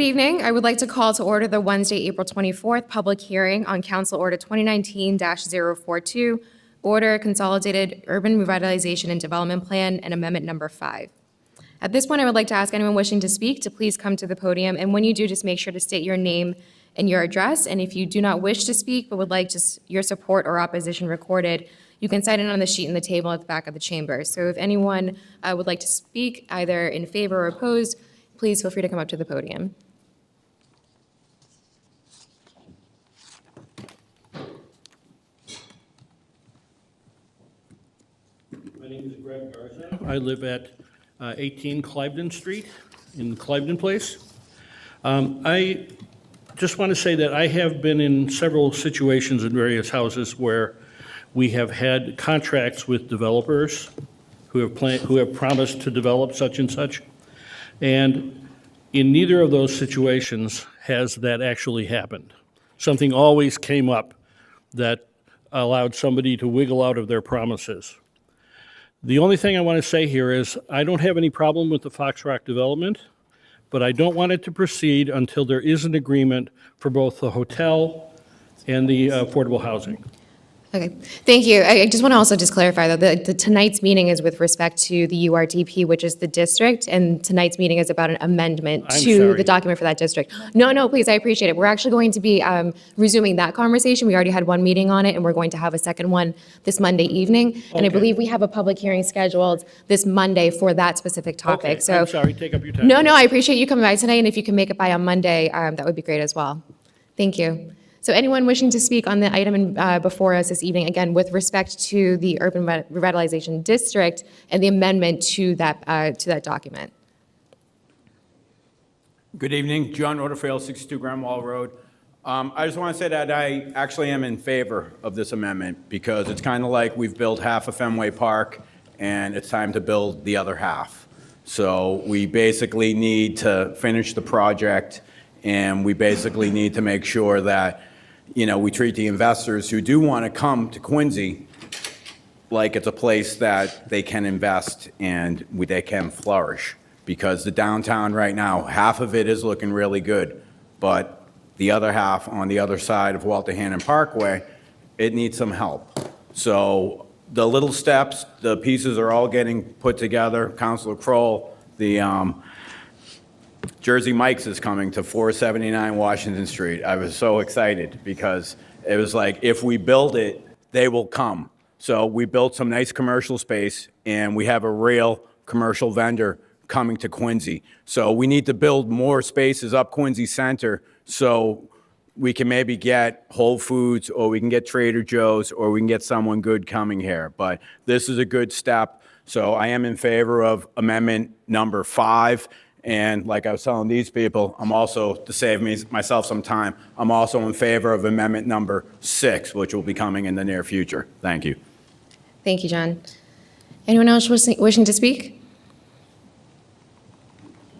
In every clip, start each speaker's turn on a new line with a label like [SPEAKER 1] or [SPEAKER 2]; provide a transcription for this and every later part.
[SPEAKER 1] Good evening. I would like to call to order the Wednesday, April 24th public hearing on Council Order 2019-042, Order Consolidated Urban Revitalization and Development Plan and Amendment Number 5. At this point, I would like to ask anyone wishing to speak to please come to the podium, and when you do, just make sure to state your name and your address. And if you do not wish to speak but would like just your support or opposition recorded, you can sign in on the sheet in the table at the back of the chamber. So if anyone would like to speak either in favor or opposed, please feel free to come up to the podium.
[SPEAKER 2] My name is Greg Garza. I live at 18 Cliveden Street in Cliveden Place. I just want to say that I have been in several situations in various houses where we have had contracts with developers who have promised to develop such and such. And in neither of those situations has that actually happened. Something always came up that allowed somebody to wiggle out of their promises. The only thing I want to say here is I don't have any problem with the Fox Rock development, but I don't want it to proceed until there is an agreement for both the hotel and the affordable housing.
[SPEAKER 1] Okay, thank you. I just want to also just clarify that tonight's meeting is with respect to the URDP, which is the district, and tonight's meeting is about an amendment to the document for that district. No, please, I appreciate it. We're actually going to be resuming that conversation. We already had one meeting on it, and we're going to have a second one this Monday evening. And I believe we have a public hearing scheduled this Monday for that specific topic.
[SPEAKER 2] Okay,
[SPEAKER 1] so
[SPEAKER 2] I'm sorry, take up your time.
[SPEAKER 1] No, I appreciate you coming by tonight, and if you can make it by on Monday, that would be great as well. Thank you. So anyone wishing to speak on the item before us this evening, again, with respect to the Urban Revitalization District and the amendment to that document?
[SPEAKER 3] Good evening, John Rutherford, 62 Grand Wall Road. I just want to say that I actually am in favor of this amendment because it's kind of like we've built half of Fenway Park and it's time to build the other half. So we basically need to finish the project and we basically need to make sure that we treat the investors who do want to come to Quincy like it's a place that they can invest and they can flourish. Because the downtown right now, half of it is looking really good, but the other half on the other side of Walter Hannon Parkway, it needs some help. So the little steps, the pieces are all getting put together. Councilor Kroll, the Jersey Mike's is coming to 479 Washington Street. I was so excited because it was like, if we build it, they will come. So we built some nice commercial space and we have a real commercial vendor coming to Quincy. So we need to build more spaces up Quincy Center so we can maybe get Whole Foods or we can get Trader Joe's or we can get someone good coming here. But this is a good step. So I am in favor of amendment number 5. And like I was telling these people, I'm also, to save myself some time, I'm also in favor of amendment number 6, which will be coming in the near future. Thank you.
[SPEAKER 1] Thank you, John. Anyone else wishing to speak?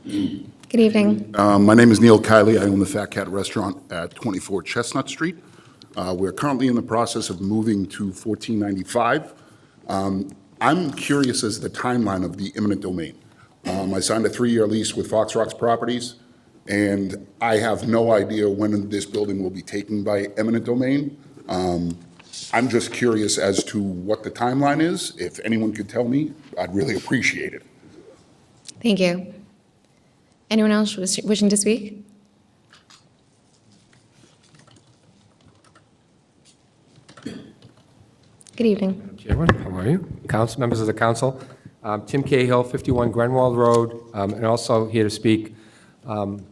[SPEAKER 1] Good evening.
[SPEAKER 4] My name is Neil Kiley. I own the Fat Cat Restaurant at 24 Chestnut Street. We're currently in the process of moving to 1495. I'm curious as to the timeline of the eminent domain. I signed a 3-year lease with Fox Rocks Properties, and I have no idea when this building will be taken by eminent domain. I'm just curious as to what the timeline is. If anyone could tell me, I'd really appreciate it.
[SPEAKER 1] Thank you. Anyone else wishing to speak? Good evening.
[SPEAKER 5] Chairman, how are you? Members of the council. Tim Cahill, 51 Grenwald Road, and also here to speak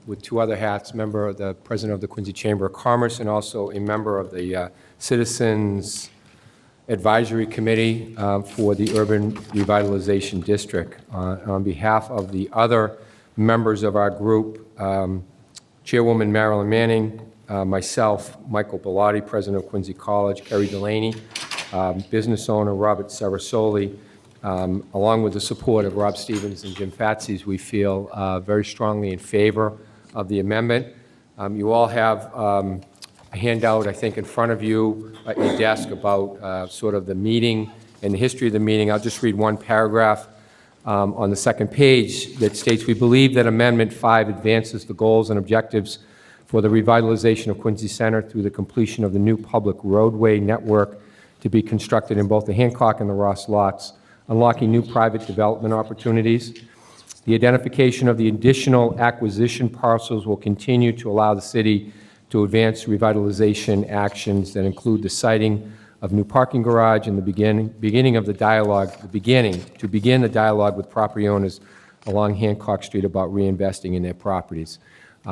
[SPEAKER 5] with 2 other hats, the president of the Quincy Chamber of Commerce and also a member of the Citizens Advisory Committee for the Urban Revitalization District. On behalf of the other members of our group, Chairwoman Marilyn Manning, myself, Michael Bellotti, president of Quincy College, Kerry Delaney, business owner Robert Sarasoli, along with the support of Rob Stevens and Jim Fatsis, we feel very strongly in favor of the amendment. You all have a handout, I think, in front of you at your desk about sort of the meeting and the history of the meeting. I'll just read one paragraph. on the second page that states, "We believe that Amendment 5 advances the goals and objectives for the revitalization of Quincy Center through the completion of the new public roadway network to be constructed in both the Hancock and the Ross lots, unlocking new private development opportunities. The identification of the additional acquisition parcels will continue to allow the city to advance revitalization actions that include the siting of new parking garage and the beginning of the dialogue, to begin the dialogue with property owners along Hancock Street about reinvesting in their properties."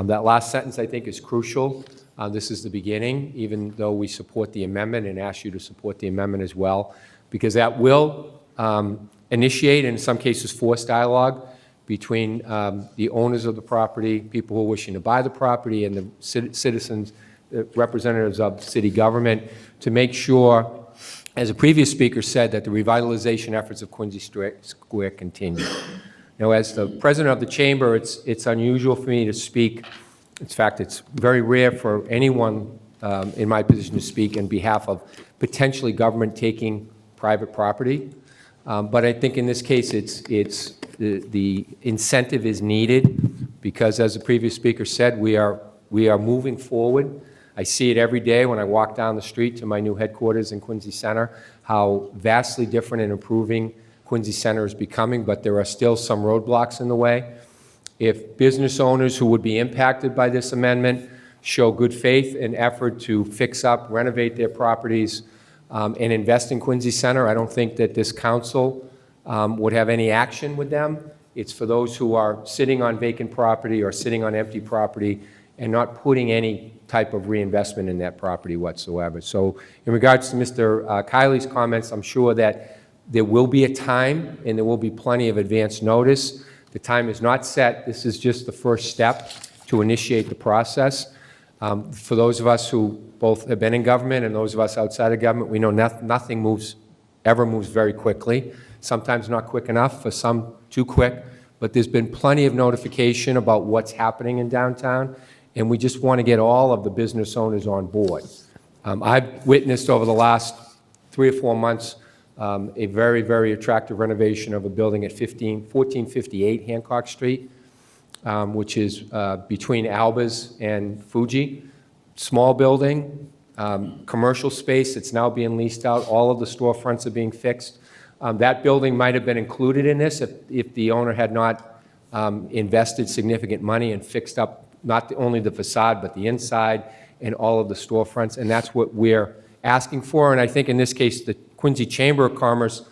[SPEAKER 5] That last sentence, I think, is crucial. This is the beginning, even though we support the amendment and ask you to support the amendment as well, because that will initiate, and in some cases, force dialogue between the owners of the property, people who are wishing to buy the property, and the citizens, representatives of city government, to make sure, as a previous speaker said, that the revitalization efforts of Quincy Square continue. Now, as the president of the chamber, it's unusual for me to speak. In fact, it's very rare for anyone in my position to speak on behalf of potentially government taking private property. But I think in this case, the incentive is needed because, as the previous speaker said, we are moving forward. I see it every day when I walk down the street to my new headquarters in Quincy Center, how vastly different and improving Quincy Center is becoming, but there are still some roadblocks in the way. If business owners who would be impacted by this amendment show good faith and effort to fix up, renovate their properties, and invest in Quincy Center, I don't think that this council would have any action with them. It's for those who are sitting on vacant property or sitting on empty property and not putting any type of reinvestment in that property whatsoever. So in regards to Mr. Kiley's comments, I'm sure that there will be a time and there will be plenty of advance notice. The time is not set. This is just the first step to initiate the process. For those of us who both have been in government and those of us outside of government, we know nothing ever moves very quickly. Sometimes not quick enough, for some too quick, but there's been plenty of notification about what's happening in downtown, and we just want to get all of the business owners on board. I've witnessed over the last 3 or 4 months a very, very attractive renovation of a building at 1458 Hancock Street, which is between Albers and Fuji. Small building, commercial space. It's now being leased out. All of the storefronts are being fixed. That building might have been included in this if the owner had not invested significant money and fixed up not only the facade, but the inside and all of the storefronts, and that's what we're asking for. And I think in this case, the Quincy Chamber of Commerce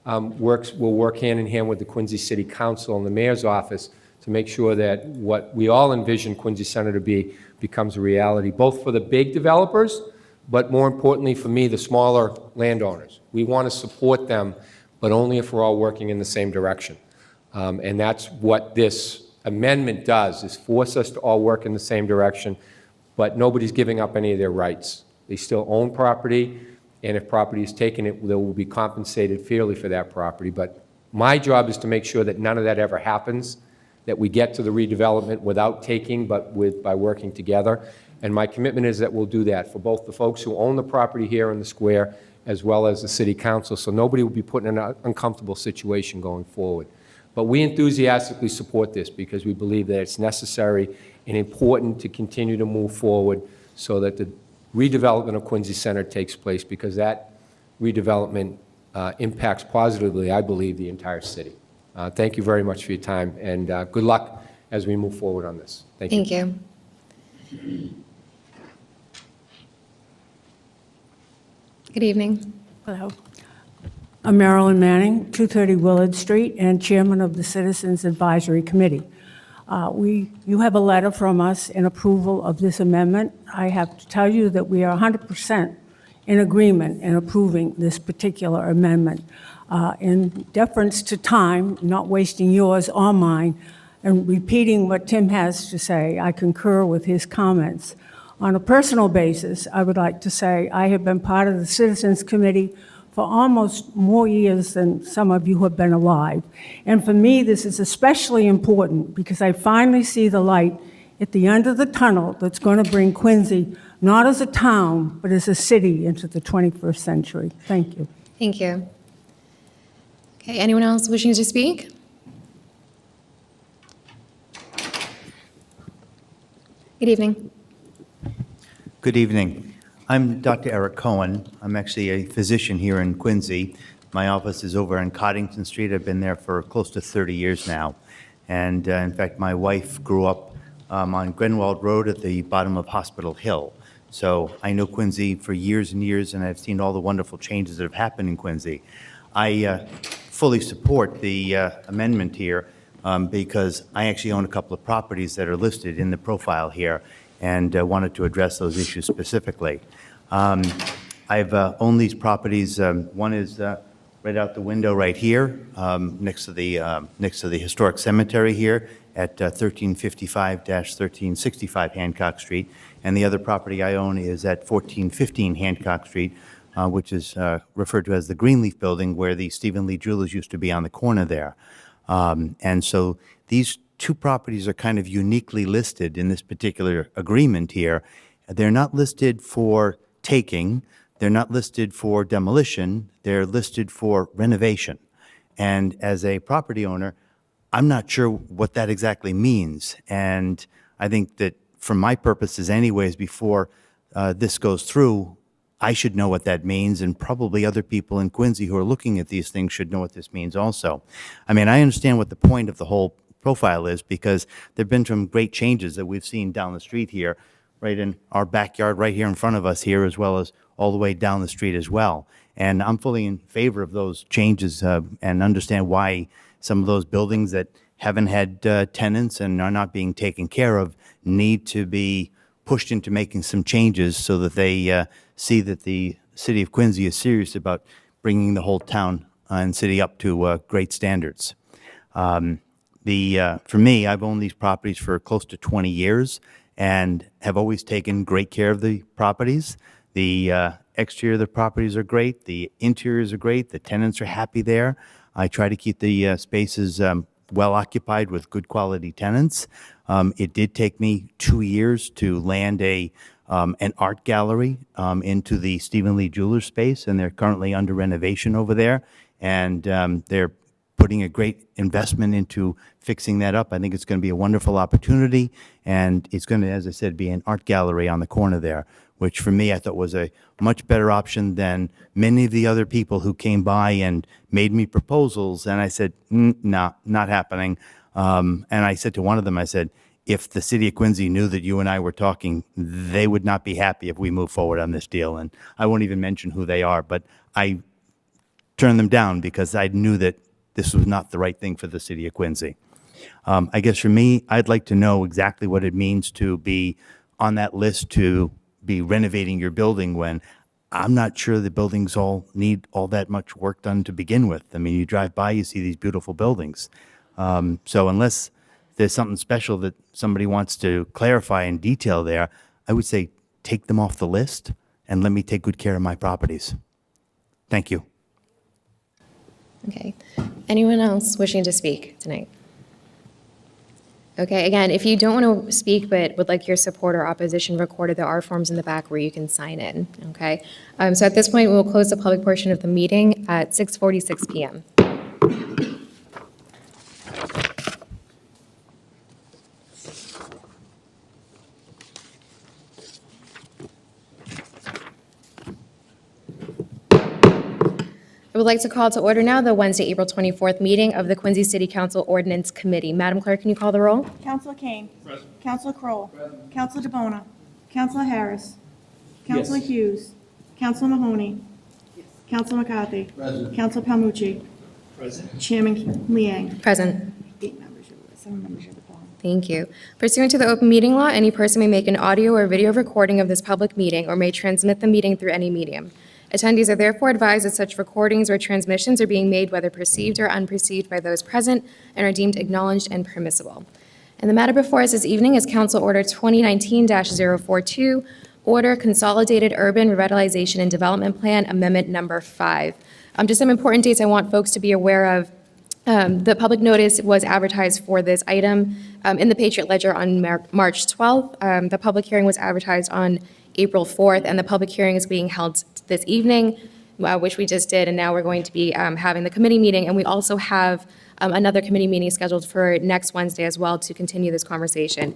[SPEAKER 5] will work hand in hand with the Quincy City Council and the mayor's office to make sure that what we all envision Quincy Center to be becomes a reality, both for the big developers, but more importantly for me, the smaller landowners. We want to support them, but only if we're all working in the same direction. And that's what this amendment does, is force us to all work in the same direction, but nobody's giving up any of their rights. They still own property, and if property is taken, they will be compensated fairly for that property. But my job is to make sure that none of that ever happens, that we get to the redevelopment without taking, but by working together. And my commitment is that we'll do that for both the folks who own the property here in the square as well as the city council, so nobody will be put in an uncomfortable situation going forward. But we enthusiastically support this because we believe that it's necessary and important to continue to move forward so that the redevelopment of Quincy Center takes place, because that redevelopment impacts positively, I believe, the entire city. Thank you very much for your time, and good luck as we move forward on this. Thank you.
[SPEAKER 1] Thank you. Good evening.
[SPEAKER 6] Hello. I'm Marilyn Manning, 230 Willard Street, and Chairman of the Citizens Advisory Committee. You have a letter from us in approval of this amendment. I have to tell you that we are 100% in agreement in approving this particular amendment. In deference to time, not wasting yours or mine, and repeating what Tim has to say, I concur with his comments. On a personal basis, I would like to say I have been part of the Citizens Committee for almost more years than some of you have been alive. And for me, this is especially important because I finally see the light at the end of the tunnel that's going to bring Quincy, not as a town, but as a city, into the 21st century. Thank you.
[SPEAKER 1] Thank you. Okay, anyone else wishing to speak? Good evening.
[SPEAKER 7] Good evening. I'm Dr. Eric Cohen. I'm actually a physician here in Quincy. My office is over on Coddington Street. I've been there for close to 30 years now. And in fact, my wife grew up on Grenwald Road at the bottom of Hospital Hill. So I know Quincy for years and years, and I've seen all the wonderful changes that have happened in Quincy. I fully support the amendment here because I actually own a couple of properties that are listed in the profile here and wanted to address those issues specifically. I've owned these properties. One is right out the window right here, next to the historic cemetery here at 1355-1365 Hancock Street. And the other property I own is at 1415 Hancock Street, which is referred to as the Greenleaf Building, where the Stephen Lee Jewelers used to be on the corner there. And so these two properties are kind of uniquely listed in this particular agreement here. They're not listed for taking, they're not listed for demolition, they're listed for renovation. And as a property owner, I'm not sure what that exactly means. And I think that for my purposes anyways, before this goes through, I should know what that means, and probably other people in Quincy who are looking at these things should know what this means also. I mean, I understand what the point of the whole profile is, because there have been some great changes that we've seen down the street here, right in our backyard, right here in front of us here, as well as all the way down the street as well. And I'm fully in favor of those changes and understand why some of those buildings that haven't had tenants and are not being taken care of need to be pushed into making some changes so that they see that the city of Quincy is serious about bringing the whole town and city up to great standards. For me, I've owned these properties for close to 20 years and have always taken great care of the properties. The exterior of the properties are great. The interiors are great. The tenants are happy there. I try to keep the spaces well occupied with good quality tenants. It did take me 2 years to land an art gallery into the Stephen Lee Jewelers space, and they're currently under renovation over there. And they're putting a great investment into fixing that up. I think it's going to be a wonderful opportunity, and it's going to, as I said, be an art gallery on the corner there, which for me I thought was a much better option than many of the other people who came by and made me proposals, and I said, no, not happening. And I said to one of them, I said, if the city of Quincy knew that you and I were talking, they would not be happy if we move forward on this deal. And I won't even mention who they are, but I turned them down because I knew that this was not the right thing for the city of Quincy. I guess for me, I'd like to know exactly what it means to be on that list to be renovating your building when I'm not sure the buildings all need all that much work done to begin with. I mean, you drive by, you see these beautiful buildings. So unless there's something special that somebody wants to clarify in detail there, I would say take them off the list and let me take good care of my properties. Thank you.
[SPEAKER 1] Okay. Anyone else wishing to speak tonight? Okay, again, if you don't want to speak but would like your support or opposition recorded, there are forms in the back where you can sign in, okay? So at this point, we will close the public portion of the meeting at 6:46 PM. I would like to call to order now the Wednesday, April 24th meeting of the Quincy City Council Ordinance Committee. Madam Clerk, can you call the roll?
[SPEAKER 8] Counselor Kane. Present. Counselor Kroll. Present. Counselor DeBona. Counselor Harris. Counselor Hughes. Counselor Mahoney. Yes. Counselor McCarthy. Present. Counselor Palmucci. Present. Chairman Liang.
[SPEAKER 1] Present.
[SPEAKER 8] 7 members of the quorum.
[SPEAKER 1] Thank you. Pursuant to the open meeting law, any person may make an audio or video recording of this public meeting or may transmit the meeting through any medium. Attendees are therefore advised that such recordings or transmissions are being made whether perceived or unperceived by those present and are deemed acknowledged and permissible. And the matter before us this evening is Council Order 2019-042, Order Consolidated Urban Revitalization and Development Plan Amendment Number 5. Just some important dates I want folks to be aware of. The public notice was advertised for this item in the Patriot Ledger on March 12th. The public hearing was advertised on April 4th, and the public hearing is being held this evening. which we just did, and now we're going to be having the committee meeting. And we also have another committee meeting scheduled for next Wednesday as well to continue this conversation.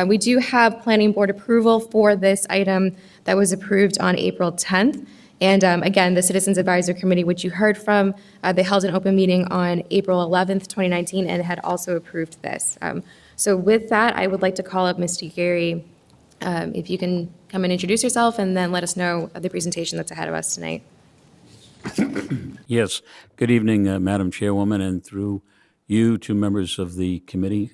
[SPEAKER 1] We do have planning board approval for this item that was approved on April 10th. And again, the Citizens Advisory Committee, which you heard from, they held an open meeting on April 11th, 2019, and had also approved this. So with that, I would like to call up Mr. Gary, if you can come and introduce yourself, and then let us know the presentation that's ahead of us tonight.
[SPEAKER 9] Yes. Good evening, Madam Chairwoman, and through you to members of the committee.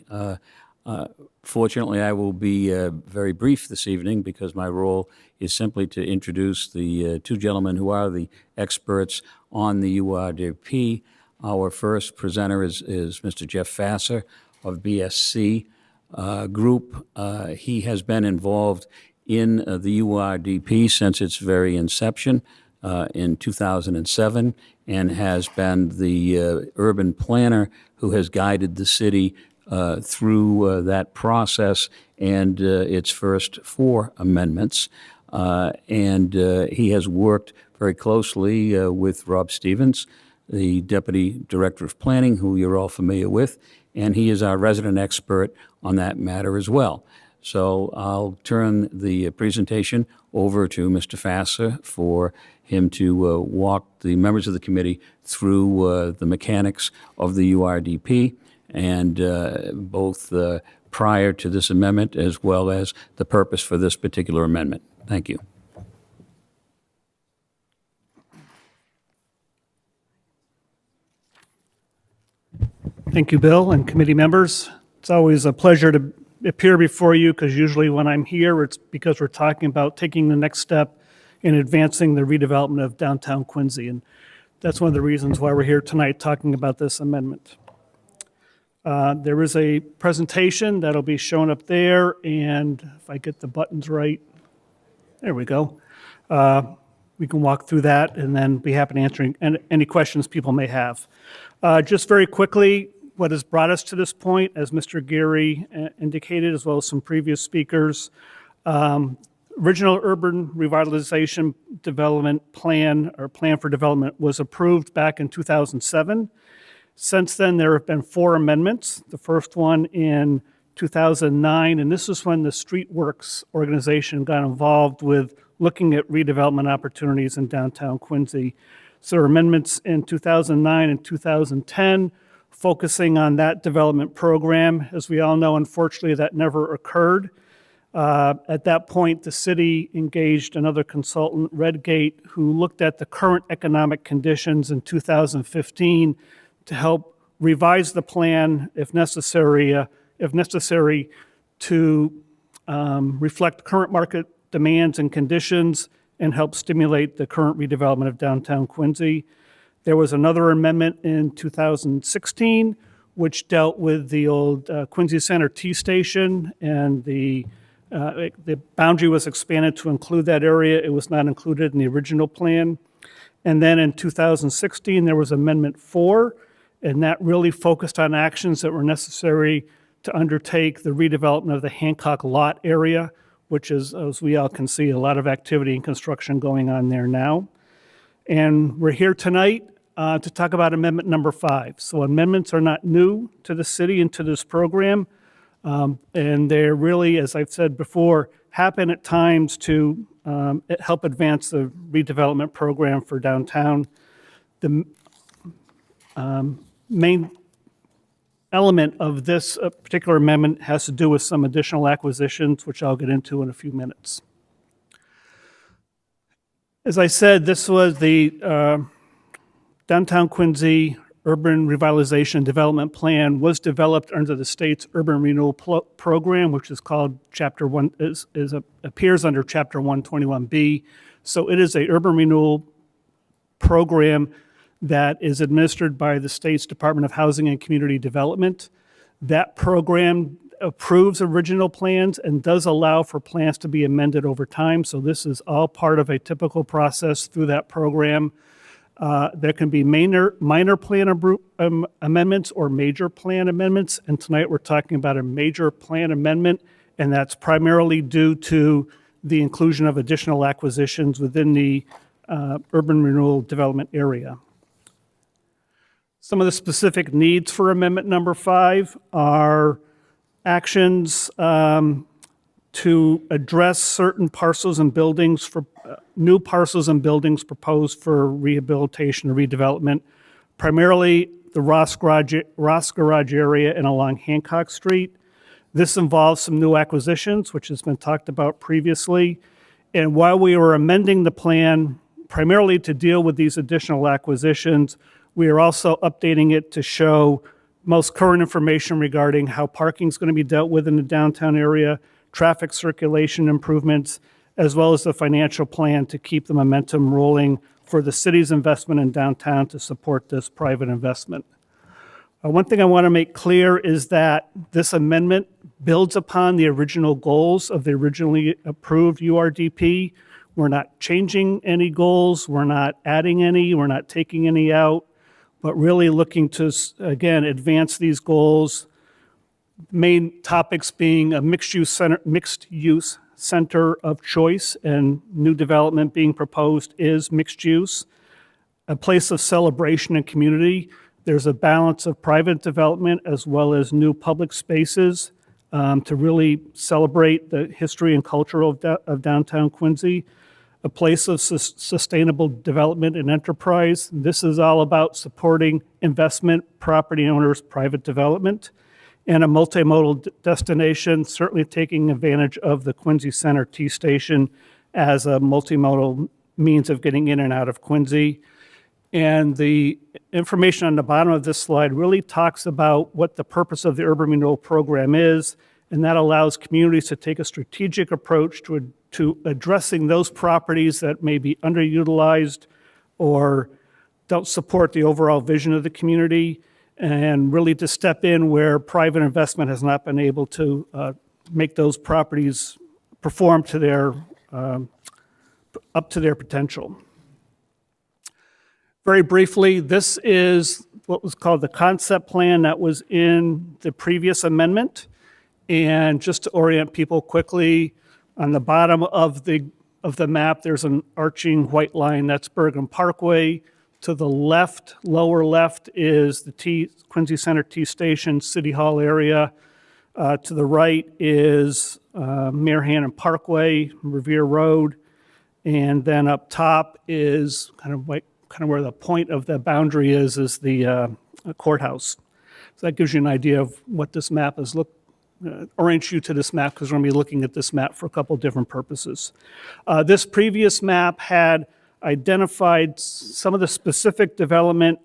[SPEAKER 9] Fortunately, I will be very brief this evening because my role is simply to introduce the two gentlemen who are the experts on the URDP. Our first presenter is Mr. Jeff Fasser of BSC Group. He has been involved in the URDP since its very inception in 2007 and has been the urban planner who has guided the city through that process and its first 4 amendments. And he has worked very closely with Rob Stevens, the Deputy Director of Planning, who you're all familiar with, and he is our resident expert on that matter as well. So I'll turn the presentation over to Mr. Fasser for him to walk the members of the committee through the mechanics of the URDP and both prior to this amendment as well as the purpose for this particular amendment. Thank you.
[SPEAKER 10] Thank you, Bill, and committee members. It's always a pleasure to appear before you because usually when I'm here, it's because we're talking about taking the next step in advancing the redevelopment of downtown Quincy. And that's one of the reasons why we're here tonight talking about this amendment. There is a presentation that'll be shown up there, and if I get the buttons right, there we go. We can walk through that and then be happy to answer any questions people may have. Just very quickly, what has brought us to this point, as Mr. Geary indicated, as well as some previous speakers, original urban revitalization development plan or plan for development was approved back in 2007. Since then, there have been 4 amendments. The first one in 2009, and this is when the Streetworks organization got involved with looking at redevelopment opportunities in downtown Quincy. So there are amendments in 2009 and 2010 focusing on that development program. As we all know, unfortunately, that never occurred. At that point, the city engaged another consultant, Redgate, who looked at the current economic conditions in 2015 to help revise the plan if necessary to reflect current market demands and conditions and help stimulate the current redevelopment of downtown Quincy. There was another amendment in 2016 which dealt with the old Quincy Center T Station, and the boundary was expanded to include that area. It was not included in the original plan. And then in 2016, there was Amendment 4, and that really focused on actions that were necessary to undertake the redevelopment of the Hancock Lot area, which is, as we all can see, a lot of activity and construction going on there now. And we're here tonight to talk about Amendment number 5. So amendments are not new to the city and to this program, and they're really, as I've said before, happen at times to help advance the redevelopment program for downtown. The main element of this particular amendment has to do with some additional acquisitions, which I'll get into in a few minutes. As I said, this was the Downtown Quincy Urban Revitalization and Development Plan was developed under the state's Urban Renewal Program, which is called Chapter 1, appears under Chapter 121B. So it is a urban renewal program that is administered by the state's Department of Housing and Community Development. That program approves original plans and does allow for plans to be amended over time. So this is all part of a typical process through that program. There can be minor plan amendments or major plan amendments, and tonight we're talking about a major plan amendment, and that's primarily due to the inclusion of additional acquisitions within the urban renewal development area. Some of the specific needs for Amendment Number 5 are actions to address certain parcels and buildings for new parcels and buildings proposed for rehabilitation or redevelopment, primarily the Ross Garage area and along Hancock Street. This involves some new acquisitions, which has been talked about previously. And while we were amending the plan primarily to deal with these additional acquisitions, we are also updating it to show most current information regarding how parking is going to be dealt with in the downtown area, traffic circulation improvements, as well as the financial plan to keep the momentum rolling for the city's investment in downtown to support this private investment. One thing I want to make clear is that this amendment builds upon the original goals of the originally approved URDP. We're not changing any goals, we're not adding any, we're not taking any out, but really looking to, again, advance these goals. Main topics being a mixed-use center of choice, and new development being proposed is mixed use. A place of celebration and community. There's a balance of private development as well as new public spaces to really celebrate the history and culture of downtown Quincy. A place of sustainable development and enterprise. This is all about supporting investment, property owners, private development, and a multimodal destination, certainly taking advantage of the Quincy Center T Station as a multimodal means of getting in and out of Quincy. And the information on the bottom of this slide really talks about what the purpose of the urban renewal program is, and that allows communities to take a strategic approach to addressing those properties that may be underutilized or don't support the overall vision of the community, and really to step in where private investment has not been able to make those properties perform to their, up to their potential. Very briefly, this is what was called the concept plan that was in the previous amendment. And just to orient people quickly, on the bottom of the map, there's an arching white line, that's Bergen Parkway. To the left, lower left, is the Quincy Center T Station, City Hall area. To the right is Mayor Hannon Parkway, Revere Road. And then up top is kind of where the point of the boundary is the courthouse. So that gives you an idea of what this map is orients you to this map, because we're going to be looking at this map for a couple different purposes. This previous map had identified some of the specific development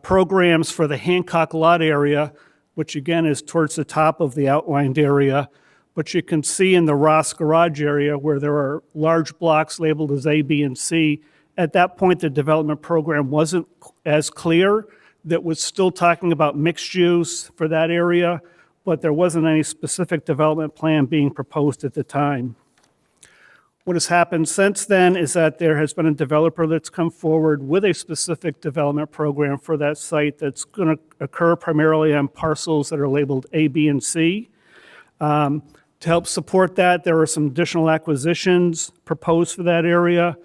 [SPEAKER 10] programs for the Hancock lot area, which again is towards the top of the outlined area. But you can see in the Ross Garage area where there are large blocks labeled as A, B, and C. At that point, the development program wasn't as clear. That was still talking about mixed use for that area, but there wasn't any specific development plan being proposed at the time. What has happened since then is that there has been a developer that's come forward with a specific development program for that site that's going to occur primarily on parcels that are labeled A, B, and C. To help support that, there are some additional acquisitions proposed for that area,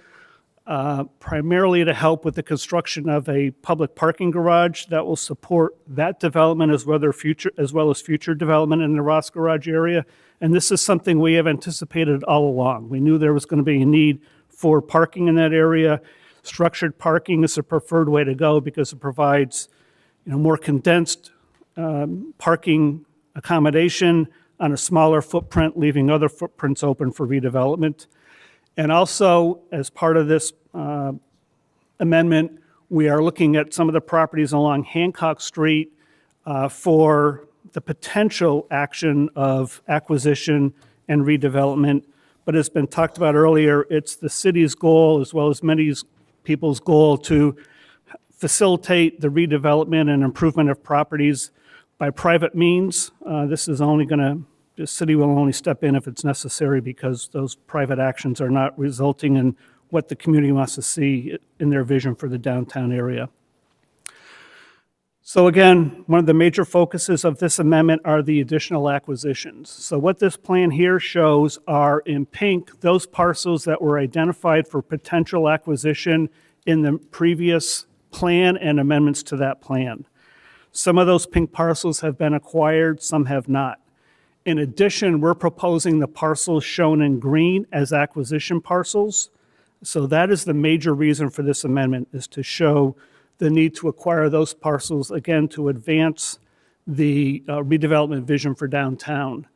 [SPEAKER 10] primarily to help with the construction of a public parking garage that will support that development as well as future development in the Ross Garage area. And this is something we have anticipated all along. We knew there was going to be a need for parking in that area. Structured parking is the preferred way to go because it provides, more condensed parking accommodation on a smaller footprint, leaving other footprints open for redevelopment. And also, as part of this amendment, we are looking at some of the properties along Hancock Street for the potential action of acquisition and redevelopment. But as been talked about earlier, it's the city's goal, as well as many people's goal, to facilitate the redevelopment and improvement of properties by private means. The city will only step in if it's necessary because those private actions are not resulting in what the community wants to see in their vision for the downtown area. So again, one of the major focuses of this amendment are the additional acquisitions. So what this plan here shows are in pink, those parcels that were identified for potential acquisition in the previous plan and amendments to that plan. Some of those pink parcels have been acquired, some have not. In addition, we're proposing the parcels shown in green as acquisition parcels. So that is the major reason for this amendment, is to show the need to acquire those parcels, again, to advance the redevelopment vision for downtown.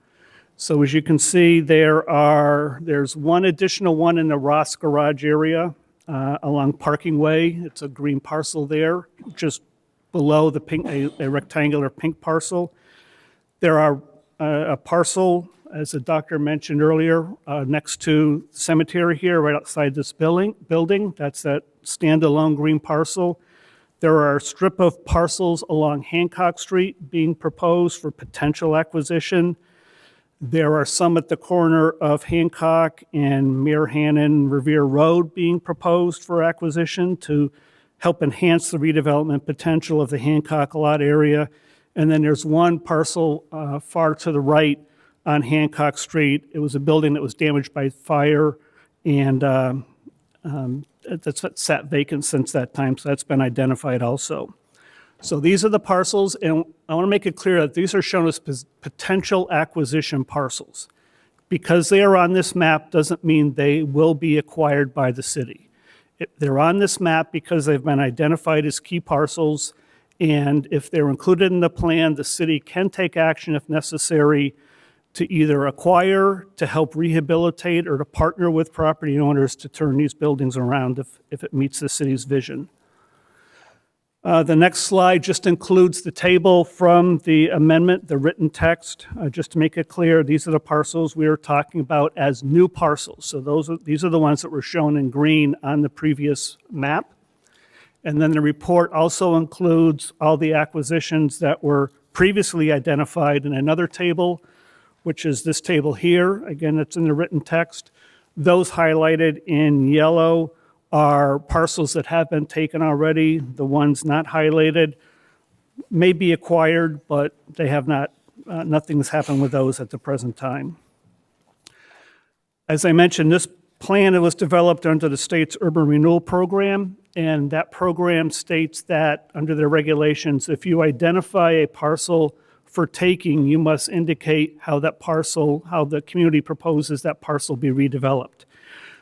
[SPEAKER 10] So as you can see, there's one additional one in the Ross Garage area along Parking Way. It's a green parcel there, just below the pink, a rectangular pink parcel. There are a parcel, as the doctor mentioned earlier, next to the cemetery here, right outside this building. That's that standalone green parcel. There are a strip of parcels along Hancock Street being proposed for potential acquisition. There are some at the corner of Hancock and Mayor Hannon Revere Road being proposed for acquisition to help enhance the redevelopment potential of the Hancock lot area. And then there's one parcel far to the right on Hancock Street. It was a building that was damaged by fire, and that's sat vacant since that time, so that's been identified also. So these are the parcels, and I want to make it clear that these are shown as potential acquisition parcels. Because they are on this map doesn't mean they will be acquired by the city. They're on this map because they've been identified as key parcels, and if they're included in the plan, the city can take action if necessary to either acquire, to help rehabilitate, or to partner with property owners to turn these buildings around if it meets the city's vision. The next slide just includes the table from the amendment, the written text. Just to make it clear, these are the parcels we are talking about as new parcels. So these are the ones that were shown in green on the previous map. And then the report also includes all the acquisitions that were previously identified in another table, which is this table here. Again, it's in the written text. Those highlighted in yellow are parcels that have been taken already. The ones not highlighted may be acquired, but they have not, nothing's happened with those at the present time. As I mentioned, this plan was developed under the state's urban renewal program, and that program states that under their regulations, if you identify a parcel for taking, you must indicate how the community proposes that parcel be redeveloped.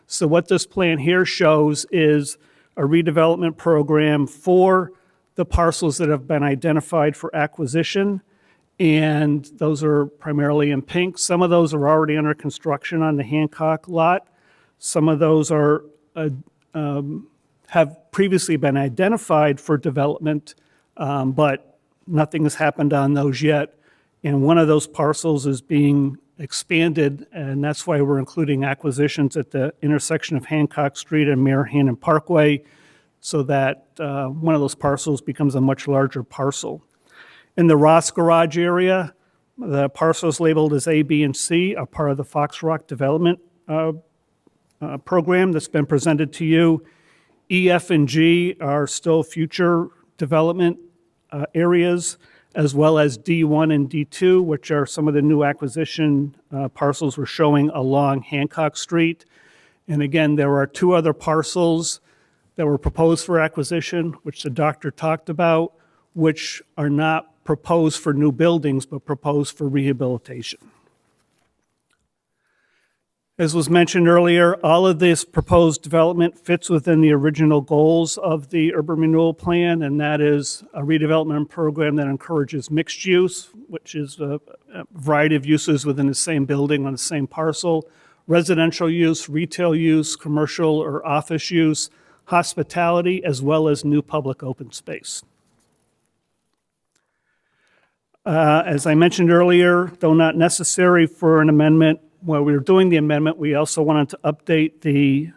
[SPEAKER 10] So what this plan here shows is a redevelopment program for the parcels that have been identified for acquisition, and those are primarily in pink. Some of those are already under construction on the Hancock lot. Some of those are have previously been identified for development, but nothing has happened on those yet. And one of those parcels is being expanded, and that's why we're including acquisitions at the intersection of Hancock Street and Mayor Hannon Parkway, so that one of those parcels becomes a much larger parcel. In the Ross Garage area, the parcels labeled as A, B, and C are part of the Fox Rock Development program that's been presented to you. E, F, and G are still future development areas, as well as D1 and D2, which are some of the new acquisition parcels we're showing along Hancock Street. And again, there are two other parcels that were proposed for acquisition, which the doctor talked about, which are not proposed for new buildings, but proposed for rehabilitation. As was mentioned earlier, all of this proposed development fits within the original goals of the urban renewal plan, and that is a redevelopment program that encourages mixed use, which is a variety of uses within the same building on the same parcel, residential use, retail use, commercial or office use, hospitality, as well as new public open space. As I mentioned earlier, though not necessary for an amendment, while we were doing the amendment, we also wanted to update the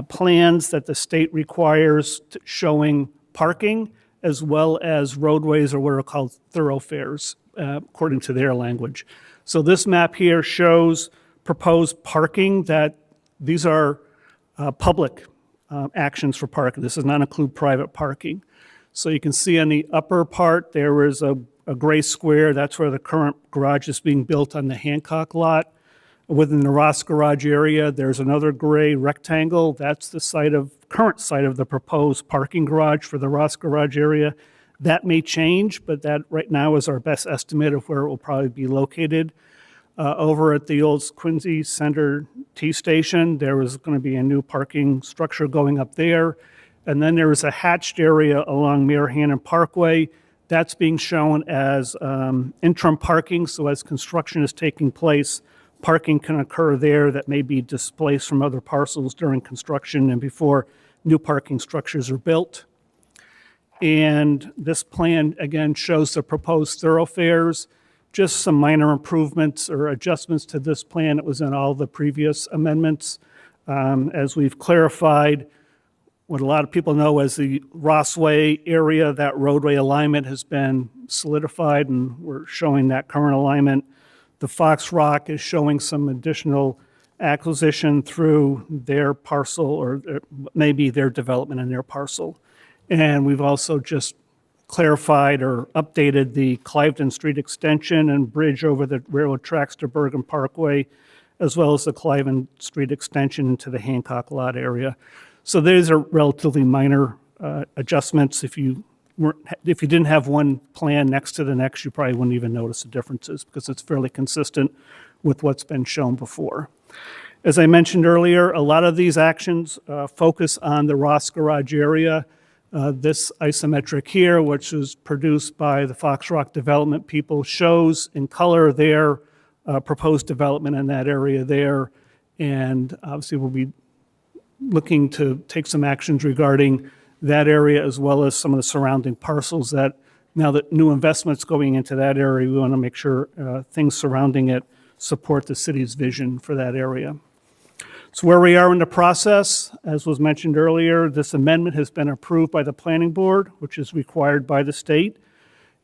[SPEAKER 10] plans that the state requires showing parking as well as roadways, or what are called thoroughfares, according to their language. So this map here shows proposed parking, that these are public actions for parking. This does not include private parking. So you can see on the upper part, there is a gray square. That's where the current garage is being built on the Hancock lot. Within the Ross Garage area, there's another gray rectangle. That's the current site of the proposed parking garage for the Ross Garage area. That may change, but that right now is our best estimate of where it will probably be located. Over at the old Quincy Center T Station, there was going to be a new parking structure going up there. And then there is a hatched area along Mayor Hannon Parkway. That's being shown as interim parking, so as construction is taking place, parking can occur there that may be displaced from other parcels during construction and before new parking structures are built. And this plan, again, shows the proposed thoroughfares, just some minor improvements or adjustments to this plan. It was in all the previous amendments. As we've clarified, what a lot of people know as the Ross Way area, that roadway alignment has been solidified, and we're showing that current alignment. The Fox Rock is showing some additional acquisition through their parcel, or maybe their development in their parcel. And we've also just clarified or updated the Cliveden Street extension and bridge over the railroad tracks to Bergen Parkway, as well as the Cliveden Street extension into the Hancock lot area. So these are relatively minor adjustments. If you didn't have one plan next to the next, you probably wouldn't even notice the differences because it's fairly consistent with what's been shown before. As I mentioned earlier, a lot of these actions focus on the Ross Garage area. This isometric here, which was produced by the Fox Rock Development people, shows in color their proposed development in that area there. And obviously we'll be looking to take some actions regarding that area as well as some of the surrounding parcels that now that new investments going into that area, we want to make sure things surrounding it support the city's vision for that area. So where we are in the process, as was mentioned earlier, this amendment has been approved by the planning board, which is required by the state.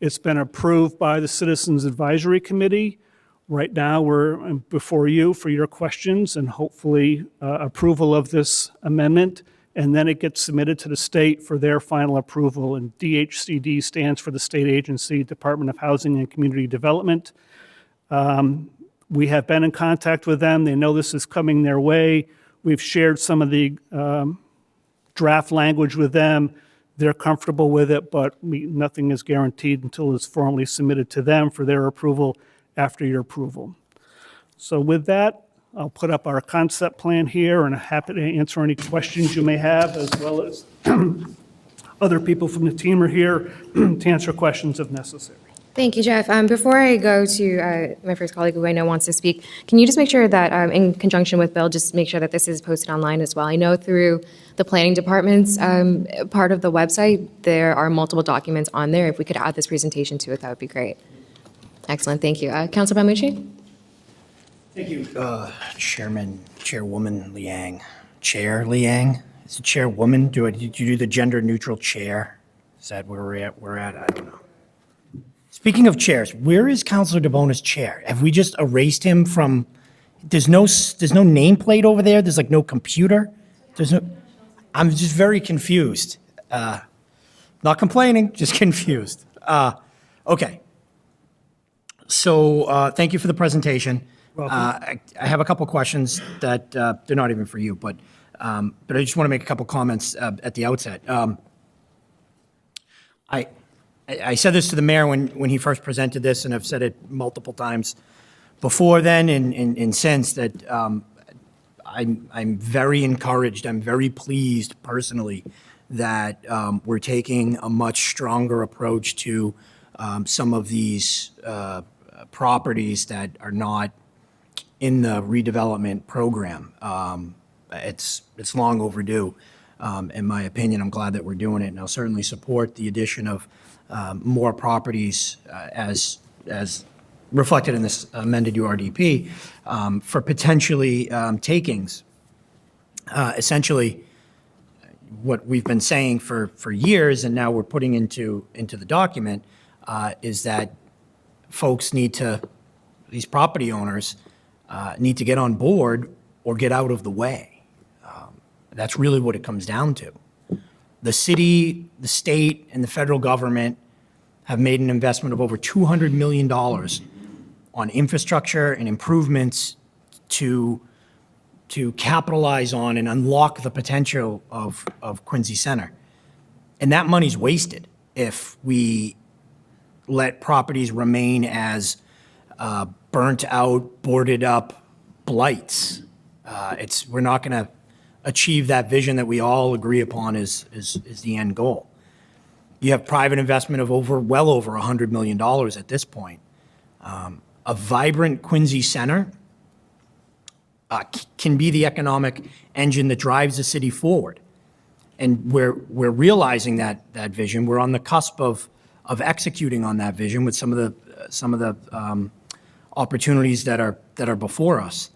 [SPEAKER 10] It's been approved by the Citizens Advisory Committee. Right now, we're before you for your questions and hopefully approval of this amendment. And then it gets submitted to the state for their final approval. And DHCD stands for the State Agency, Department of Housing and Community Development. We have been in contact with them. They know this is coming their way. We've shared some of the draft language with them. They're comfortable with it, but nothing is guaranteed until it's formally submitted to them for their approval after your approval. So with that, I'll put up our concept plan here, and I'm happy to answer any questions you may have, as well as other people from the team are here to answer questions if necessary.
[SPEAKER 1] Thank you, Jeff. Before I go to my first colleague who I know wants to speak, can you just make sure that, in conjunction with Bill, just make sure that this is posted online as well? I know through the planning department's part of the website, there are multiple documents on there. If we could add this presentation to it, that would be great. Excellent, thank you. Councilor Palmucci?
[SPEAKER 11] Thank you, Chairwoman Liang. Chair Liang? Is it Chairwoman? Did you do the gender-neutral chair? Is that where we're at? I don't know. Speaking of chairs, where is Councilor DeBona's chair? Have we just erased him from, there's no nameplate over there? There's like no computer? I'm just very confused. Not complaining, just confused. Okay. So thank you for the presentation. I have a couple questions that they're not even for you, but I just want to make a couple comments at the outset. I said this to the mayor when he first presented this, and I've said it multiple times before then and since, that I'm very encouraged, I'm very pleased personally that we're taking a much stronger approach to some of these properties that are not in the redevelopment program. It's long overdue, in my opinion. I'm glad that we're doing it, and I'll certainly support the addition of more properties as reflected in this amended URDP for potentially takings. Essentially, what we've been saying for years, and now we're putting into the document, is that folks need to, these property owners need to get on board or get out of the way. That's really what it comes down to. The city, the state, and the federal government have made an investment of over $200 million on infrastructure and improvements to capitalize on and unlock the potential of Quincy Center. And that money's wasted if we let properties remain as burnt out, boarded up blights. We're not going to achieve that vision that we all agree upon is the end goal. You have private investment of well over $100 million at this point. A vibrant Quincy Center can be the economic engine that drives the city forward. And we're realizing that vision. We're on the cusp of executing on that vision with some of the opportunities that are before us.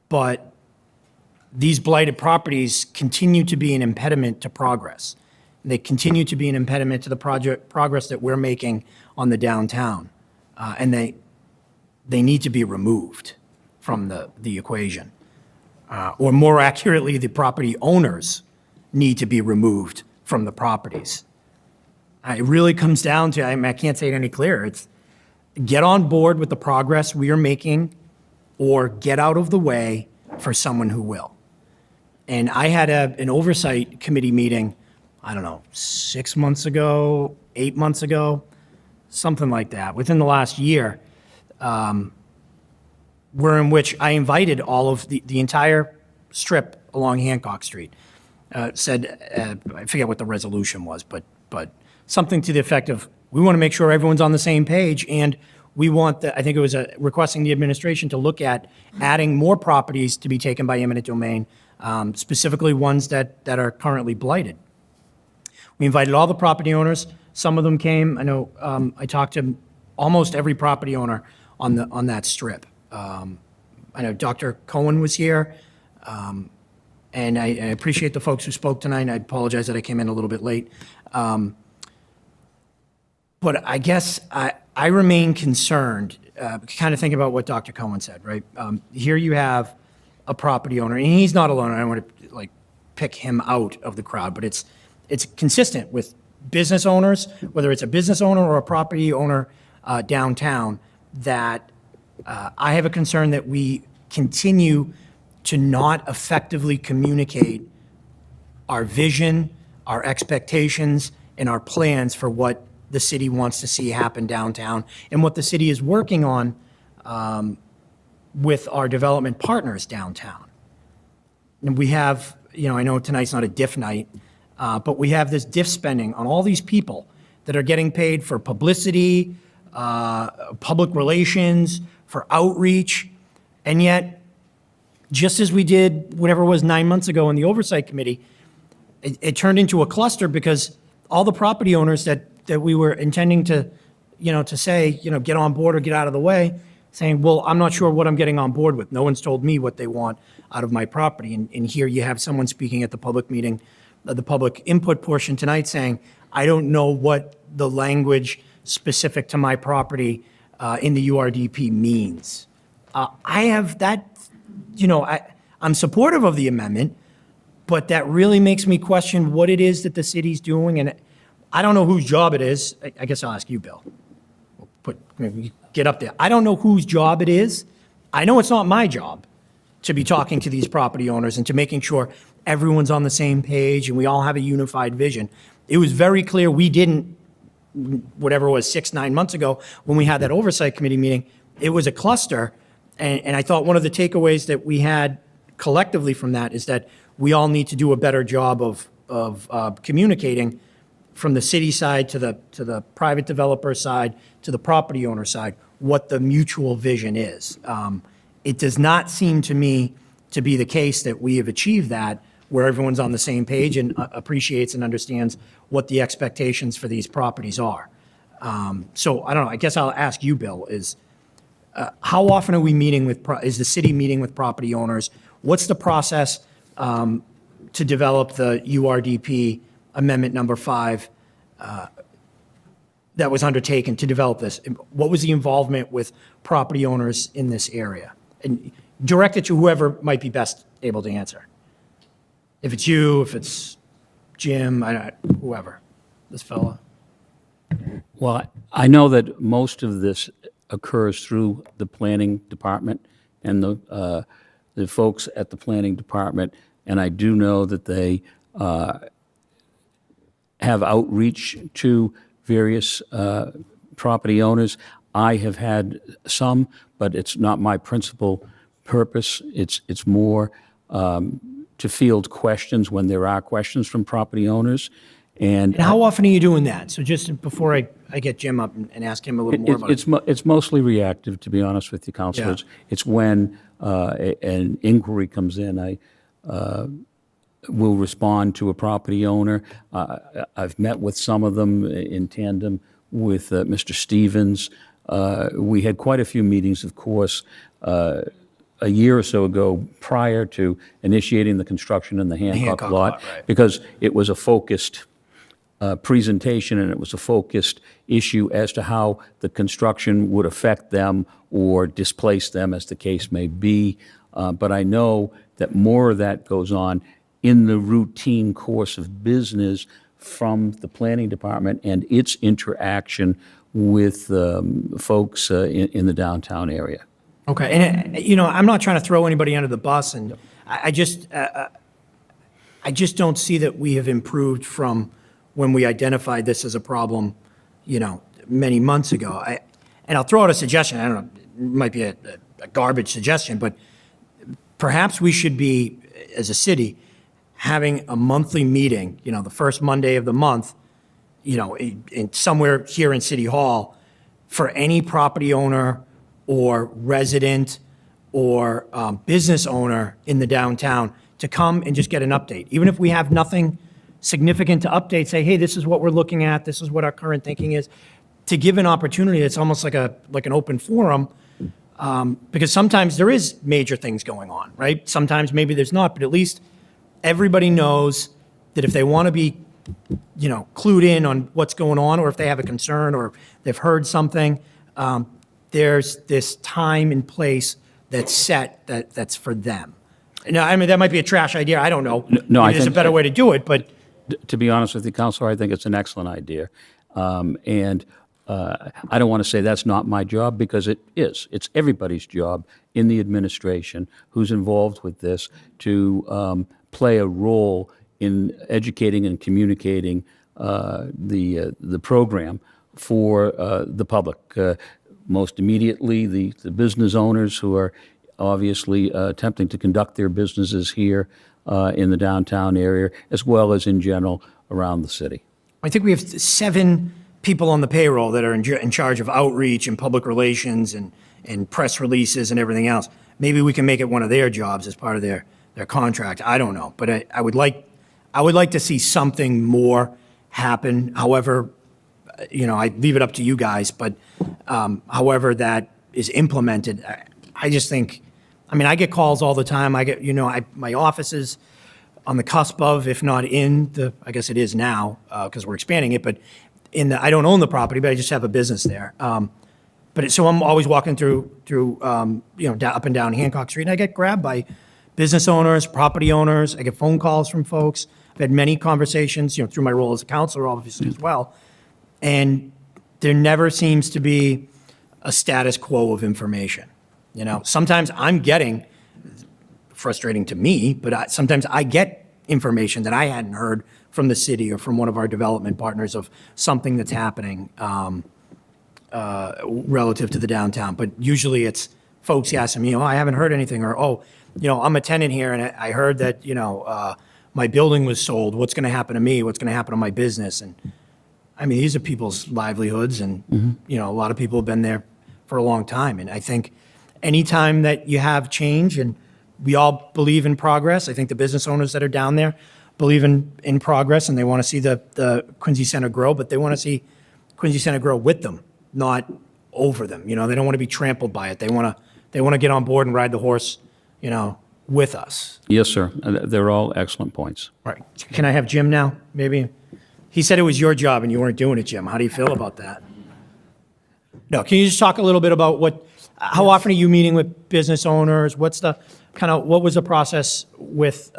[SPEAKER 11] But these blighted properties continue to be an impediment to progress. They continue to be an impediment to the progress that we're making on the downtown. And they need to be removed from the equation. Or more accurately, the property owners need to be removed from the properties. It really comes down to, I can't say it any clearer, it's get on board with the progress we are making or get out of the way for someone who will. And I had an oversight committee meeting, I don't know, 6 months ago, 8 months ago, something like that, within the last year, where in which I invited all of the entire strip along Hancock Street. I forget what the resolution was, but something to the effect of, we want to make sure everyone's on the same page, and we want I think it was requesting the administration to look at adding more properties to be taken by eminent domain, specifically ones that are currently blighted. We invited all the property owners. Some of them came. I know I talked to almost every property owner on that strip. I know Dr. Cohen was here, and I appreciate the folks who spoke tonight. And I apologize that I came in a little bit late. But I guess I remain concerned, kind of thinking about what Dr. Cohen said, right? Here you have a property owner, and he's not alone. I don't want to pick him out of the crowd, but it's consistent with business owners, whether it's a business owner or a property owner downtown, that I have a concern that we continue to not effectively communicate our vision, our expectations, and our plans for what the city wants to see happen downtown and what the city is working on with our development partners downtown. And we have, I know tonight's not a diff night, but we have this diff spending on all these people that are getting paid for publicity, public relations, for outreach, and yet, just as we did whatever it was 9 months ago in the Oversight Committee, it turned into a cluster because all the property owners that we were intending to say, get on board or get out of the way, saying, well, I'm not sure what I'm getting on board with. No one's told me what they want out of my property. And here you have someone speaking at the public meeting, the public input portion tonight saying, I don't know what the language specific to my property in the URDP means. I have that, I'm supportive of the amendment, but that really makes me question what it is that the city's doing. And I don't know whose job it is. I guess I'll ask you, Bill. Maybe get up there. I don't know whose job it is. I know it's not my job to be talking to these property owners and to making sure everyone's on the same page and we all have a unified vision. It was very clear we didn't, whatever it was, 6-9 months ago, when we had that oversight committee meeting, it was a cluster. And I thought one of the takeaways that we had collectively from that is that we all need to do a better job of communicating from the city side to the private developer side to the property owner side what the mutual vision is. It does not seem to me to be the case that we have achieved that, where everyone's on the same page and appreciates and understands what the expectations for these properties are. So I don't know, I guess I'll ask you, Bill, is how often are we meeting with, is the city meeting with property owners? What's the process to develop the URDP Amendment Number 5 that was undertaken to develop this? What was the involvement with property owners in this area? And direct it to whoever might be best able to answer. If it's you, if it's Jim, whoever, this fella.
[SPEAKER 9] Well, I know that most of this occurs through the planning department and the folks at the planning department, and I do know that they have outreach to various property owners. I have had some, but it's not my principal purpose. It's more to field questions when there are questions from property owners. And
[SPEAKER 11] And how often are you doing that? So just before I get Jim up and ask him a little more about it.
[SPEAKER 9] it's mostly reactive, to be honest with you, Counselor.
[SPEAKER 11] Yeah.
[SPEAKER 9] It's when an inquiry comes in, I will respond to a property owner. I've met with some of them in tandem with Mr. Stevens. We had quite a few meetings, of course, a year or so ago prior to initiating the construction in the Hancock
[SPEAKER 11] Hancock
[SPEAKER 9] lot,
[SPEAKER 11] lot, right.
[SPEAKER 9] because it was a focused presentation, and it was a focused issue as to how the construction would affect them or displace them, as the case may be. But I know that more of that goes on in the routine course of business from the planning department and its interaction with folks in the downtown area.
[SPEAKER 11] Okay, and, I'm not trying to throw anybody under the bus, and I just don't see that we have improved from when we identified this as a problem, many months ago. And I'll throw out a suggestion, I don't know, it might be a garbage suggestion, but perhaps we should be, as a city, having a monthly meeting, the first Monday of the month, in somewhere here in City Hall, for any property owner or resident or business owner in the downtown to come and just get an update. Even if we have nothing significant to update, say, hey, this is what we're looking at, this is what our current thinking is, to give an opportunity. It's almost like an open forum, because sometimes there is major things going on, right? Sometimes maybe there's not, but at least everybody knows that if they want to be, clued in on what's going on, or if they have a concern, or they've heard something, there's this time and place that's set that's for them. Now, I mean, that might be a trash idea, I don't know.
[SPEAKER 9] No, I
[SPEAKER 11] Maybe there's a
[SPEAKER 9] think-
[SPEAKER 11] better way to do it, but
[SPEAKER 9] To be honest with you, Counselor, I think it's an excellent idea. And I don't want to say that's not my job, because it is. It's everybody's job in the administration who's involved with this to play a role in educating and communicating the program for the public. Most immediately, the business owners who are obviously attempting to conduct their businesses here in the downtown area, as well as in general around the city.
[SPEAKER 11] I think we have 7 people on the payroll that are in charge of outreach and public relations and press releases and everything else. Maybe we can make it one of their jobs as part of their contract. I don't know, but I would like to see something more happen. However, I leave it up to you guys, but however that is implemented, I just think, I get calls all the time. I get, my office is on the cusp of, if not in the, I guess it is now, because we're expanding it, but I don't own the property, but I just have a business there. So I'm always walking through, up and down Hancock Street, and I get grabbed by business owners, property owners. I get phone calls from folks. I've had many conversations, through my role as a counselor, obviously, as well. And there never seems to be a status quo of information. Sometimes I'm getting, frustrating to me, but sometimes I get information that I hadn't heard from the city or from one of our development partners of something that's happening relative to the downtown. But usually it's folks asking me, I haven't heard anything, or, I'm a tenant here and I heard that, my building was sold. What's going to happen to me? What's going to happen to my business? And these are people's livelihoods, and, a lot of people have been there for a long time. And I think anytime that you have change, and we all believe in progress, I think the business owners that are down there believe in progress, and they want to see the Quincy Center grow, but they want to see Quincy Center grow with them, not over them. They don't want to be trampled by it. They want to get on board and ride the horse, with us.
[SPEAKER 9] Yes, sir. They're all excellent points.
[SPEAKER 11] All right. Can I have Jim now, maybe? He said it was your job and you weren't doing it, Jim. How do you feel about that? No, can you just talk a little bit about how often are you meeting with business owners? What was the process with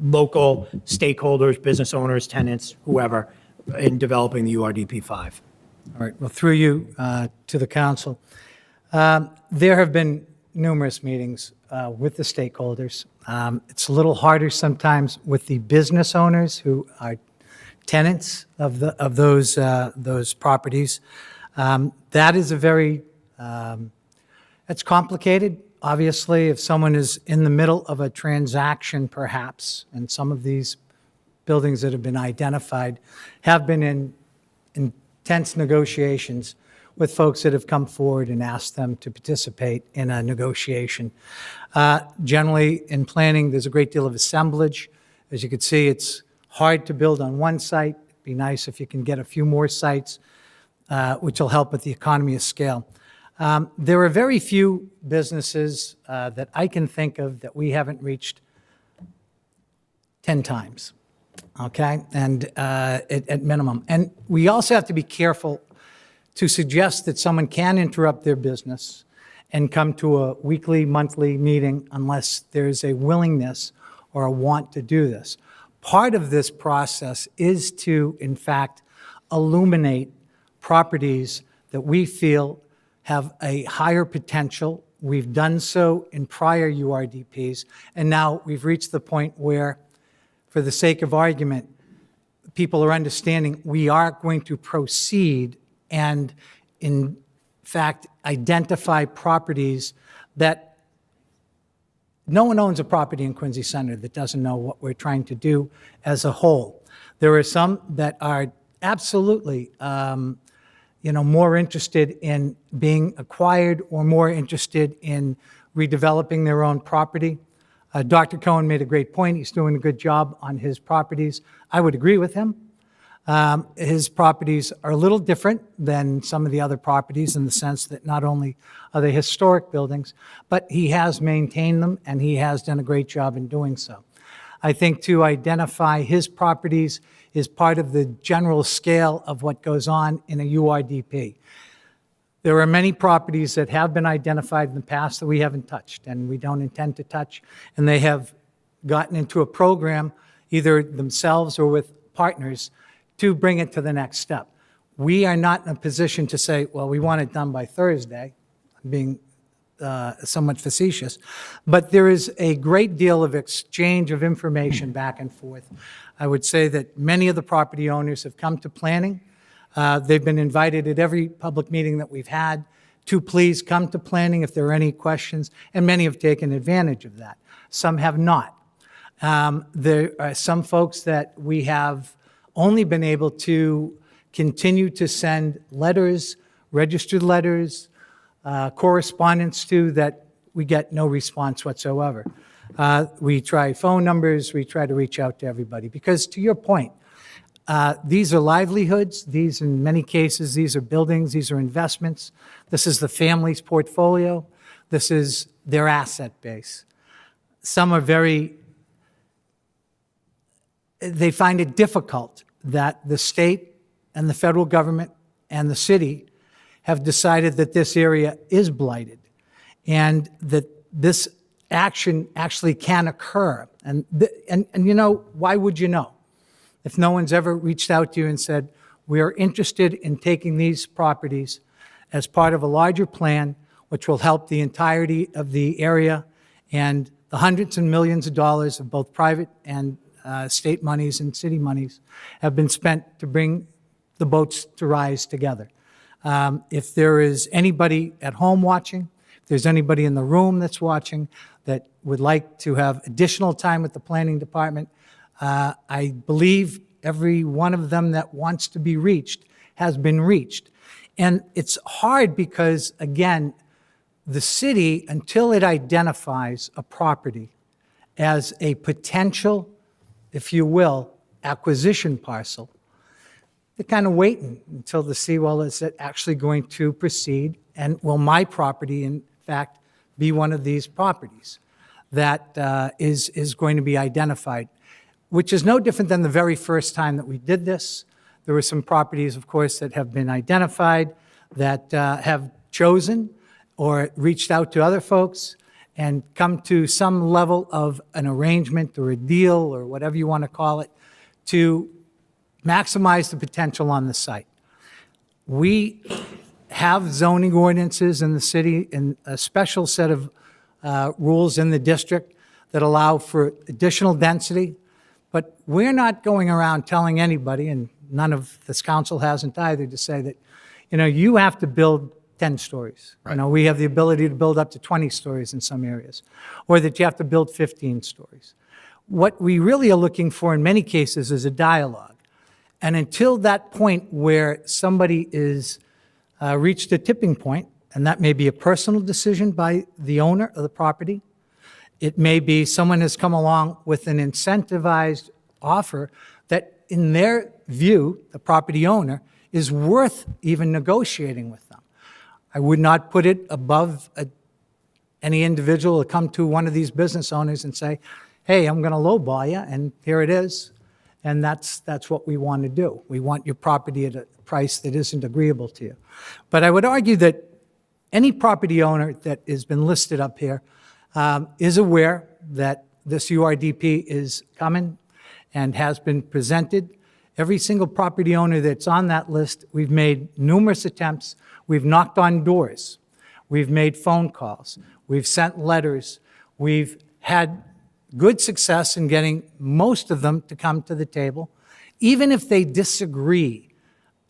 [SPEAKER 11] local stakeholders, business owners, tenants, whoever, in developing the URDP 5.
[SPEAKER 12] All right, well, through you to the council, there have been numerous meetings with the stakeholders. It's a little harder sometimes with the business owners who are tenants of those properties. That is a very, it's complicated. Obviously, if someone is in the middle of a transaction perhaps, and some of these buildings that have been identified have been in intense negotiations with folks that have come forward and asked them to participate in a negotiation. Generally, in planning, there's a great deal of assemblage. As you can see, it's hard to build on one site. It'd be nice if you can get a few more sites, which will help with the economy of scale. There are very few businesses that I can think of that we haven't reached 10 times, okay, and at minimum. And we also have to be careful to suggest that someone can interrupt their business and come to a weekly, monthly meeting unless there's a willingness or a want to do this. Part of this process is to, in fact, illuminate properties that we feel have a higher potential. We've done so in prior URDPs, and now we've reached the point where, for the sake of argument, people are understanding we are going to proceed and, in fact, identify properties that no one owns a property in Quincy Center that doesn't know what we're trying to do as a whole. There are some that are absolutely, more interested in being acquired or more interested in redeveloping their own property. Dr. Cohen made a great point. He's doing a good job on his properties. I would agree with him. His properties are a little different than some of the other properties in the sense that not only are they historic buildings, but he has maintained them and he has done a great job in doing so. I think to identify his properties is part of the general scale of what goes on in a URDP. There are many properties that have been identified in the past that we haven't touched and we don't intend to touch, and they have gotten into a program, either themselves or with partners, to bring it to the next step. We are not in a position to say, well, we want it done by Thursday, being somewhat facetious, but there is a great deal of exchange of information back and forth. I would say that many of the property owners have come to planning. They've been invited at every public meeting that we've had to please come to planning if there are any questions, and many have taken advantage of that. Some have not. There are some folks that we have only been able to continue to send letters, registered letters, correspondence to, that we get no response whatsoever. We try phone numbers, we try to reach out to everybody, because to your point, these are livelihoods, these in many cases, these are buildings, these are investments, this is the family's portfolio, this is their asset base. Some are they find it difficult that the state and the federal government and the city have decided that this area is blighted and that this action actually can occur. And why would you know? If no one's ever reached out to you and said, we are interested in taking these properties as part of a larger plan, which will help the entirety of the area, and the hundreds and millions of dollars of both private and state monies and city monies have been spent to bring the boats to rise together. If there is anybody at home watching, if there's anybody in the room that's watching that would like to have additional time with the planning department, I believe every one of them that wants to be reached has been reached. And it's hard because, again, the city, until it identifies a property as a potential, if you will, acquisition parcel, they're kind of waiting until to see, well, is it actually going to proceed? And will my property, in fact, be one of these properties that is going to be identified? Which is no different than the very first time that we did this. There were some properties, of course, that have been identified, that have chosen or reached out to other folks and come to some level of an arrangement or a deal or whatever you want to call it to maximize the potential on the site. We have zoning ordinances in the city and a special set of rules in the district that allow for additional density, but we're not going around telling anybody, and none of this council hasn't either, to say that, you have to build 10 stories. We have the ability to build up to 20 stories in some areas, or that you have to build 15 stories. What we really are looking for in many cases is a dialogue. And until that point where somebody is reached a tipping point, and that may be a personal decision by the owner of the property, it may be someone has come along with an incentivized offer that, in their view, the property owner, is worth even negotiating with them. I would not put it above any individual to come to one of these business owners and say, hey, I'm going to lowball you, and here it is. And that's what we want to do. We want your property at a price that isn't agreeable to you. But I would argue that any property owner that has been listed up here is aware that this URDP is coming and has been presented. Every single property owner that's on that list, we've made numerous attempts. We've knocked on doors. We've made phone calls. We've sent letters. We've had good success in getting most of them to come to the table, even if they disagree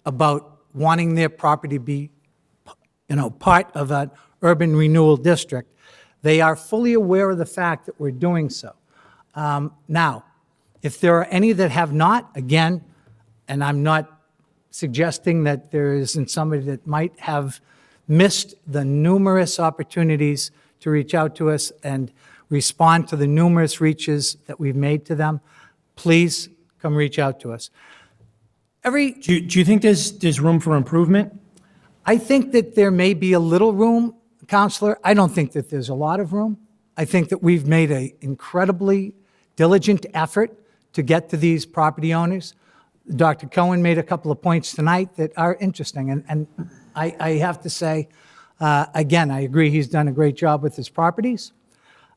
[SPEAKER 12] about wanting their property to be, part of an urban renewal district. They are fully aware of the fact that we're doing so. Now, if there are any that have not, again, and I'm not suggesting that there isn't somebody that might have missed the numerous opportunities to reach out to us and respond to the numerous reaches that we've made to them, please come reach out to us.
[SPEAKER 11] Do you think there's room for improvement?
[SPEAKER 12] I think that there may be a little room, Counselor. I don't think that there's a lot of room. I think that we've made an incredibly diligent effort to get to these property owners. Dr. Cohen made a couple of points tonight that are interesting, and I have to say, again, I agree he's done a great job with his properties.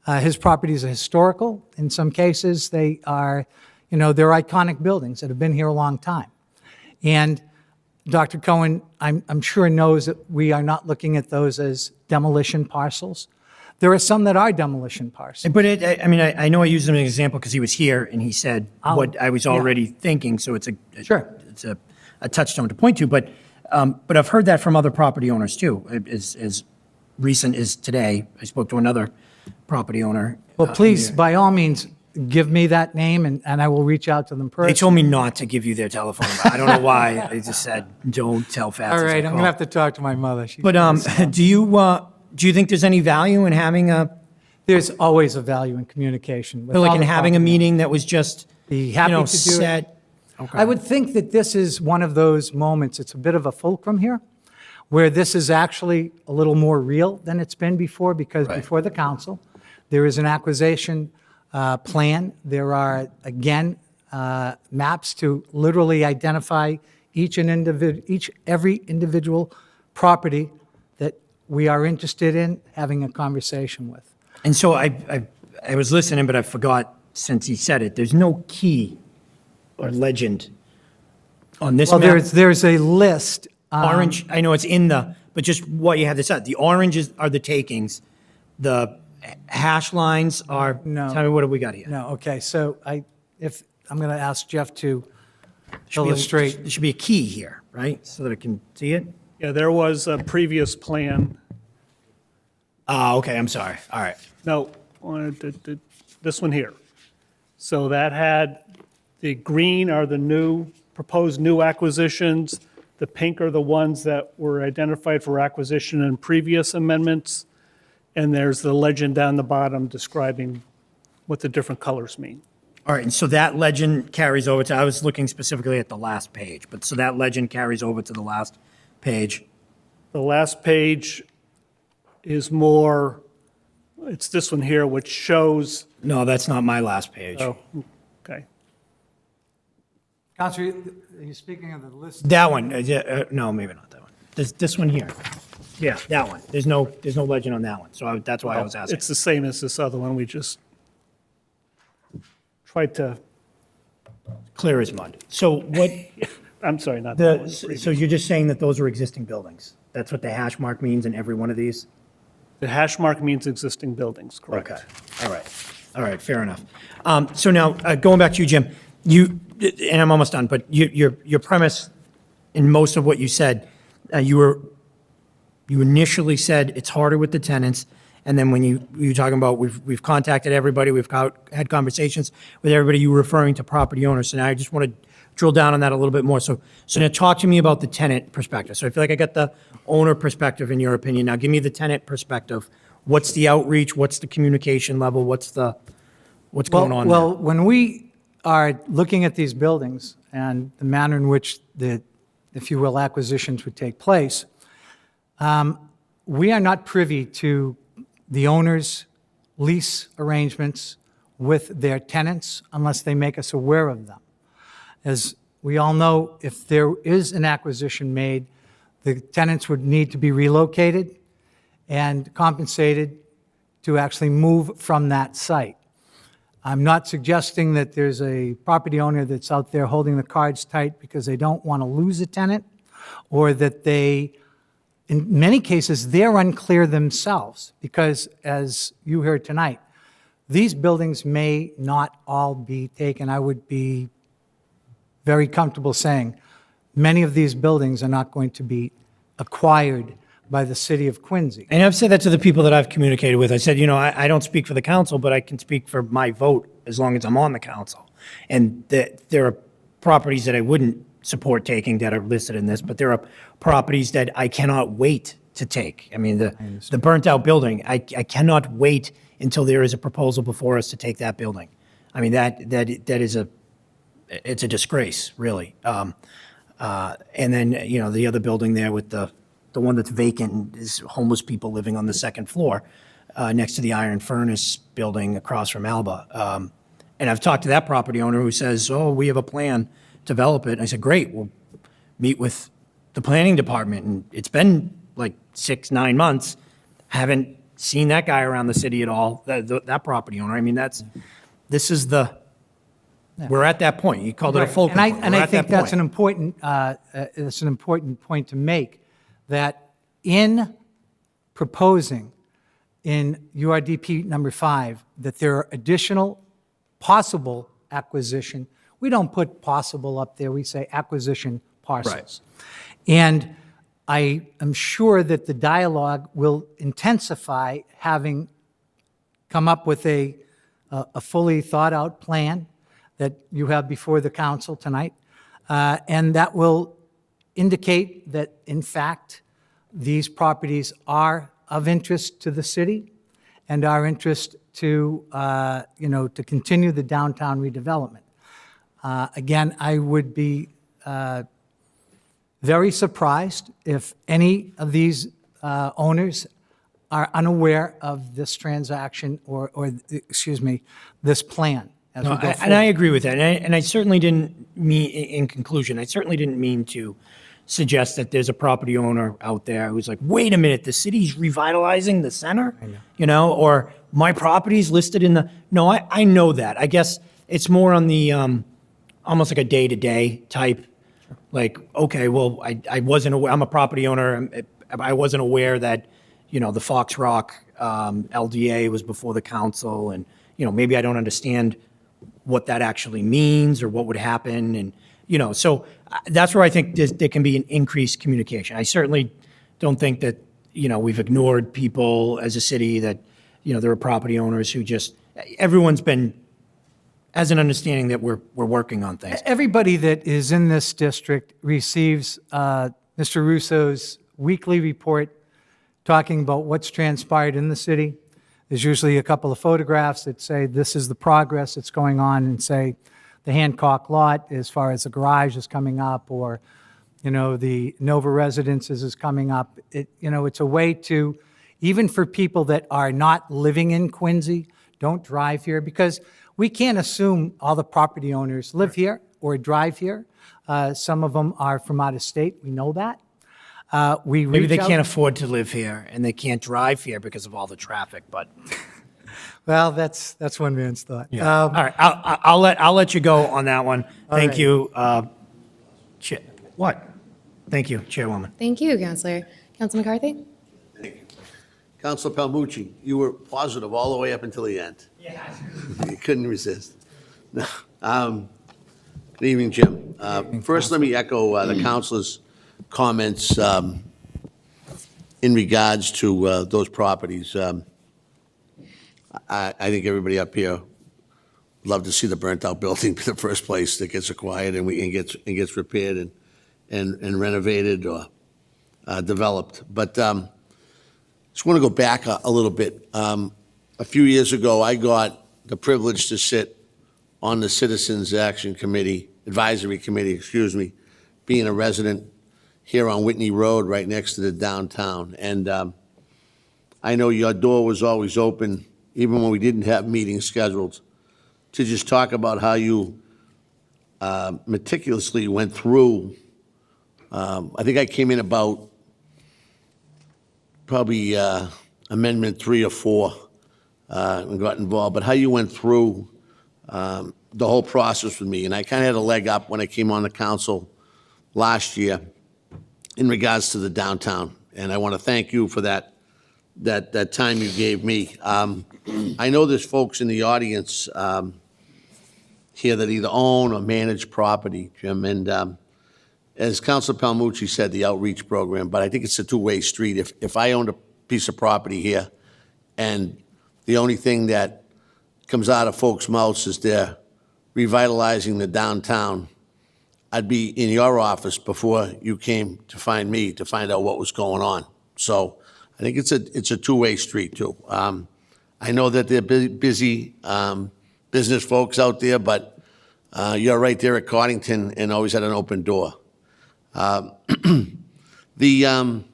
[SPEAKER 12] His properties are historical. In some cases, they are, they're iconic buildings that have been here a long time. And Dr. Cohen, I'm sure, knows that we are not looking at those as demolition parcels. There are some that are demolition parcels.
[SPEAKER 11] But I know I used him as an example because he was here and he said what I was already thinking, so it's a touchstone to point to. But I've heard that from other property owners too. As recent as today, I spoke to another property owner.
[SPEAKER 12] Well, please, by all means, give me that name and I will reach out to them personally.
[SPEAKER 11] They told me not to give you their telephone number. I don't know why. They just said, don't tell Fats.
[SPEAKER 12] All right, I'm going to have to talk to my mother.
[SPEAKER 11] But do you think there's any value in having
[SPEAKER 12] There's always a value in communication. with
[SPEAKER 11] like
[SPEAKER 12] all
[SPEAKER 11] in
[SPEAKER 12] the
[SPEAKER 11] having a
[SPEAKER 12] property
[SPEAKER 11] meeting that was just,
[SPEAKER 12] Be happy to do it.
[SPEAKER 11] set?
[SPEAKER 12] owners. I would think that this is one of those moments, it's a bit of a fulcrum here, where this is actually a little more real than it's been before, because before the council, there is an acquisition plan. There are, again, maps to literally identify every individual property that we are interested in having a conversation with.
[SPEAKER 11] And so I was listening, but I forgot since he said it, there's no key or legend on this
[SPEAKER 12] Well,
[SPEAKER 11] map.
[SPEAKER 12] there's a list.
[SPEAKER 11] Orange, I know it's in but just what you have this out. The oranges are the takings. The hash lines are,
[SPEAKER 12] No.
[SPEAKER 11] tell me what have we got here?
[SPEAKER 12] No, okay, so I'm going to ask Jeff to illustrate.
[SPEAKER 11] There should be a key here, right? So that I can see it?
[SPEAKER 10] Yeah, there was a previous plan.
[SPEAKER 11] Oh, okay, I'm sorry. All right.
[SPEAKER 10] No, this one here. So that had, the green are the proposed new acquisitions. The pink are the ones that were identified for acquisition in previous amendments. And there's the legend down the bottom describing what the different colors mean.
[SPEAKER 11] All right, and so that legend carries over to, I was looking specifically at the last page, but so that legend carries over to the last page.
[SPEAKER 10] The last page is more, it's this one here, which shows,
[SPEAKER 11] No, that's not my last page.
[SPEAKER 10] oh, okay.
[SPEAKER 12] Counselor, are you speaking of the list?
[SPEAKER 11] That one, no, maybe not that one. This one here. Yeah, that one. There's no legend on that one, so that's why I was asking.
[SPEAKER 10] It's the same as this other one, we just tried to,
[SPEAKER 11] Clear as mud. So what,
[SPEAKER 10] I'm sorry, not that one.
[SPEAKER 11] so you're just saying that those are existing buildings? That's what the hash mark means in every one of these?
[SPEAKER 10] The hash mark means existing buildings, correct?
[SPEAKER 11] Okay, all right, fair enough. So now, going back to you, Jim, and I'm almost done, but your premise in most of what you said, you initially said it's harder with the tenants, and then when you were talking about we've contacted everybody, we've had conversations with everybody, you were referring to property owners, so now I just want to drill down on that a little bit more. So now talk to me about the tenant perspective. So I feel like I got the owner perspective in your opinion. Now give me the tenant perspective. What's the outreach? What's the communication level? What's going on there?
[SPEAKER 12] Well, when we are looking at these buildings and the manner in which if you will, acquisitions would take place, we are not privy to the owner's lease arrangements with their tenants unless they make us aware of them. As we all know, if there is an acquisition made, the tenants would need to be relocated and compensated to actually move from that site. I'm not suggesting that there's a property owner that's out there holding the cards tight because they don't want to lose a tenant, or that in many cases, they're unclear themselves, because as you heard tonight, these buildings may not all be taken. I would be very comfortable saying many of these buildings are not going to be acquired by the city of Quincy.
[SPEAKER 11] And I've said that to the people that I've communicated with. I said, I don't speak for the council, but I can speak for my vote as long as I'm on the council. And there are properties that I wouldn't support taking that are listed in this, but there are properties that I cannot wait to take. I mean, the burnt out building, I cannot wait until there is a proposal before us to take that building. I mean, it's a disgrace, really. And then, the other building there with the one that's vacant is homeless people living on the second floor next to the Iron Furnace building across from Alba. And I've talked to that property owner who says, we have a plan to develop it. And I said, great, we'll meet with the planning department. And it's been like 6-9 months. Haven't seen that guy around the city at all, that property owner. I mean, we're at that point. You called it a focal point.
[SPEAKER 12] And
[SPEAKER 11] We're
[SPEAKER 12] I
[SPEAKER 11] at
[SPEAKER 12] think
[SPEAKER 11] that
[SPEAKER 12] that's
[SPEAKER 11] point.
[SPEAKER 12] an important point to make, that in proposing in URDP number 5 that there are additional possible acquisition, we don't put possible up there, we say acquisition parcels. And I am sure that the dialogue will intensify, having come up with a fully thought-out plan that you have before the council tonight, and that will indicate that, in fact, these properties are of interest to the city and our interest to, to continue the downtown redevelopment. Again, I would be very surprised if any of these owners are unaware of this transaction or this plan as we go forward.
[SPEAKER 11] And I agree with that. And I certainly didn't mean, in conclusion, I certainly didn't mean to suggest that there's a property owner out there who's like, wait a minute, the city's revitalizing the center? Or my property's listed in the, no, I know that. I guess it's more on the, almost like a day-to-day type. Like, okay, well, I wasn't aware, I'm a property owner, I wasn't aware that, the Fox Rock LDA was before the council, and, maybe I don't understand what that actually means or what would happen, and, so that's where I think there can be an increased communication. I certainly don't think that, we've ignored people as a city, that, there are property owners who just, everyone's has an understanding that we're working on things.
[SPEAKER 12] Everybody that is in this district receives Mr. Russo's weekly report talking about what's transpired in the city. There's usually a couple of photographs that say this is the progress that's going on, and say the Hancock lot as far as the garage is coming up, or the Nova Residences is coming up. It's a way to, even for people that are not living in Quincy, don't drive here, because we can't assume all the property owners live here or drive here. Some of them are from out of state, we know that. We
[SPEAKER 11] Maybe they
[SPEAKER 12] reach out-
[SPEAKER 11] can't afford to live here and they can't drive here because of all the traffic, but,
[SPEAKER 12] Well, that's one man's thought.
[SPEAKER 11] all right, I'll let you go on that one. Thank
[SPEAKER 12] right.
[SPEAKER 11] you. What? Thank you, Chairwoman.
[SPEAKER 1] Thank you, Counselor. Counselor McCarthy?
[SPEAKER 13] Councilor Palmucci, you were positive all the way up until the end. Yeah. You couldn't resist. No, Good evening, Jim. First, let me echo the councilor's comments in regards to those properties. I think everybody up here would love to see the burnt-out building be the first place that gets acquired and gets repaired and renovated or developed. But just want to go back a little bit. A few years ago, I got the privilege to sit on the Citizens Action Committee, Advisory Committee, excuse me, being a resident here on Whitney Road, right next to the downtown. And I know your door was always open, even when we didn't have meetings scheduled, to just talk about how you meticulously went through. I think I came in about probably Amendment 3 or 4 and got involved, but how you went through the whole process with me. And I kind of had a leg up when I came on the council last year in regards to the downtown. And I want to thank you for that time you gave me. I know there's folks in the audience here that either own or manage property, Jim, and as Councilor Palmucci said, the outreach program, but I think it's a two-way street. If I owned a piece of property here and the only thing that comes out of folks' mouths is they're revitalizing the downtown, I'd be in your office before you came to find me to find out what was going on. So I think it's a two-way street too. I know that they're busy business folks out there, but you're right there at Cottington and always had an open door. The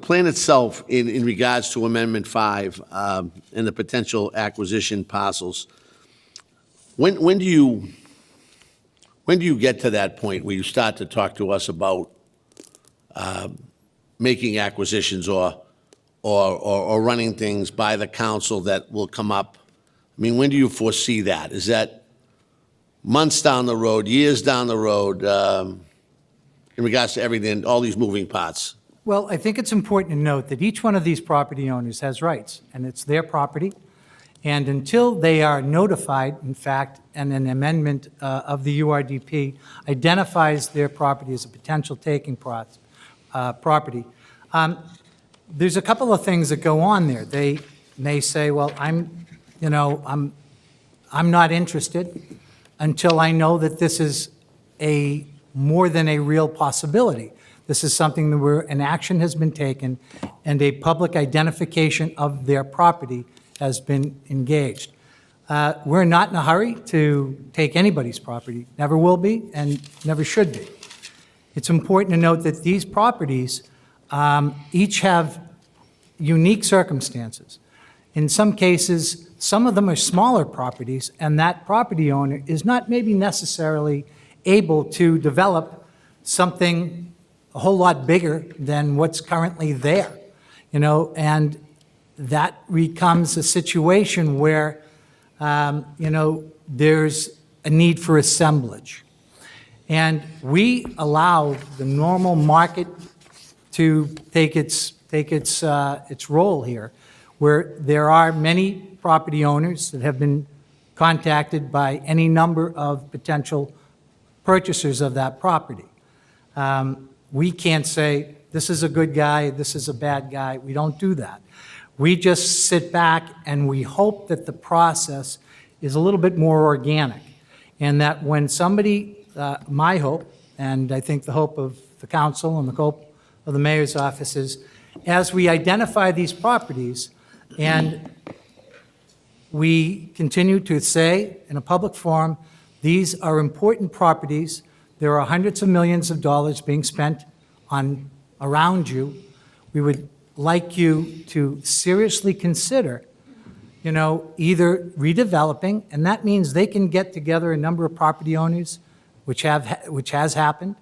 [SPEAKER 13] plan itself, in regards to Amendment 5 and the potential acquisition parcels, when do you get to that point where you start to talk to us about making acquisitions or running things by the council that will come up? I mean, when do you foresee that? Is that months down the road, years down the road, in regards to everything, all these moving parts?
[SPEAKER 12] Well, I think it's important to note that each one of these property owners has rights, and it's their property. And until they are notified, in fact, and an amendment of the URDP identifies their property as a potential taking property, there's a couple of things that go on there. They may say, well, I'm not interested until I know that this is more than a real possibility. This is something where an action has been taken and a public identification of their property has been engaged. We're not in a hurry to take anybody's property, never will be and never should be. It's important to note that these properties each have unique circumstances. In some cases, some of them are smaller properties, and that property owner is not maybe necessarily able to develop something a whole lot bigger than what's currently there, and that becomes a situation where, there's a need for assemblage. And we allow the normal market to take its role here, where there are many property owners that have been contacted by any number of potential purchasers of that property. We can't say, this is a good guy, this is a bad guy. We don't do that. We just sit back and we hope that the process is a little bit more organic, and that when somebody, my hope, and I think the hope of the council and the hope of the mayor's office is, as we identify these properties and we continue to say in a public forum, these are important properties, there are hundreds of millions of dollars being spent around you, we would like you to seriously consider, either redeveloping, and that means they can get together a number of property owners, which has happened,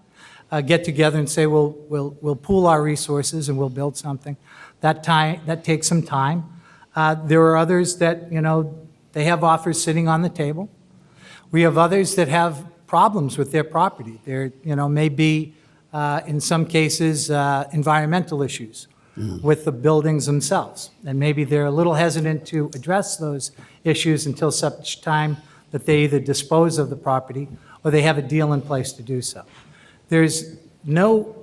[SPEAKER 12] get together and say, we'll pool our resources and we'll build something. That takes some time. There are others that, they have offers sitting on the table. We have others that have problems with their property. There, may be, in some cases, environmental issues with the buildings themselves. And maybe they're a little hesitant to address those issues until such time that they either dispose of the property or they have a deal in place to do so. There's no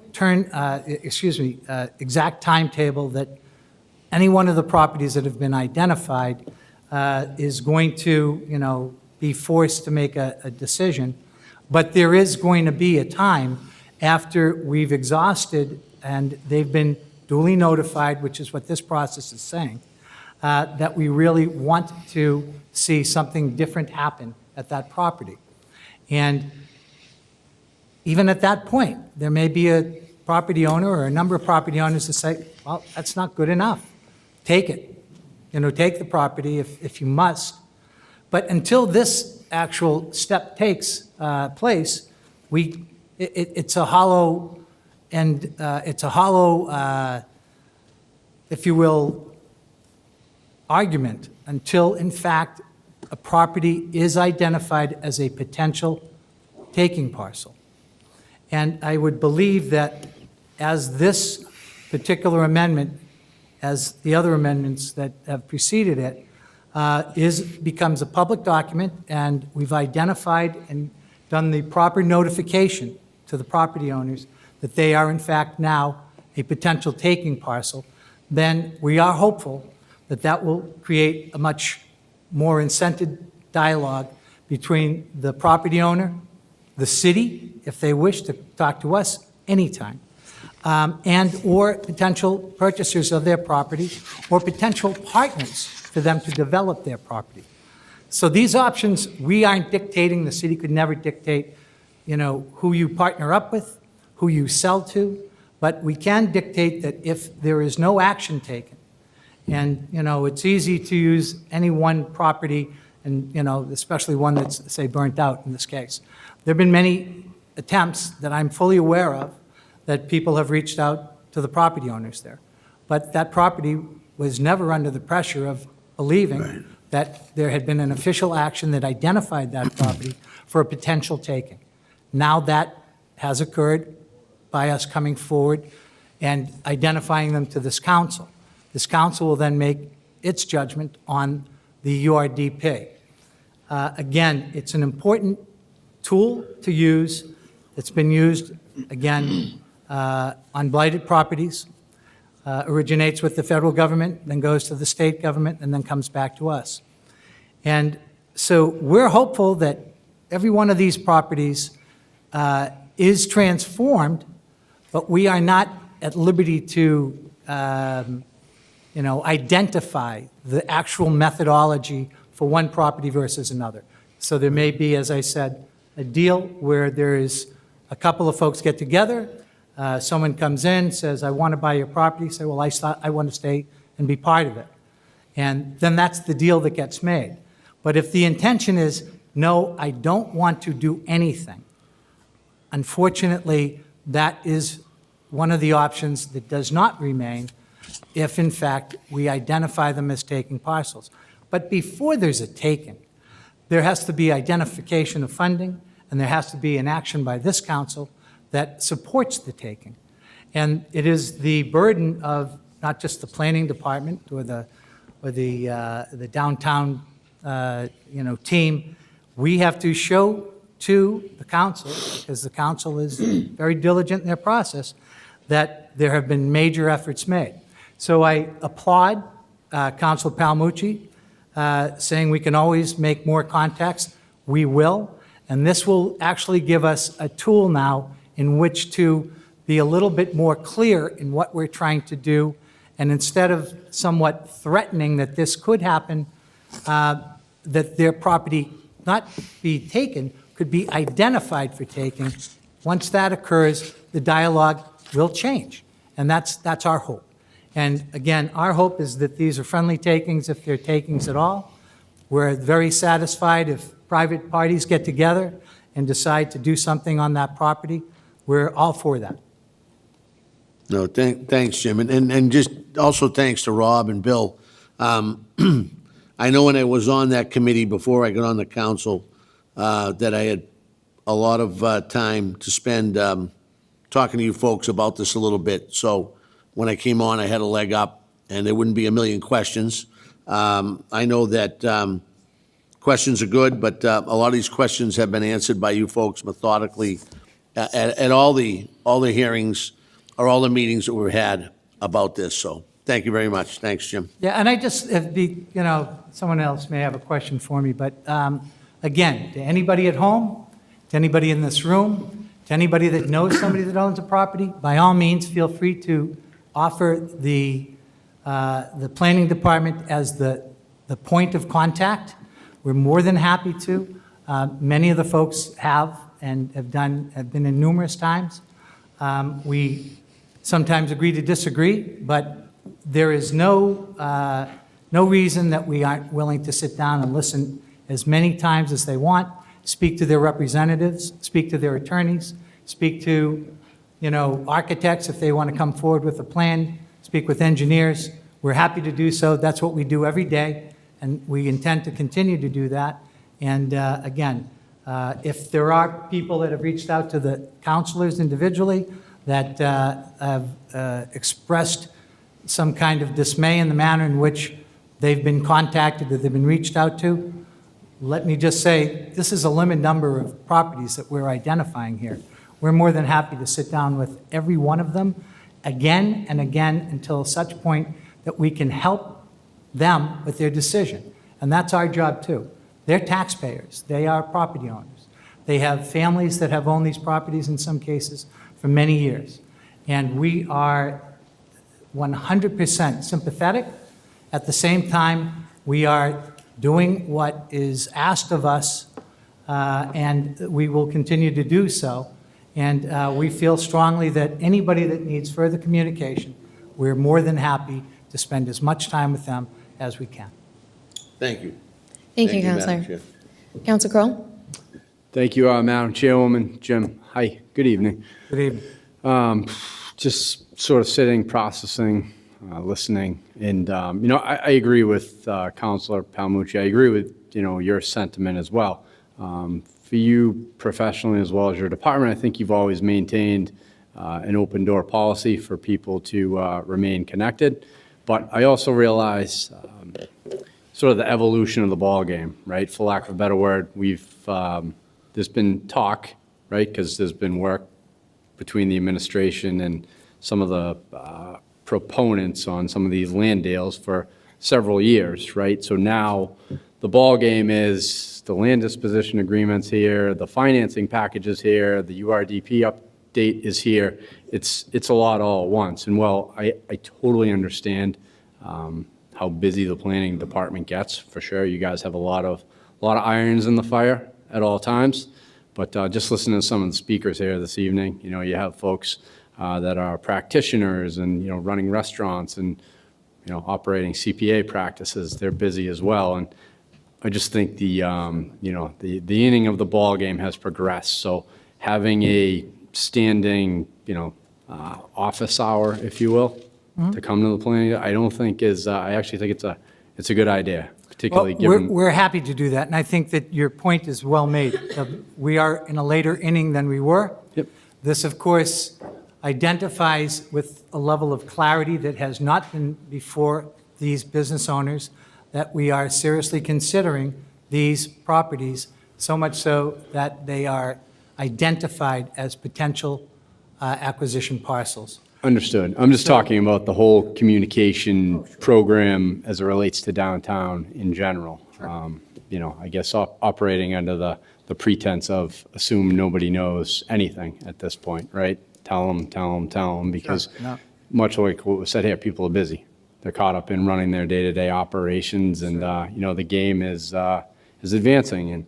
[SPEAKER 12] exact timetable that any one of the properties that have been identified is going to, be forced to make a decision. But there is going to be a time after we've exhausted and they've been duly notified, which is what this process is saying, that we really want to see something different happen at that property. And even at that point, there may be a property owner or a number of property owners that say, well, that's not good enough. Take it. Take the property if you must. But until this actual step takes place, it's a hollow, if you will, argument until, in fact, a property is identified as a potential taking parcel. And I would believe that as this particular amendment, as the other amendments that have preceded it, becomes a public document, and we've identified and done the proper notification to the property owners that they are in fact now a potential taking parcel, then we are hopeful that that will create a much more incented dialogue between the property owner, the city, if they wish to talk to us anytime, and/or potential purchasers of their property or potential partners for them to develop their property. So these options, we aren't dictating. The city could never dictate, who you partner up with, who you sell to, but we can dictate that if there is no action taken, and, it's easy to use any one property, and, especially one that's, say, burnt out in this case. There have been many attempts that I'm fully aware of that people have reached out to the property owners there. But that property was never under the pressure of believing that there had been an official action that identified that property for a potential taking. Now that has occurred by us coming forward and identifying them to this council. This council will then make its judgment on the URDP. Again, it's an important tool to use. It's been used, again, on blighted properties, originates with the federal government, then goes to the state government, and then comes back to us. And so we're hopeful that every one of these properties is transformed, but we are not at liberty to identify the actual methodology for one property versus another. So there may be, as I said, a deal where there is a couple of folks get together, someone comes in, says, I want to buy your property, say, well, I want to stay and be part of it. And then that's the deal that gets made. But if the intention is, no, I don't want to do anything, unfortunately, that is one of the options that does not remain if, in fact, we identify them as taking parcels. But before there's a taking, there has to be identification of funding, and there has to be an action by this council that supports the taking. And it is the burden of not just the planning department or the downtown team. We have to show to the council, because the council is very diligent in their process, that there have been major efforts made. So I applaud Councilor Palmucci saying we can always make more contacts. We will. And this will actually give us a tool now in which to be a little bit more clear in what we're trying to do. And instead of somewhat threatening that this could happen, that their property not be taken, could be identified for taking. Once that occurs, the dialogue will change. And that's our hope. And again, our hope is that these are friendly takings, if they're takings at all. We're very satisfied if private parties get together and decide to do something on that property, we're all for that.
[SPEAKER 13] No, thanks, Jim. And just also thanks to Rob and Bill. I know when I was on that committee before I got on the council, that I had a lot of time to spend talking to you folks about this a little bit. So when I came on, I had a leg up, and there wouldn't be a million questions. I know that questions are good, but a lot of these questions have been answered by you folks methodically at all the hearings or all the meetings that we've had about this. So thank you very much. Thanks, Jim.
[SPEAKER 12] Yeah, and I just, someone else may have a question for me, but again, to anybody at home, to anybody in this room, to anybody that knows somebody that owns a property, by all means, feel free to offer the planning department as the point of contact. We're more than happy to. Many of the folks have and have been in numerous times. We sometimes agree to disagree, but there is no reason that we aren't willing to sit down and listen as many times as they want, speak to their representatives, speak to their attorneys, speak to, architects if they want to come forward with a plan, speak with engineers. We're happy to do so. That's what we do every day, and we intend to continue to do that. And again, if there are people that have reached out to the counselors individually that have expressed some kind of dismay in the manner in which they've been contacted, that they've been reached out to, let me just say, this is a limited number of properties that we're identifying here. We're more than happy to sit down with every one of them again and again until such point that we can help them with their decision. And that's our job too. They're taxpayers. They are property owners. They have families that have owned these properties in some cases for many years. And we are 100% sympathetic. At the same time, we are doing what is asked of us, and we will continue to do so. And we feel strongly that anybody that needs further communication, we're more than happy to spend as much time with them as we can.
[SPEAKER 13] Thank you.
[SPEAKER 1] Thank you,
[SPEAKER 13] Madam
[SPEAKER 1] Counselor.
[SPEAKER 13] Chair.
[SPEAKER 1] Counsel Kroll?
[SPEAKER 14] Thank you, Madam Chairwoman. Jim, hi, good evening.
[SPEAKER 12] Good evening.
[SPEAKER 14] Just sort of sitting, processing, listening, and, I agree with Counselor Palmucci. I agree with, your sentiment as well. For you professionally as well as your department, I think you've always maintained an open door policy for people to remain connected. But I also realize sort of the evolution of the ball game, right? For lack of a better word, there's been talk, right? Because there's been work between the administration and some of the proponents on some of these land deals for several years, right? So now the ball game is the land disposition agreements here, the financing package is here, the URDP update is here. It's a lot all at once. And while I totally understand how busy the planning department gets, for sure. You guys have a lot of irons in the fire at all times. But just listening to some of the speakers here this evening, you have folks that are practitioners and, running restaurants and, operating CPA practices. They're busy as well. And I just think the inning of the ball game has progressed. So having a standing, office hour, if you will, to come to the planning, I don't think is, I actually think it's a good idea, particularly given.
[SPEAKER 12] We're happy to do that, and I think that your point is well made. We are in a later inning than we were.
[SPEAKER 14] Yep.
[SPEAKER 12] This, of course, identifies with a level of clarity that has not been before these business owners, that we are seriously considering these properties, so much so that they are identified as potential acquisition parcels.
[SPEAKER 14] Understood. I'm just talking about the whole communication program as it relates to downtown in general. I guess operating under the pretense of assume nobody knows anything at this point, right? Tell them, because much like what was said here, people are busy. They're caught up in running their day-to-day operations, and, the game is advancing. And,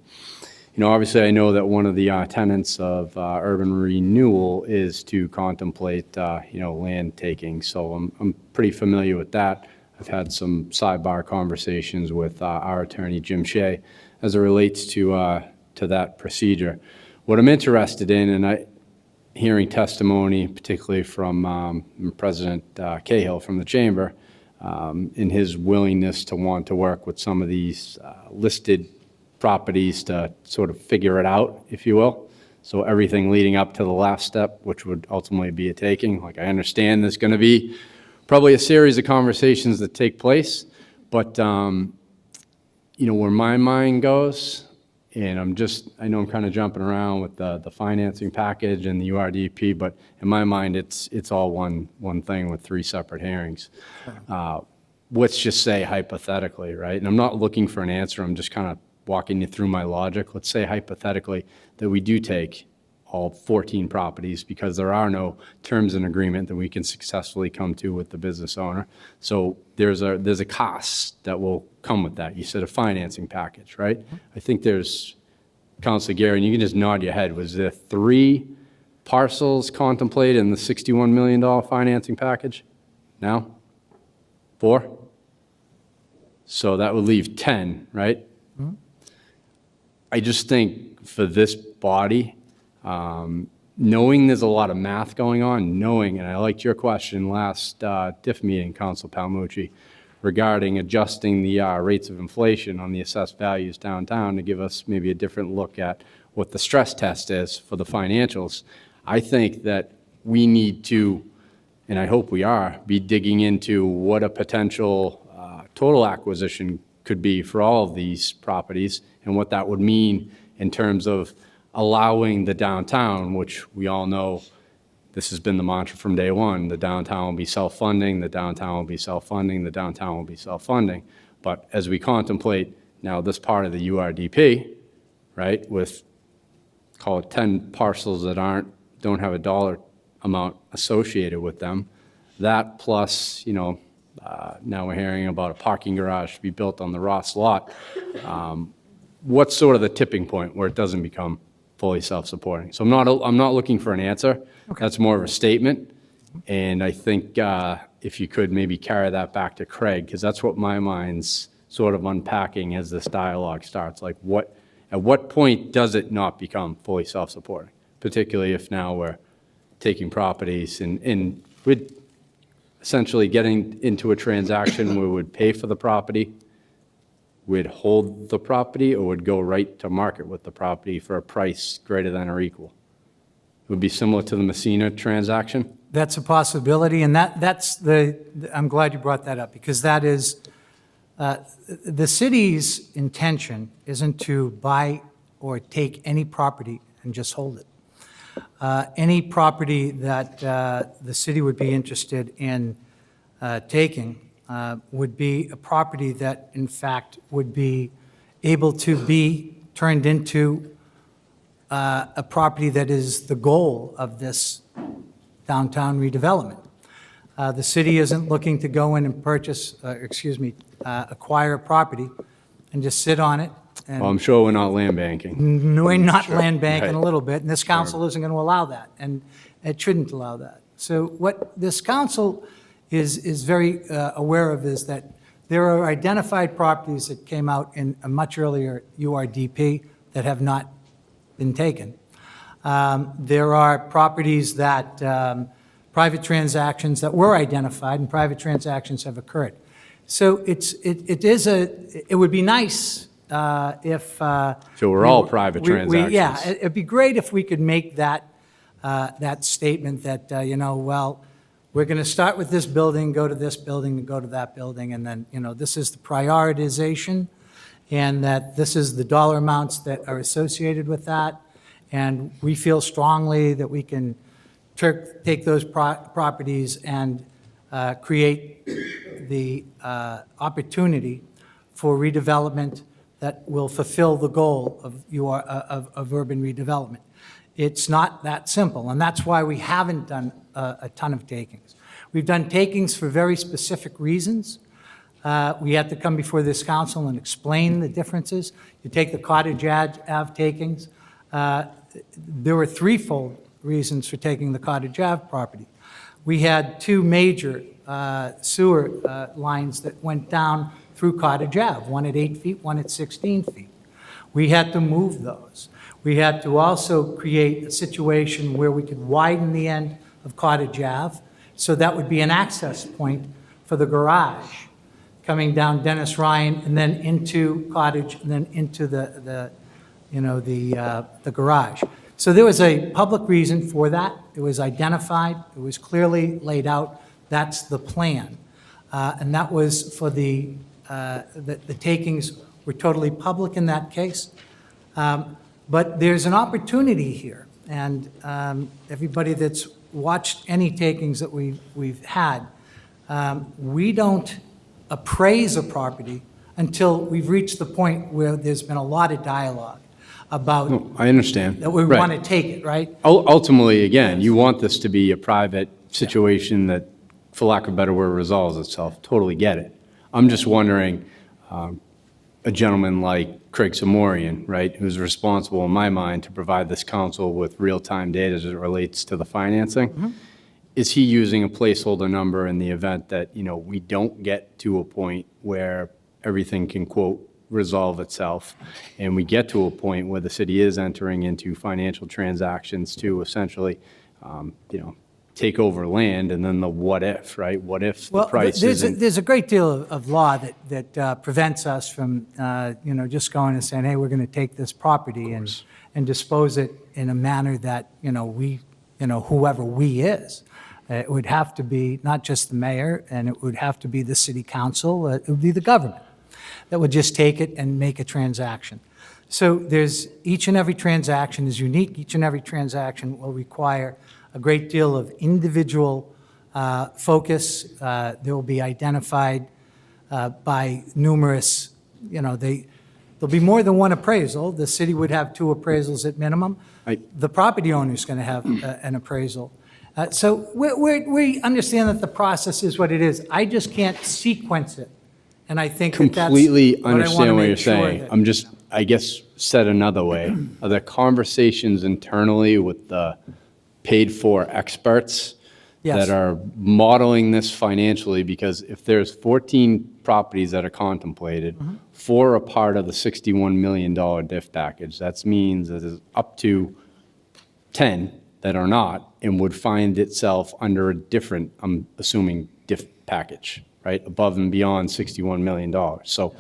[SPEAKER 14] obviously, I know that one of the tenets of urban renewal is to contemplate, land taking. So I'm pretty familiar with that. I've had some sidebar conversations with our attorney, Jim Shea, as it relates to that procedure. What I'm interested in, and hearing testimony, particularly from President Cahill from the Chamber, in his willingness to want to work with some of these listed properties to sort of figure it out, if you will. So everything leading up to the last step, which would ultimately be a taking. Like, I understand there's going to be probably a series of conversations that take place, but where my mind goes, and I know I'm kind of jumping around with the financing package and the URDP, but in my mind, it's all one thing with 3 separate hearings. Let's just say hypothetically, right? And I'm not looking for an answer, I'm just kind of walking you through my logic. Let's say hypothetically that we do take all 14 properties because there are no terms in agreement that we can successfully come to with the business owner. So there's a cost that will come with that. You said a financing package, right? I think there's, Councilor Gary, and you can just nod your head, was there 3 parcels contemplated in the $61 million financing package? Now? 4? So that would leave 10, right? I just think for this body, knowing there's a lot of math going on, and I liked your question last DIF meeting, Council Palmucci, regarding adjusting the rates of inflation on the assessed values downtown to give us maybe a different look at what the stress test is for the financials. I think that we need to, and I hope we are, be digging into what a potential total acquisition could be for all of these properties and what that would mean in terms of allowing the downtown, which we all know this has been the mantra from day one, the downtown will be self-funding, the downtown will be self-funding, the downtown will be self-funding. But as we contemplate now this part of the URDP, right, with, call it 10 parcels that don't have a dollar amount associated with them, that plus, now we're hearing about a parking garage to be built on the Ross lot. What's sort of the tipping point where it doesn't become fully self-supporting? So I'm not looking for an answer. Okay. That's more of a statement. And I think if you could maybe carry that back to Craig, because that's what my mind's sort of unpacking as this dialogue starts. Like, at what point does it not become fully self-supporting? Particularly if now we're taking properties and we're essentially getting into a transaction where we would pay for the property, we'd hold the property, or would go right to market with the property for a price greater than or equal. It would be similar to the Messina transaction.
[SPEAKER 12] That's a possibility, and I'm glad you brought that up, because that is, the city's intention isn't to buy or take any property and just hold it. Any property that the city would be interested in taking would be a property that, in fact, would be able to be turned into a property that is the goal of this downtown redevelopment. The city isn't looking to go in and acquire a property and just sit on it. And
[SPEAKER 14] Well, I'm sure we're not land banking.
[SPEAKER 12] we're not land banking
[SPEAKER 14] Right.
[SPEAKER 12] a little bit, and this council isn't going to allow that, and it shouldn't allow that. So what this council is very aware of is that there are identified properties that came out in a much earlier URDP that have not been taken. There are properties that, private transactions that were identified, and private transactions have occurred. So it would be nice if.
[SPEAKER 14] So we're all private transactions.
[SPEAKER 12] Yeah, it'd be great if we could make that statement that, well, we're going to start with this building, go to this building, and go to that building, and then, this is the prioritization, and that this is the dollar amounts that are associated with that, and we feel strongly that we can take those properties and create the opportunity for redevelopment that will fulfill the goal of urban redevelopment. It's not that simple, and that's why we haven't done a ton of takings. We've done takings for very specific reasons. We had to come before this council and explain the differences. You take the Cottage Ave takings. There were threefold reasons for taking the Cottage Ave property. We had 2 major sewer lines that went down through Cottage Ave, one at 8 feet, one at 16 feet. We had to move those. We had to also create a situation where we could widen the end of Cottage Ave, so that would be an access point for the garage, coming down Dennis Ryan and then into Cottage and then into the garage. So there was a public reason for that. It was identified. It was clearly laid out. That's the plan. And that was for the takings were totally public in that case. But there's an opportunity here. And everybody that's watched any takings that we've had, we don't appraise a property until we've reached the point where there's been a lot of dialogue about
[SPEAKER 14] No, I understand.
[SPEAKER 12] that we
[SPEAKER 14] Right.
[SPEAKER 12] want to take it, right?
[SPEAKER 14] Ultimately, again, you want this to be a private situation that, for lack of a better word, resolves itself. Totally get it. I'm just wondering, a gentleman like Craig Samorian, right, who's responsible, in my mind, to provide this council with real-time data as it relates to the financing, is he using a placeholder number in the event that, we don't get to a point where everything can, quote, resolve itself, and we get to a point where the city is entering into financial transactions to essentially, take over land, and then the what if, right? What if the price isn't?
[SPEAKER 12] There's a great deal of law that prevents us from, just going and saying, hey, we're going to take this property and dispose it in a manner that, whoever we is. It would have to be not just the mayor, and it would have to be the city council, it would be the government that would just take it and make a transaction. So each and every transaction is unique. Each and every transaction will require a great deal of individual focus. They will be identified by numerous, there'll be more than one appraisal. The city would have 2 appraisals at minimum. The property owner is going to have an appraisal. So we understand that the process is what it is. I just can't sequence it. And I think that that's
[SPEAKER 14] Completely
[SPEAKER 12] what I wanna
[SPEAKER 14] understand what
[SPEAKER 12] make
[SPEAKER 14] you're
[SPEAKER 12] sure
[SPEAKER 14] saying.
[SPEAKER 12] that-
[SPEAKER 14] I'm just, I guess, said another way, are there conversations internally with the paid-for experts
[SPEAKER 12] Yes.
[SPEAKER 14] that are modeling this financially? Because if there's 14 properties that are contemplated, 4 are part of the $61 million DIF package, that means that there's up to 10 that are not and would find itself under a different, I'm assuming, DIF package, right, above and beyond $61 million. So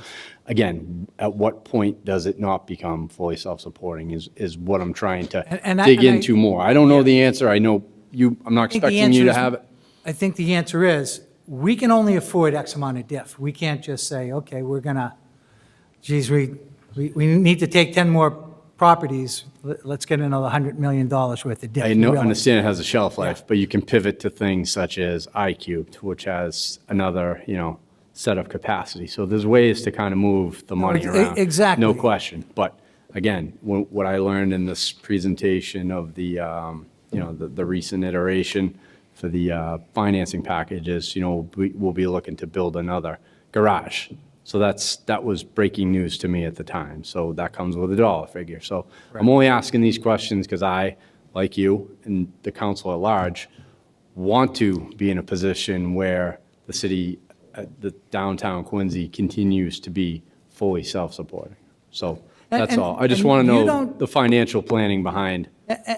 [SPEAKER 14] again, at what point does it not become fully self-supporting is what I'm trying to
[SPEAKER 12] And
[SPEAKER 14] dig
[SPEAKER 12] I-
[SPEAKER 14] into more. I don't know the answer. I know I'm not
[SPEAKER 12] I think the
[SPEAKER 14] expecting you to
[SPEAKER 12] answer is-
[SPEAKER 14] have it.
[SPEAKER 12] I think the answer is, we can only afford X amount of diff. We can't just say, okay, we're going to, geez, we need to take 10 more properties, let's get another $100 million worth of diff.
[SPEAKER 14] I
[SPEAKER 12] We
[SPEAKER 14] know,
[SPEAKER 12] realize-
[SPEAKER 14] understand it has a shelf life, but you can pivot to things such as iCubed, which has another, set of capacity. So there's ways to kind of move the money around.
[SPEAKER 12] exactly.
[SPEAKER 14] No question. But again, what I learned in this presentation of the, the recent iteration for the financing package is, we'll be looking to build another garage. So that was breaking news to me at the time. So that comes with a dollar figure. So I'm only asking these questions because I, like you and the council at large, want to be in a position where the city, the downtown Quincy continues to be fully self-supporting. So that's
[SPEAKER 12] And-
[SPEAKER 14] all. I just
[SPEAKER 12] and
[SPEAKER 14] want to
[SPEAKER 12] you
[SPEAKER 14] know
[SPEAKER 12] don't-
[SPEAKER 14] the financial planning behind.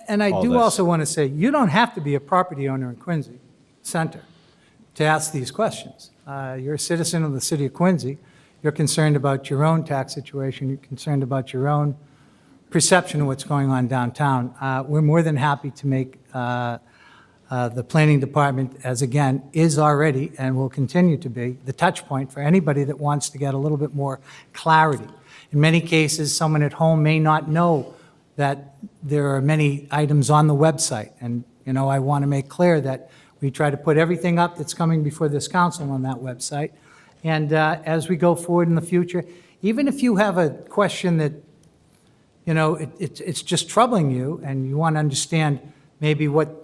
[SPEAKER 12] And I
[SPEAKER 14] all
[SPEAKER 12] do
[SPEAKER 14] this.
[SPEAKER 12] also want to say, you don't have to be a property owner in Quincy Center to ask these questions. You're a citizen of the city of Quincy. You're concerned about your own tax situation. You're concerned about your own perception of what's going on downtown. We're more than happy to make the planning department, as again, is already and will continue to be, the touch point for anybody that wants to get a little bit more clarity. In many cases, someone at home may not know that there are many items on the website. And, I want to make clear that we try to put everything up that's coming before this council on that website. And as we go forward in the future, even if you have a question that, it's just troubling you and you want to understand maybe what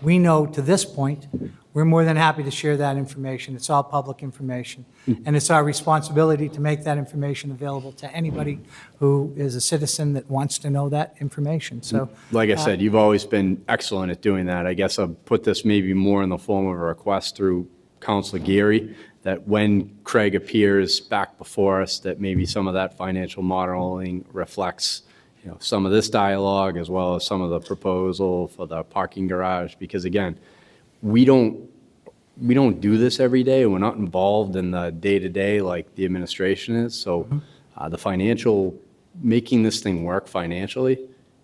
[SPEAKER 12] we know to this point, we're more than happy to share that information. It's all public information. And it's our responsibility to make that information available to anybody who is a citizen that wants to know that information. So,
[SPEAKER 14] Like I said, you've always been excellent at doing that. I guess I'll put this maybe more in the form of a request through Councilor Geary, that when Craig appears back before us, that maybe some of that financial modeling reflects, some of this dialogue as well as some of the proposal for the parking garage, because again, we don't do this every day. We're not involved in the day-to-day like the administration is. So the financial, making this thing work financially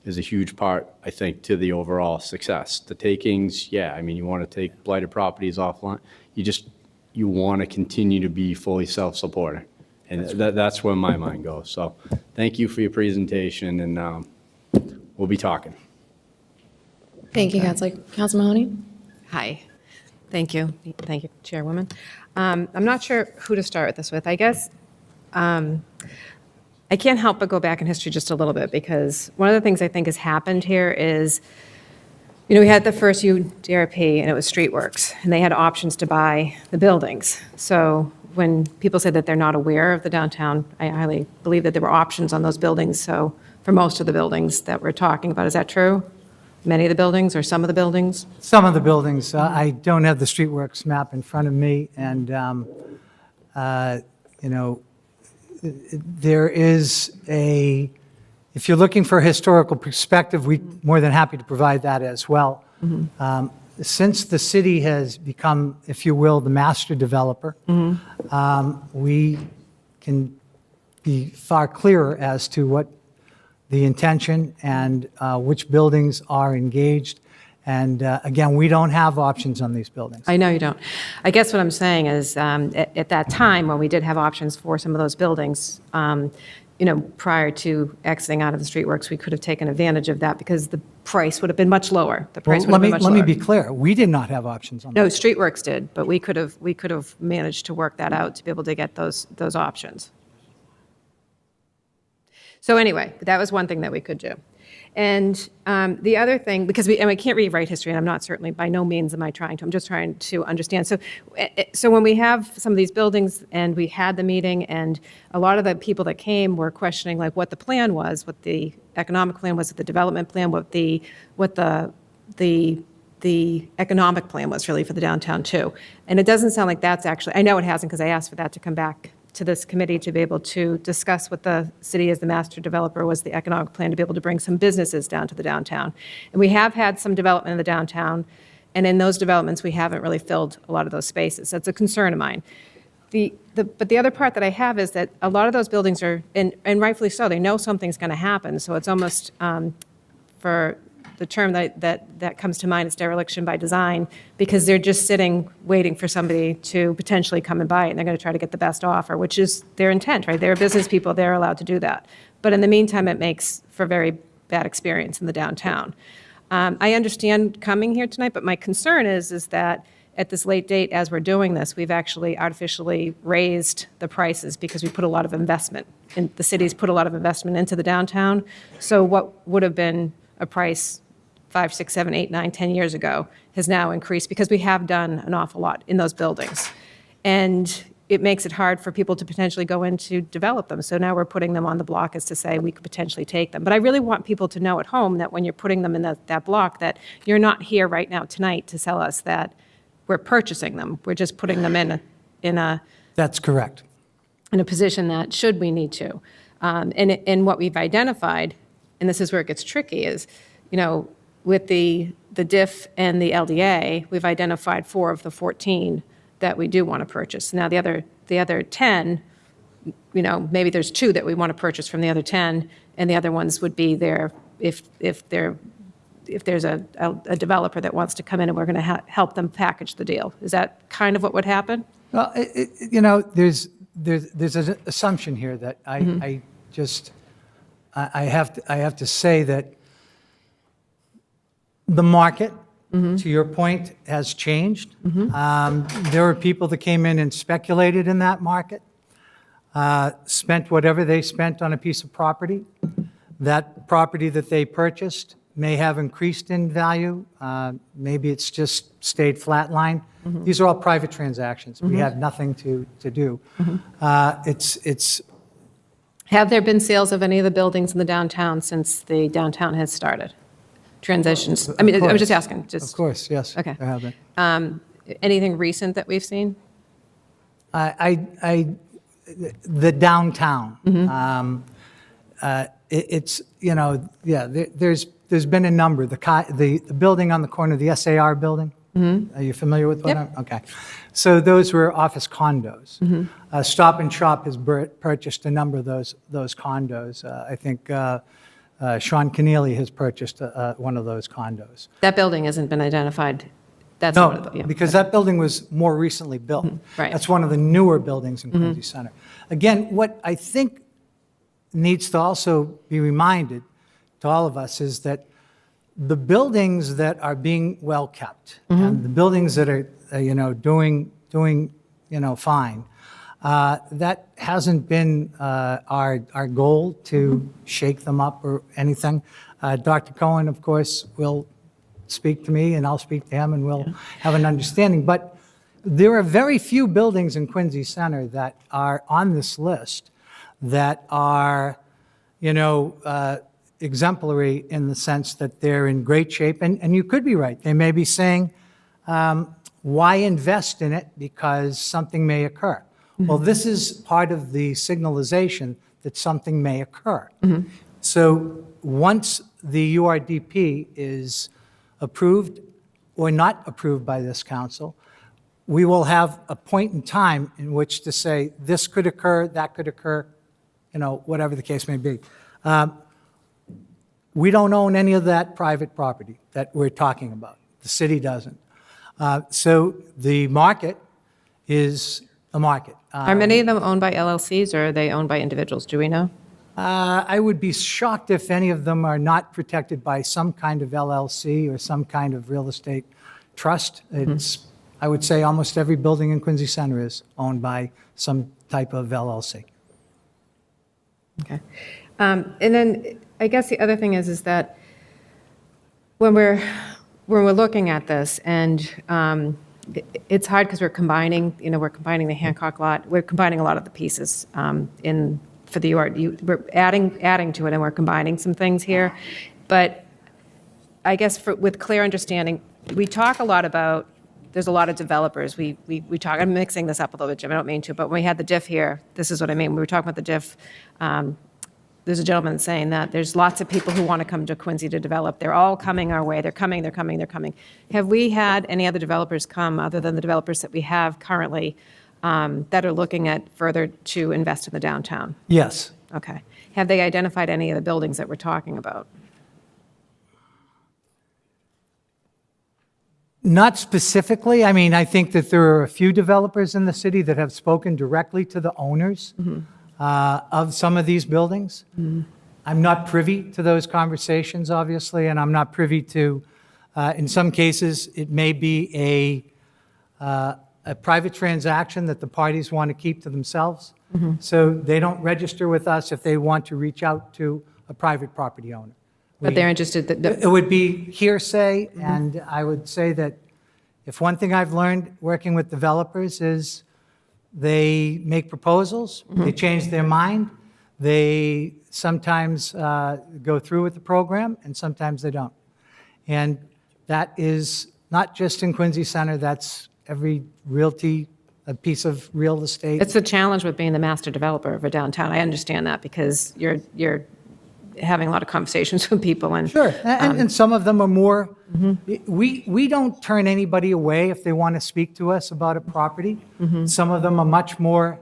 [SPEAKER 14] is a huge part, I think, to the overall success. The takings, yeah, I mean, you want to take blighted properties offline. You want to continue to be fully self-supporting. And that's where my mind goes. So thank you for your presentation, and we'll be talking.
[SPEAKER 1] Thank you, Councilor Mahoney.
[SPEAKER 15] Hi. Thank you. Thank you, Chairwoman. I'm not sure who to start this with. I guess I can't help but go back in history just a little bit, because one of the things I think has happened here is, we had the first UDRP, and it was Streetworks, and they had options to buy the buildings. So when people say that they're not aware of the downtown, I highly believe that there were options on those buildings. So for most of the buildings that we're talking about, is that true? Many of the buildings or some of the buildings?
[SPEAKER 12] Some of the buildings, I don't have the Streetworks map in front of me, and, there is if you're looking for a historical perspective, we're more than happy to provide that as well. Since the city has become, if you will, the master developer, we can be far clearer as to what the intention and which buildings are engaged. And again, we don't have options on these buildings.
[SPEAKER 15] I know you don't. I guess what I'm saying is, at that time, when we did have options for some of those buildings, prior to exiting out of the Streetworks, we could have taken advantage of that because the price would have been much lower. The price would have been much lower.
[SPEAKER 12] Let me be clear. We did not have options on that.
[SPEAKER 15] No, Streetworks did, but we could have managed to work that out to be able to get those options. So anyway, that was one thing that we could do. And the other thing, because I can't rewrite history, and I'm not certainly, by no means am I trying to, I'm just trying to understand. So when we have some of these buildings and we had the meeting, and a lot of the people that came were questioning like what the plan was, what the economic plan was, what the development plan, what the economic plan was really for the downtown too. And it doesn't sound like that's actually, I know it hasn't, because I asked for that to come back to this committee to be able to discuss what the city as the master developer was, the economic plan to be able to bring some businesses down to the downtown. And we have had some development in the downtown, and in those developments, we haven't really filled a lot of those spaces. That's a concern of mine. But the other part that I have is that a lot of those buildings are, and rightfully so, they know something's going to happen, so it's almost, for the term that comes to mind is dereliction by design, because they're just sitting, waiting for somebody to potentially come and buy it, and they're going to try to get the best offer, which is their intent, right? They're business people, they're allowed to do that. But in the meantime, it makes for very bad experience in the downtown. I understand coming here tonight, but my concern is that at this late date, as we're doing this, we've actually artificially raised the prices because we put a lot of investment, and the city's put a lot of investment into the downtown. So what would have been a price 5, 6, 7, 8, 9, 10 years ago has now increased because we have done an awful lot in those buildings. And it makes it hard for people to potentially go in to develop them. So now we're putting them on the block as to say we could potentially take them. But I really want people to know at home that when you're putting them in that block, that you're not here right now tonight to tell us that we're purchasing them. We're just putting them in a
[SPEAKER 12] That's correct.
[SPEAKER 15] in a position that should we need to. And what we've identified, and this is where it gets tricky, is, with the DIF and the LDA, we've identified 4 of the 14 that we do want to purchase. Now, the other 10, maybe there's 2 that we want to purchase from the other 10, and the other ones would be there if there's a developer that wants to come in and we're going to help them package the deal. Is that kind of what would happen?
[SPEAKER 12] Well, there's an assumption here that I have to say that the market, to your point, has changed. There were people that came in and speculated in that market, spent whatever they spent on a piece of property. That property that they purchased may have increased in value. Maybe it's just stayed flatline. These are all private transactions. We have nothing to do.
[SPEAKER 15] Have there been sales of any of the buildings in the downtown since the downtown has started? Transitions? I mean, I'm just asking.
[SPEAKER 12] Of course, yes.
[SPEAKER 15] Okay.
[SPEAKER 12] There have been.
[SPEAKER 15] Anything recent that we've seen?
[SPEAKER 12] The downtown. it's, there's been a number. The building on the corner, the SAR building, are you familiar with what
[SPEAKER 15] Yep.
[SPEAKER 12] Okay. So those were office condos. Stop and Shop has purchased a number of those condos. I think Sean Keneally has purchased one of those condos.
[SPEAKER 15] That building hasn't been identified. That's one of
[SPEAKER 12] No,
[SPEAKER 15] the- yeah.
[SPEAKER 12] because that building was more recently built.
[SPEAKER 15] right.
[SPEAKER 12] That's one of the newer buildings in Quincy Center. Again, what I think needs to also be reminded to all of us is that the buildings that are being well-kept and the buildings that are, doing fine, that hasn't been our goal to shake them up or anything. Dr. Cohen, of course, will speak to me, and I'll speak to him, and we'll have an understanding. But there are very few buildings in Quincy Center that are on this list that are, exemplary in the sense that they're in great shape. And you could be right. They may be saying, why invest in it? Because something may occur. Well, this is part of the signalization that something may occur. So once the URDP is approved or not approved by this council, we will have a point in time in which to say, this could occur, that could occur, whatever the case may be. We don't own any of that private property that we're talking about. The city doesn't. So the market is a market.
[SPEAKER 15] Are many of them owned by LLCs, or are they owned by individuals? Do we know?
[SPEAKER 12] I would be shocked if any of them are not protected by some kind of LLC or some kind of real estate trust. It's, I would say almost every building in Quincy Center is owned by some type of LLC.
[SPEAKER 15] Okay. And then I guess the other thing is that when we're looking at this, and it's hard because we're combining the Hancock lot, we're combining a lot of the pieces for the UR. We're adding to it, and we're combining some things here. But I guess with clear understanding, we talk a lot about, there's a lot of developers. We talk, I'm mixing this up a little bit, Jim, I don't mean to, but when we had the diff here, this is what I mean. We were talking about the diff. There's a gentleman saying that there's lots of people who want to come to Quincy to develop. They're all coming our way. They're coming. Have we had any other developers come, other than the developers that we have currently, that are looking at further to invest in the downtown?
[SPEAKER 12] Yes.
[SPEAKER 15] Okay. Have they identified any of the buildings that we're talking about?
[SPEAKER 12] Not specifically. I mean, I think that there are a few developers in the city that have spoken directly to the owners of some of these buildings. I'm not privy to those conversations, obviously, and I'm not privy to, in some cases, it may be a private transaction that the parties want to keep to themselves. So they don't register with us if they want to reach out to a private property owner.
[SPEAKER 15] But they're interested,
[SPEAKER 12] It would be hearsay, and I would say that if one thing I've learned working with developers is they make proposals, they change their mind, they sometimes go through with the program, and sometimes they don't. And that is not just in Quincy Center, that's every realty, a piece of real estate.
[SPEAKER 15] it's the challenge with being the master developer of a downtown. I understand that because you're having a lot of conversations with people and.
[SPEAKER 12] Sure, and some of them are more, we don't turn anybody away if they want to speak to us about a property. Some of them are much more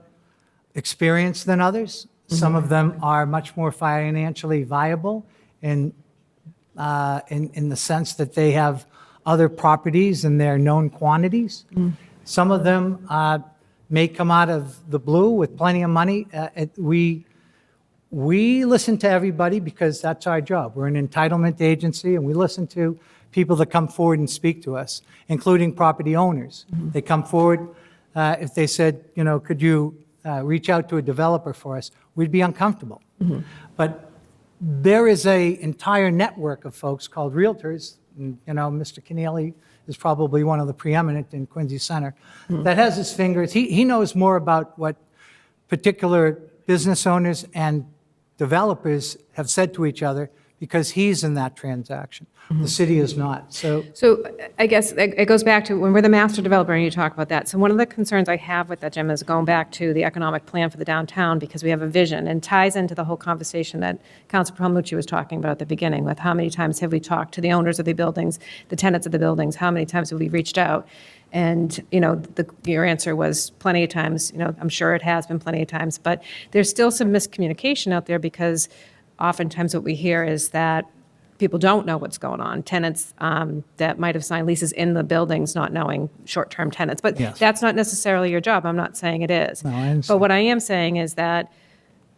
[SPEAKER 12] experienced than others. Some of them are much more financially viable in the sense that they have other properties and they're known quantities. Some of them may come out of the blue with plenty of money. We listen to everybody because that's our job. We're an entitlement agency, and we listen to people that come forward and speak to us, including property owners. They come forward, if they said, could you reach out to a developer for us, we'd be uncomfortable. But there is an entire network of folks called realtors, and, Mr. Keneally is probably one of the preeminent in Quincy Center, that has his fingers. He knows more about what particular business owners and developers have said to each other because he's in that transaction. The city is not. So
[SPEAKER 15] So I guess it goes back to when we're the master developer and you talk about that. So one of the concerns I have with that, Jim, is going back to the economic plan for the downtown because we have a vision and ties into the whole conversation that Council Palmucci was talking about at the beginning with how many times have we talked to the owners of the buildings, the tenants of the buildings, how many times have we reached out? And, your answer was plenty of times. I'm sure it has been plenty of times, but there's still some miscommunication out there because oftentimes what we hear is that people don't know what's going on. Tenants that might have signed leases in the buildings not knowing short-term tenants. But
[SPEAKER 12] Yes.
[SPEAKER 15] that's not necessarily your job. I'm not saying it is.
[SPEAKER 12] No, I understand.
[SPEAKER 15] But what I am saying is that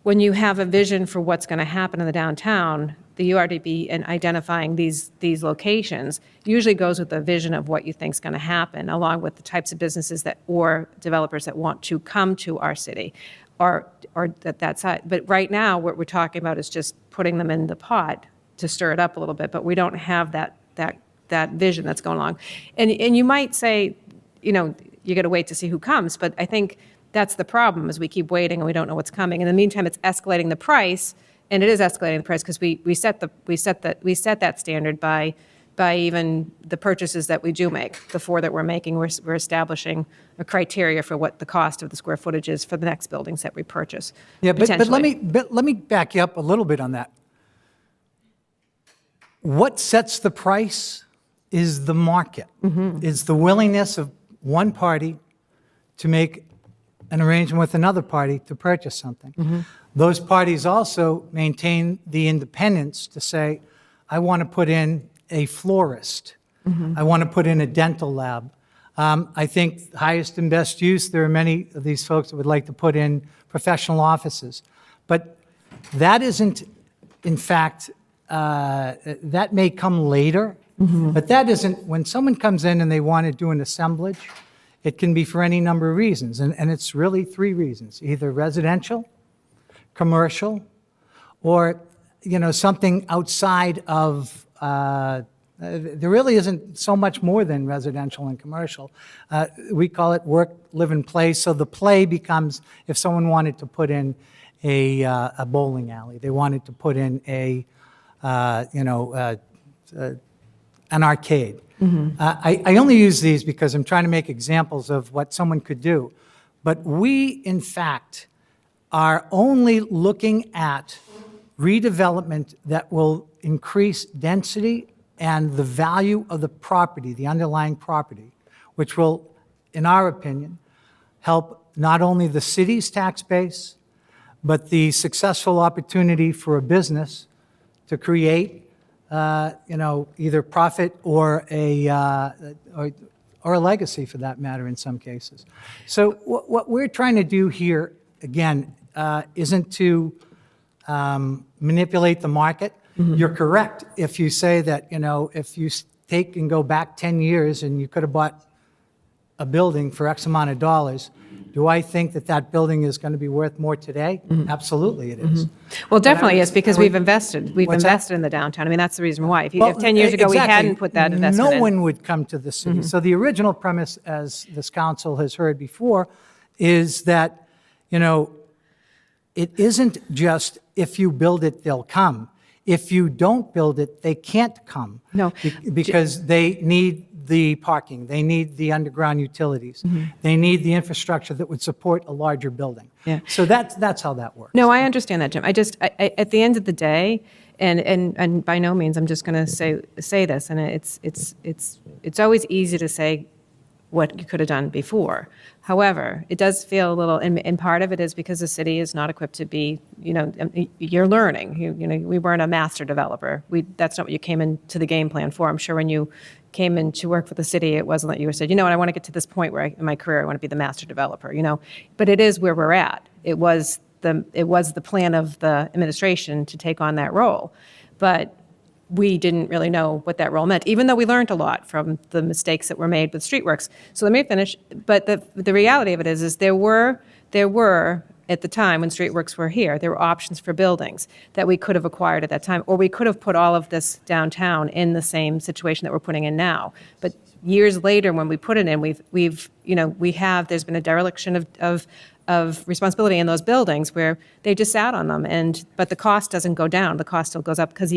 [SPEAKER 15] when you have a vision for what's going to happen in the downtown, the URDP and identifying these locations usually goes with a vision of what you think is going to happen, along with the types of businesses that or developers that want to come to our city, or that side. But right now, what we're talking about is just putting them in the pot to stir it up a little bit. But we don't have that vision that's going along. And you might say, you got to wait to see who comes. But I think that's the problem, is we keep waiting and we don't know what's coming. In the meantime, it's escalating the price, and it is escalating the price because we set that standard by even the purchases that we do make. The 4 that we're making, we're establishing a criteria for what the cost of the square footage is for the next buildings that we purchase.
[SPEAKER 12] Yeah, but
[SPEAKER 15] potentially.
[SPEAKER 12] let me back you up a little bit on that. What sets the price is the market. Is the willingness of one party to make an arrangement with another party to purchase something. Those parties also maintain the independence to say, I want to put in a florist. I want to put in a dental lab. I think highest and best use, there are many of these folks that would like to put in professional offices. But that isn't, in fact, that may come later, but that isn't, when someone comes in and they want to do an assemblage, it can be for any number of reasons, and it's really 3 reasons: either residential, commercial, or, something outside of, there really isn't so much more than residential and commercial. We call it work, live, and play, so the play becomes if someone wanted to put in a bowling alley, they wanted to put in an arcade. I only use these because I'm trying to make examples of what someone could do. But we, in fact, are only looking at redevelopment that will increase density and the value of the property, the underlying property, which will, in our opinion, help not only the city's tax base, but the successful opportunity for a business to create either profit or a legacy, for that matter, in some cases. So what we're trying to do here, again, isn't to manipulate the market. You're correct if you say that, if you take and go back 10 years and you could have bought a building for X amount of dollars, do I think that that building is going to be worth more today? Absolutely it is.
[SPEAKER 15] Well, definitely
[SPEAKER 12] would-
[SPEAKER 15] is, because
[SPEAKER 12] I would-
[SPEAKER 15] we've invested. We've
[SPEAKER 12] What's that?
[SPEAKER 15] invested in the downtown. I mean, that's the reason why. If
[SPEAKER 12] Well,
[SPEAKER 15] 10 years ago, we
[SPEAKER 12] exactly.
[SPEAKER 15] hadn't put that investment in.
[SPEAKER 12] No one would come to the city. So the original premise, as this council has heard before, is that, it isn't just if you build it, they'll come. If you don't build it, they can't come.
[SPEAKER 15] No.
[SPEAKER 12] Because they need the parking, they need the underground utilities, they need the infrastructure that would support a larger building.
[SPEAKER 15] Yeah.
[SPEAKER 12] So that's how that works.
[SPEAKER 15] No, I understand that, Jim. I at the end of the day, and by no means I'm just going to say this, and it's always easy to say what you could have done before. However, it does feel a little, and part of it is because the city is not equipped to be, you're learning. We weren't a master developer. That's not what you came into the game plan for. I'm sure when you came in to work for the city, it wasn't that you said, I want to get to this point where in my career I want to be the master developer. But it is where we're at. It was the plan of the administration to take on that role, but we didn't really know what that role meant, even though we learned a lot from the mistakes that were made with Streetworks. So let me finish. But the reality of it is there were, at the time when Streetworks were here, there were options for buildings that we could have acquired at that time, or we could have put all of this downtown in the same situation that we're putting in now. But years later, when we put it in, we've there's been a dereliction of responsibility in those buildings where they just sat on them, but the cost doesn't go down, the cost still goes up because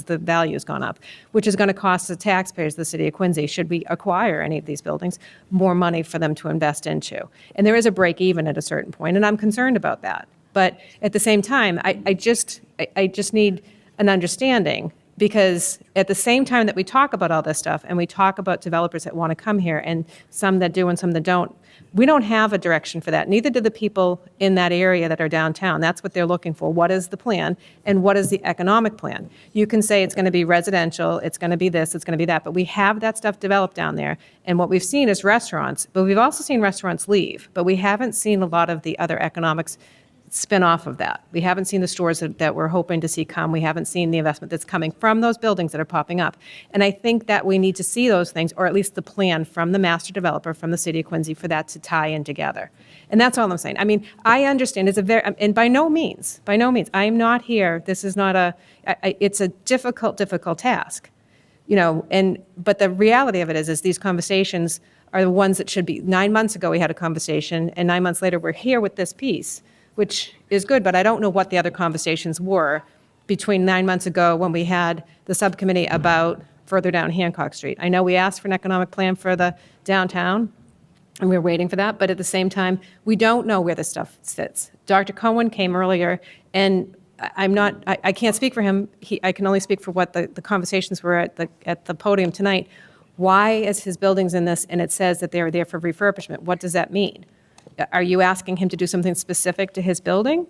[SPEAKER 15] the value's gone up, which is going to cost the taxpayers of the city of Quincy, should we acquire any of these buildings, more money for them to invest into. And there is a break even at a certain point, and I'm concerned about that. But at the same time, I just need an understanding, because at the same time that we talk about all this stuff, and we talk about developers that want to come here, and some that do and some that don't, we don't have a direction for that. Neither do the people in that area that are downtown. That's what they're looking for. What is the plan, and what is the economic plan? You can say it's going to be residential, it's going to be this, it's going to be that, but we have that stuff developed down there. And what we've seen is restaurants, but we've also seen restaurants leave, but we haven't seen a lot of the other economics spin off of that. We haven't seen the stores that we're hoping to see come. We haven't seen the investment that's coming from those buildings that are popping up. And I think that we need to see those things, or at least the plan from the master developer, from the city of Quincy, for that to tie in together. And that's all I'm saying. I mean, I understand and by no means, I am not here, this is not it's a difficult task, but the reality of it is these conversations are the ones that should be. 9 months ago, we had a conversation, and 9 months later, we're here with this piece, which is good, but I don't know what the other conversations were between 9 months ago when we had the subcommittee about further down Hancock Street. I know we asked for an economic plan for the downtown, and we're waiting for that, but at the same time, we don't know where the stuff sits. Dr. Cohen came earlier, and I can't speak for him. I can only speak for what the conversations were at the podium tonight. Why is his buildings in this, and it says that they are there for refurbishment? What does that mean? Are you asking him to do something specific to his building?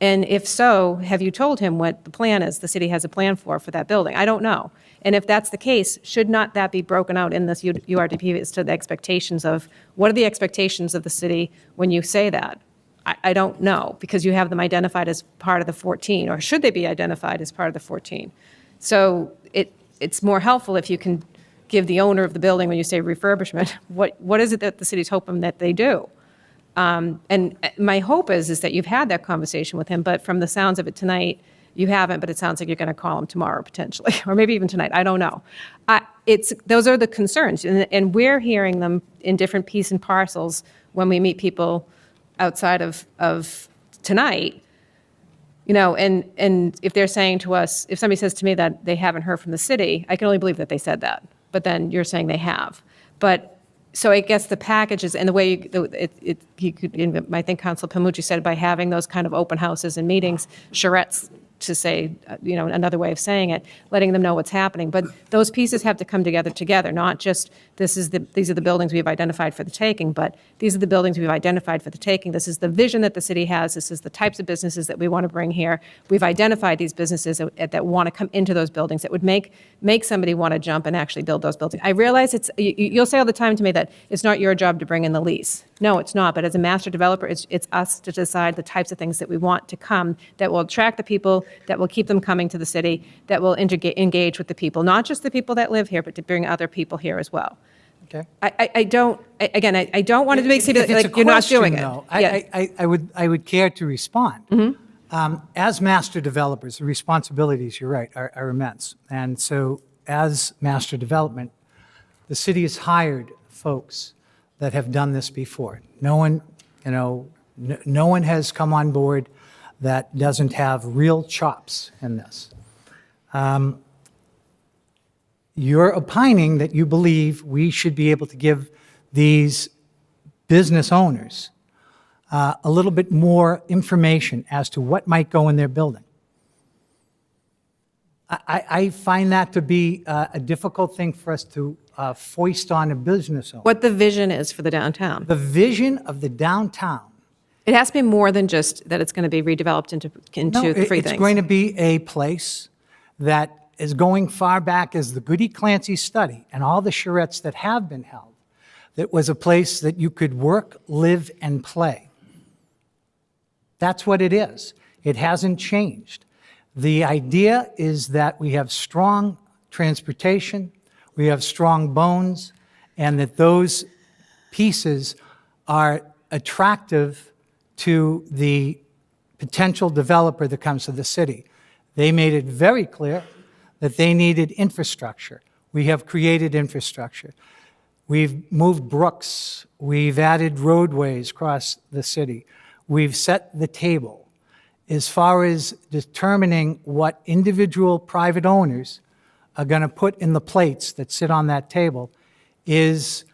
[SPEAKER 15] And if so, have you told him what the plan is, the city has a plan for that building? I don't know. And if that's the case, should not that be broken out in this URDP as to the expectations of, what are the expectations of the city when you say that? I don't know, because you have them identified as part of the 14, or should they be identified as part of the 14? So it's more helpful if you can give the owner of the building, when you say refurbishment, what is it that the city's hoping that they do? And my hope is that you've had that conversation with him, but from the sounds of it tonight, you haven't, but it sounds like you're going to call him tomorrow potentially, or maybe even tonight, I don't know. Those are the concerns, and we're hearing them in different pieces and parcels when we meet people outside of tonight, and if they're saying to us, if somebody says to me that they haven't heard from the city, I can only believe that they said that, but then you're saying they have. So I guess the packages and the way I think Council Palmucci said, by having those kind of open houses and meetings, charrettes, to say, another way of saying it, letting them know what's happening. But those pieces have to come together, not just these are the buildings we've identified for the taking, but these are the buildings we've identified for the taking. This is the vision that the city has. This is the types of businesses that we want to bring here. We've identified these businesses that want to come into those buildings, that would make somebody want to jump and actually build those buildings. I realize you'll say all the time to me that it's not your job to bring in the lease. No, it's not. But as a master developer, it's us to decide the types of things that we want to come, that will attract the people, that will keep them coming to the city, that will engage with the people, not just the people that live here, but to bring other people here as well.
[SPEAKER 12] Okay.
[SPEAKER 15] I don't want it to make it
[SPEAKER 12] If
[SPEAKER 15] seem
[SPEAKER 12] it's
[SPEAKER 15] like
[SPEAKER 12] a
[SPEAKER 15] you're not
[SPEAKER 12] question,
[SPEAKER 15] doing it.
[SPEAKER 12] though,
[SPEAKER 15] Yeah.
[SPEAKER 12] I would care to respond.
[SPEAKER 15] Mm-hmm.
[SPEAKER 12] As master developers, the responsibilities, you're right, are immense. And so as master development, the city has hired folks that have done this before. No one has come on board that doesn't have real chops in this. You're opining that you believe we should be able to give these business owners a little bit more information as to what might go in their building. I find that to be a difficult thing for us to foist on a business owner.
[SPEAKER 15] What the vision is for the downtown.
[SPEAKER 12] The vision of the downtown.
[SPEAKER 15] It has to be more than just that it's going to be redeveloped into
[SPEAKER 12] No,
[SPEAKER 15] three
[SPEAKER 12] it's
[SPEAKER 15] things.
[SPEAKER 12] going to be a place that is going far back as the Goody Clancy study and all the charrettes that have been held, that was a place that you could work, live, and play. That's what it is. It hasn't changed. The idea is that we have strong transportation, we have strong bones, and that those pieces are attractive to the potential developer that comes to the city. They made it very clear that they needed infrastructure. We have created infrastructure. We've moved brooks. We've added roadways across the city. We've set the table. As far as determining what individual private owners are going to put in the plates that sit on that table is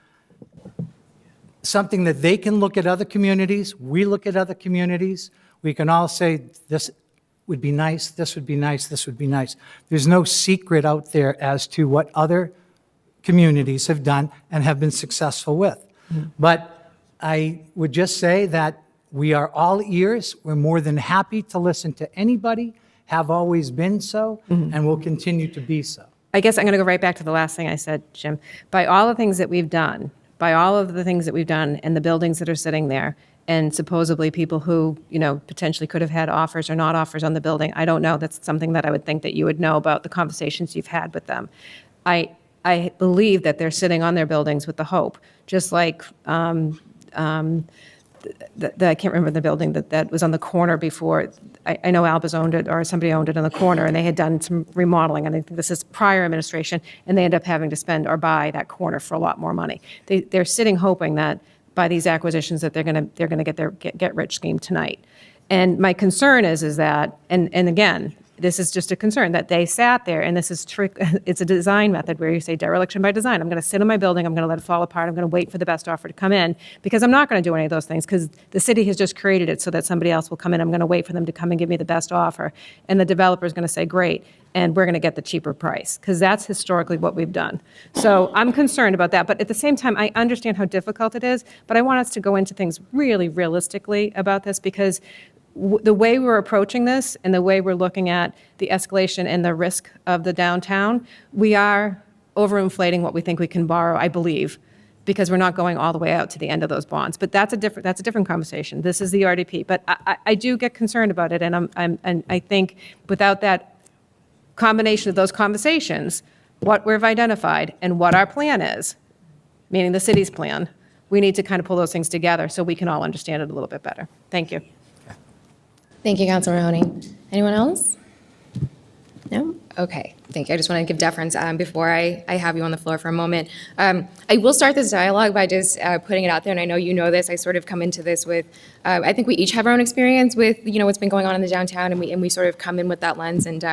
[SPEAKER 12] something that they can look at other communities. We look at other communities. We can all say, this would be nice, this would be nice, this would be nice. There's no secret out there as to what other communities have done and have been successful with. But I would just say that we are all ears. We're more than happy to listen to anybody, have always been so, and will continue to be so.
[SPEAKER 15] I guess I'm going to go right back to the last thing I said, Jim. By all the things that we've done, and the buildings that are sitting there, and supposedly people who, potentially could have had offers or not offers on the building, I don't know. That's something that I would think that you would know about the conversations you've had with them. I believe that they're sitting on their buildings with the hope, just like I can't remember the building that was on the corner before. I know Alba's owned it, or somebody owned it on the corner, and they had done some remodeling, and I think this is prior administration, and they end up having to spend or buy that corner for a lot more money. They're sitting hoping that by these acquisitions that they're going to get their get rich scheme tonight. And my concern is that, and again, this is just a concern, that they sat there, and this is it's a design method where you say dereliction by design. I'm going to sit in my building, I'm going to let it fall apart, I'm going to wait for the best offer to come in, because I'm not going to do any of those things, because the city has just created it so that somebody else will come in. I'm going to wait for them to come and give me the best offer, and the developer is going to say, great, and we're going to get the cheaper price, because that's historically what we've done. So I'm concerned about that, but at the same time, I understand how difficult it is, but I want us to go into things really realistically about this, because the way we're approaching this and the way we're looking at the escalation and the risk of the downtown, we are overinflating what we think we can borrow, I believe, because we're not going all the way out to the end of those bonds. But that's a different conversation. This is the RDP. But I do get concerned about it, and I think without that combination of those conversations, what we've identified and what our plan is, meaning the city's plan, we need to kind of pull those things together so we can all understand it a little bit better. Thank you.
[SPEAKER 1] Thank you, Councilor Mahoney. Anyone else? No? Okay, thank you. I just want to give deference before I have you on the floor for a moment. I will start this dialogue by just putting it out there, and I know you know this. I sort of come into this with, I think we each have our own experience with, what's been going on in the downtown, and we sort of come in with that lens, and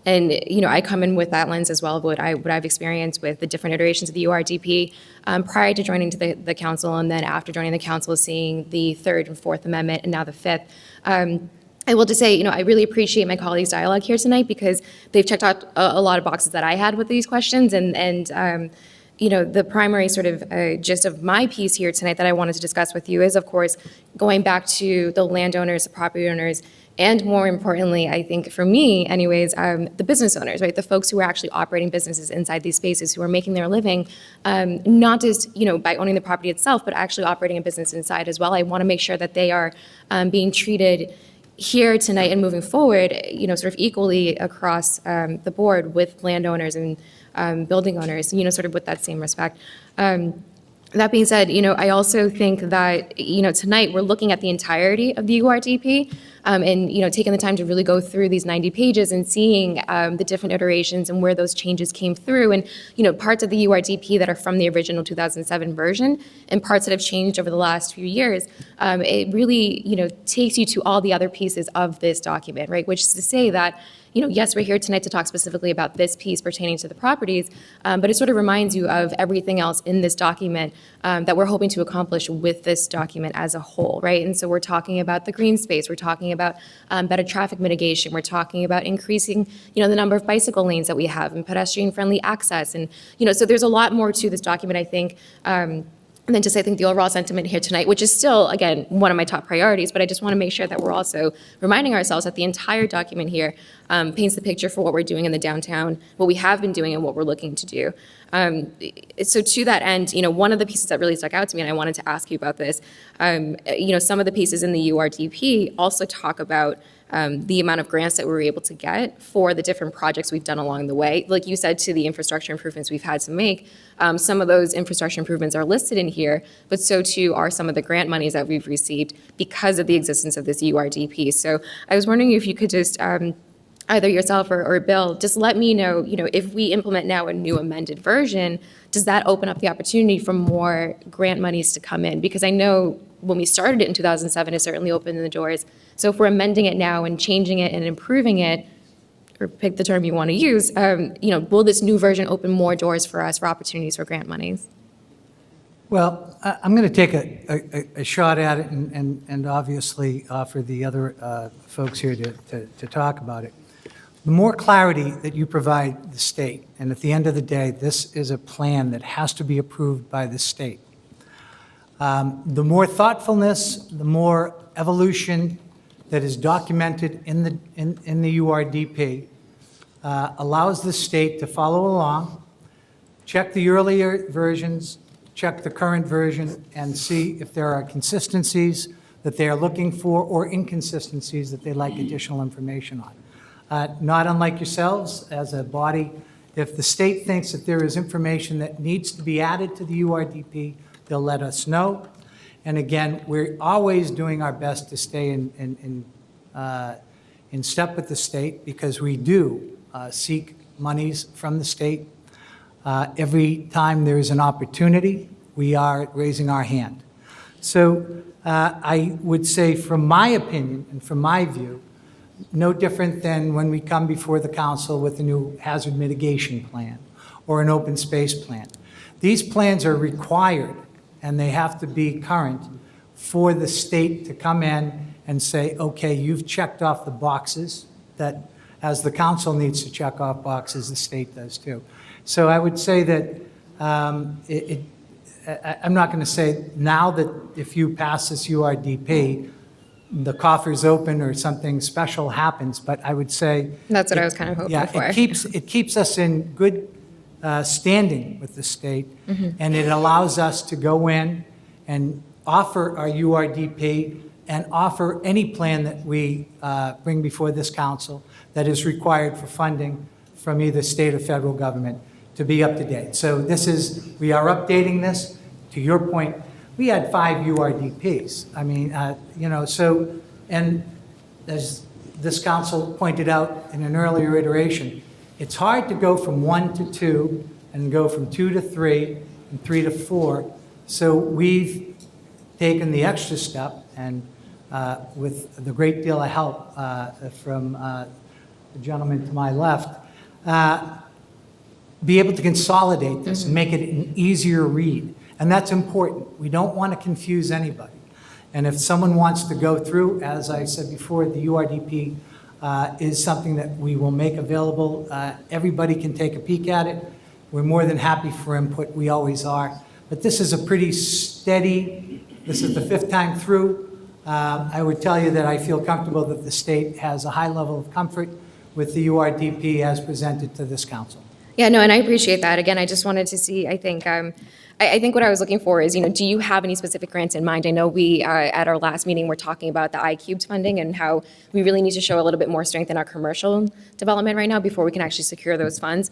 [SPEAKER 1] I come in with that lens as well of what I've experienced with the different iterations of the URDP prior to joining to the council, and then after joining the council, seeing the Third and Fourth Amendment, and now the Fifth. I will just say, I really appreciate my colleagues' dialogue here tonight, because they've checked out a lot of boxes that I had with these questions, and the primary sort of gist of my piece here tonight that I wanted to discuss with you is, of course, going back to the landowners, the property owners, and more importantly, I think for me anyways, the business owners, right? The folks who are actually operating businesses inside these spaces, who are making their living, not just, by owning the property itself, but actually operating a business inside as well. I want to make sure that they are being treated here tonight and moving forward, sort of equally across the board with landowners and building owners, sort of with that same respect. That being said, I also think that, tonight we're looking at the entirety of the URDP and, taking the time to really go through these 90 pages and seeing the different iterations and where those changes came through, and, parts of the URDP that are from the original 2007 version and parts that have changed over the last few years. It really, takes you to all the other pieces of this document, right? Which is to say that, yes, we're here tonight to talk specifically about this piece pertaining to the properties, but it sort of reminds you of everything else in this document that we're hoping to accomplish with this document as a whole, right? And so we're talking about the green space, we're talking about better traffic mitigation, we're talking about increasing, the number of bicycle lanes that we have and pedestrian-friendly access, and, so there's a lot more to this document, I think, than just, I think, the overall sentiment here tonight, which is still, again, one of my top priorities, but I just want to make sure that we're also reminding ourselves that the entire document here paints the picture for what we're doing in the downtown, what we have been doing, and what we're looking to do. So to that end, one of the pieces that really stuck out to me, and I wanted to ask you about this, some of the pieces in the URDP also talk about the amount of grants that we were able to get for the different projects we've done along the way. Like you said, to the infrastructure improvements we've had to make, some of those infrastructure improvements are listed in here, but so too are some of the grant monies that we've received because of the existence of this URDP. So I was wondering if you could just either yourself or Bill, just let me know, if we implement now a new amended version, does that open up the opportunity for more grant monies to come in? Because I know when we started it in 2007, it certainly opened the doors. So if we're amending it now and changing it and improving it, or pick the term you want to use, will this new version open more doors for us for opportunities for grant monies?
[SPEAKER 12] Well, I'm going to take a shot at it and obviously offer the other folks here to talk about it. The more clarity that you provide the state, and at the end of the day, this is a plan that has to be approved by the state. The more thoughtfulness, the more evolution that is documented in the URDP allows the state to follow along, check the earlier versions, check the current version, and see if there are consistencies that they are looking for or inconsistencies that they'd like additional information on. Not unlike yourselves, as a body, if the state thinks that there is information that needs to be added to the URDP, they'll let us know. And again, we're always doing our best to stay in step with the state, because we do seek monies from the state. Every time there is an opportunity, we are raising our hand. So I would say, from my opinion and from my view, no different than when we come before the council with a new hazard mitigation plan or an open space plan. These plans are required, and they have to be current for the state to come in and say, okay, you've checked off the boxes that, as the council needs to check off boxes, the state does too. So I would say that I'm not going to say now that if you pass this URDP, the coffer's open or something special happens, but I would say.
[SPEAKER 1] That's what I was kind of hoping for.
[SPEAKER 12] It keeps us in good standing with the state, and it allows us to go in and offer our URDP and offer any plan that we bring before this council that is required for funding from either state or federal government to be up to date. So we are updating this. To your point, we had 5 URDPs. I mean, and as this council pointed out in an earlier iteration, it's hard to go from 1 to 2 and go from 2 to 3 and 3 to 4. So we've taken the extra step, and with the great deal of help from the gentleman to my left, be able to consolidate this and make it an easier read. And that's important. We don't want to confuse anybody. And if someone wants to go through, as I said before, the URDP is something that we will make available. Everybody can take a peek at it. We're more than happy for input. We always are. But this is a pretty steady, this is the 5th time through. I would tell you that I feel comfortable that the state has a high level of comfort with the URDP as presented to this council.
[SPEAKER 1] Yeah, no, and I appreciate that. Again, I just wanted to see, I think what I was looking for is, do you have any specific grants in mind? I know we, at our last meeting, were talking about the iCubed funding and how we really need to show a little bit more strength in our commercial development right now before we can actually secure those funds.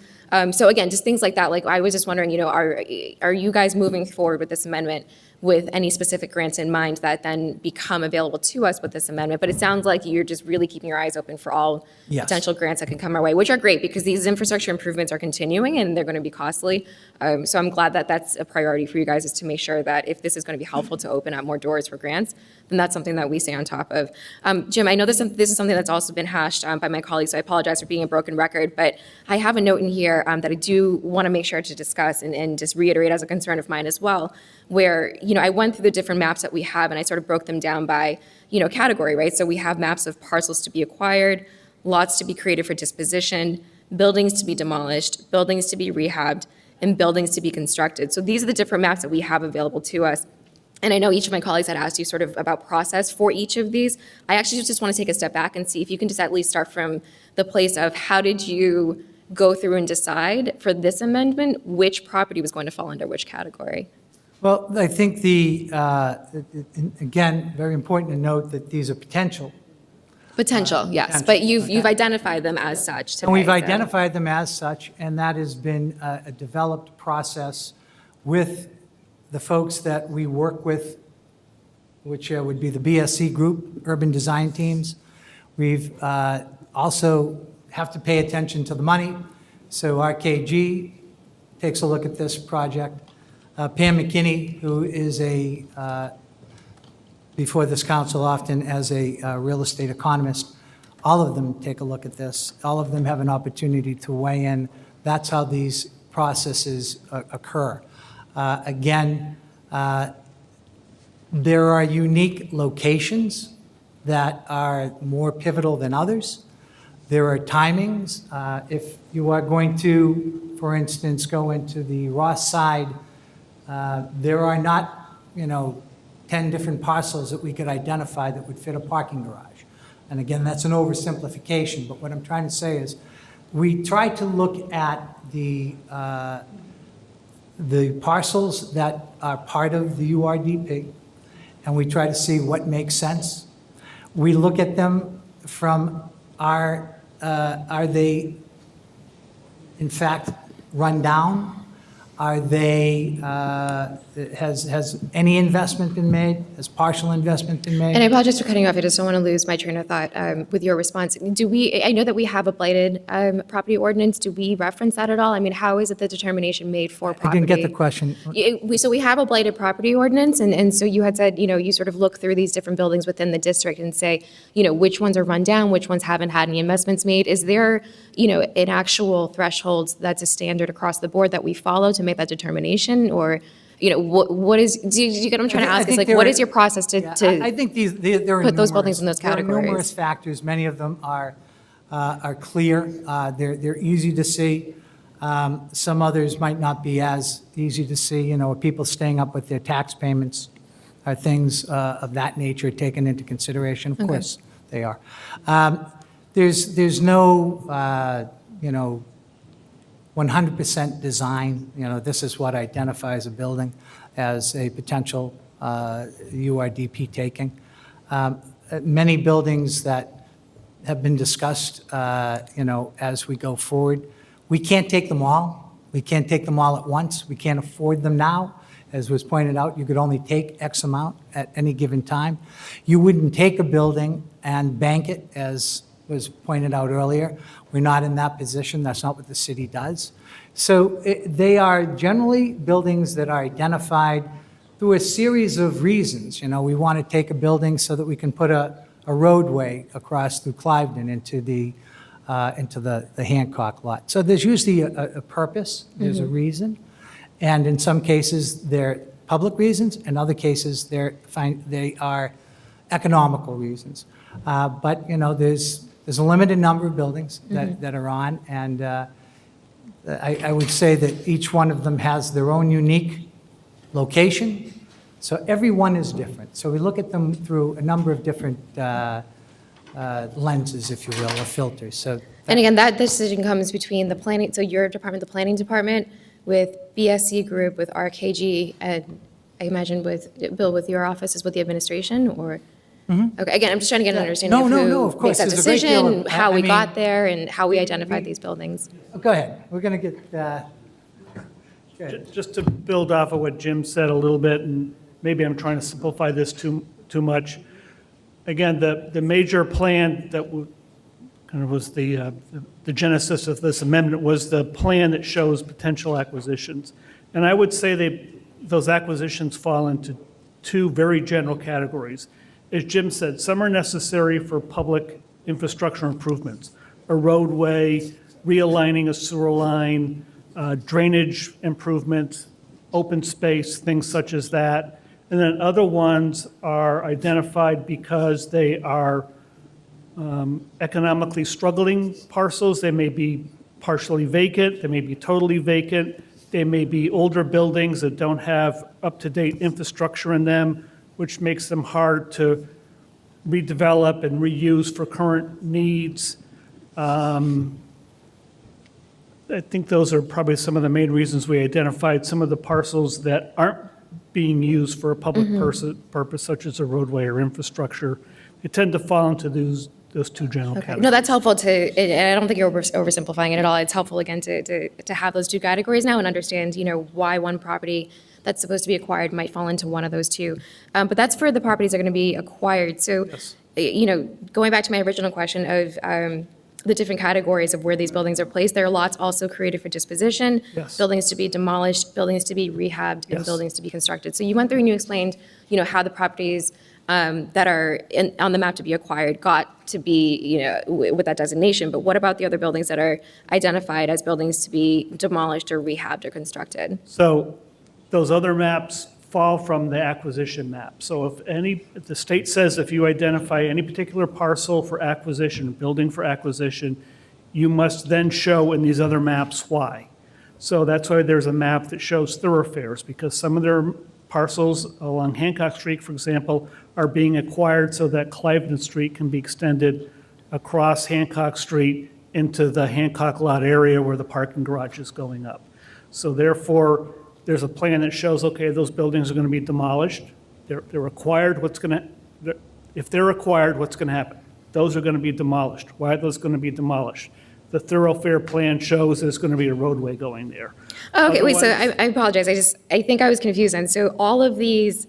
[SPEAKER 1] So again, just things like that. Like, I was just wondering, are you guys moving forward with this amendment with any specific grants in mind that then become available to us with this amendment? But it sounds like you're just really keeping your eyes open for all
[SPEAKER 12] Yes.
[SPEAKER 1] potential grants that can come our way, which are great, because these infrastructure improvements are continuing and they're going to be costly. So I'm glad that that's a priority for you guys, is to make sure that if this is going to be helpful to open up more doors for grants, then that's something that we stay on top of. Jim, I know this is something that's also been hashed by my colleagues, so I apologize for being a broken record, but I have a note in here that I do want to make sure to discuss and just reiterate as a concern of mine as well, where, I went through the different maps that we have and I sort of broke them down by, category, right? So we have maps of parcels to be acquired, lots to be created for disposition, buildings to be demolished, buildings to be rehabbed, and buildings to be constructed. So these are the different maps that we have available to us. And I know each of my colleagues had asked you sort of about process for each of these. I actually just want to take a step back and see if you can just at least start from the place of, how did you go through and decide for this amendment which property was going to fall under which category?
[SPEAKER 12] Well, I think again, very important to note that these are potential.
[SPEAKER 1] Potential, yes,
[SPEAKER 12] potential,
[SPEAKER 1] but you've
[SPEAKER 12] okay.
[SPEAKER 1] identified them as such today.
[SPEAKER 12] And we've
[SPEAKER 1] so-
[SPEAKER 12] identified them as such, and that has been a developed process with the folks that we work with, which would be the BSC group, Urban Design Teams. We've also have to pay attention to the money. So RKG takes a look at this project. Pam McKinney, who is before this council often as a real estate economist, all of them take a look at this. All of them have an opportunity to weigh in. That's how these processes occur. Again, there are unique locations that are more pivotal than others. There are timings. If you are going to, for instance, go into the Ross side, there are not, 10 different parcels that we could identify that would fit a parking garage. And again, that's an oversimplification, but what I'm trying to say is, we try to look at the parcels that are part of the URDP, and we try to see what makes sense. We look at them from are they, in fact, run down? Are they, has any investment been made? Has partial investment been made?
[SPEAKER 1] And I apologize for cutting you off. I just don't want to lose my train of thought with your response. I know that we have a blighted property ordinance. Do we reference that at all? I mean, how is it the determination made for property?
[SPEAKER 12] I didn't get the question.
[SPEAKER 1] So we have a blighted property ordinance, and so you had said, you sort of look through these different buildings within the district and say, which ones are run down, which ones haven't had any investments made. Is there, an actual threshold that's a standard across the board that we follow to make that determination? Or, what is, do you get what I'm trying to ask? Is like, what is your process to
[SPEAKER 12] I think there are
[SPEAKER 1] put those buildings in those
[SPEAKER 12] There are numerous
[SPEAKER 1] categories?
[SPEAKER 12] factors. Many of them are clear. They're easy to see. Some others might not be as easy to see. People staying up with their tax payments are things of that nature taken into consideration. Of course, they are. There's no, 100% design. This is what identifies a building as a potential URDP taking. Many buildings that have been discussed, as we go forward, we can't take them all. We can't take them all at once. We can't afford them now. As was pointed out, you could only take X amount at any given time. You wouldn't take a building and bank it, as was pointed out earlier. We're not in that position. That's not what the city does. So they are generally buildings that are identified through a series of reasons. We want to take a building so that we can put a roadway across through Cliveden into the Hancock lot. So there's usually a purpose, there's a reason. And in some cases, they're public reasons. In other cases, they are economical reasons. But, there's a limited number of buildings that are on, and I would say that each one of them has their own unique location, so every one is different. So we look at them through a number of different lenses, if you will, or filters. So
[SPEAKER 1] And again, that decision comes between the planning, so your department, the planning department, with BSC Group, with RKG, and I imagine with, Bill, with your office is with the administration, or? Okay, again, I'm just trying to get an understanding of
[SPEAKER 12] No, of
[SPEAKER 1] who
[SPEAKER 12] course.
[SPEAKER 1] makes that
[SPEAKER 12] There's a great deal
[SPEAKER 1] decision,
[SPEAKER 12] of-
[SPEAKER 1] how
[SPEAKER 12] I
[SPEAKER 1] we
[SPEAKER 12] mean,
[SPEAKER 1] got there, and how we identified these buildings.
[SPEAKER 12] Go ahead. We're going to get, go ahead.
[SPEAKER 10] Just to build off of what Jim said a little bit, and maybe I'm trying to simplify this too much. Again, the major plan that kind of was the genesis of this amendment was the plan that shows potential acquisitions. And I would say those acquisitions fall into two very general categories. As Jim said, some are necessary for public infrastructure improvements, a roadway, realigning a sewer line, drainage improvements, open space, things such as that. And then other ones are identified because they are economically struggling parcels. They may be partially vacant, they may be totally vacant, they may be older buildings that don't have up-to-date infrastructure in them, which makes them hard to redevelop and reuse for current needs. I think those are probably some of the main reasons we identified some of the parcels that aren't being used for a public purpose, such as a roadway or infrastructure. They tend to fall into those two general
[SPEAKER 1] Okay,
[SPEAKER 10] categories.
[SPEAKER 1] no, that's helpful and I don't think you're oversimplifying it at all. It's helpful, again, to have those two categories now and understand, why one property that's supposed to be acquired might fall into one of those two. But that's for the properties that are going to be acquired. So, going back to my original question of the different categories of where these buildings are placed. There are lots also created for disposition,
[SPEAKER 10] Yes.
[SPEAKER 1] buildings to be demolished, buildings to be rehabbed, and
[SPEAKER 10] Yes.
[SPEAKER 1] buildings to be constructed. So you went through and you explained, how the properties that are on the map to be acquired got to be, with that designation. But what about the other buildings that are identified as buildings to be demolished or rehabbed or constructed?
[SPEAKER 10] So those other maps fall from the acquisition map. So if the state says if you identify any particular parcel for acquisition, building for acquisition, you must then show in these other maps why. So that's why there's a map that shows thoroughfares, because some of their parcels along Hancock Street, for example, are being acquired so that Cliveden Street can be extended across Hancock Street into the Hancock lot area where the parking garage is going up. So therefore, there's a plan that shows, okay, those buildings are going to be demolished. They're acquired, if they're acquired, what's going to happen? Those are going to be demolished. Why are those going to be demolished? The thoroughfare plan shows there's going to be a roadway going there.
[SPEAKER 1] Okay, wait, so
[SPEAKER 10] Otherwise-
[SPEAKER 1] I apologize. I think I was confused then. So all of these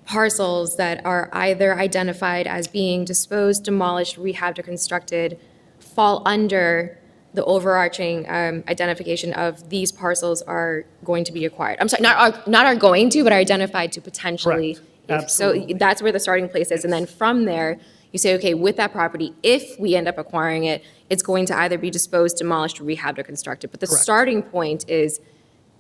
[SPEAKER 1] parcels that are either identified as being disposed, demolished, rehabbed, or constructed fall under the overarching identification of these parcels are going to be acquired. I'm sorry, not are going to, but are identified to potentially.
[SPEAKER 10] Correct.
[SPEAKER 1] So
[SPEAKER 10] Absolutely.
[SPEAKER 1] that's where the starting place is. And then from there, you say, okay, with that property, if we end up acquiring it, it's going to either be disposed, demolished, rehabbed, or constructed. But the
[SPEAKER 10] Correct.
[SPEAKER 1] starting point is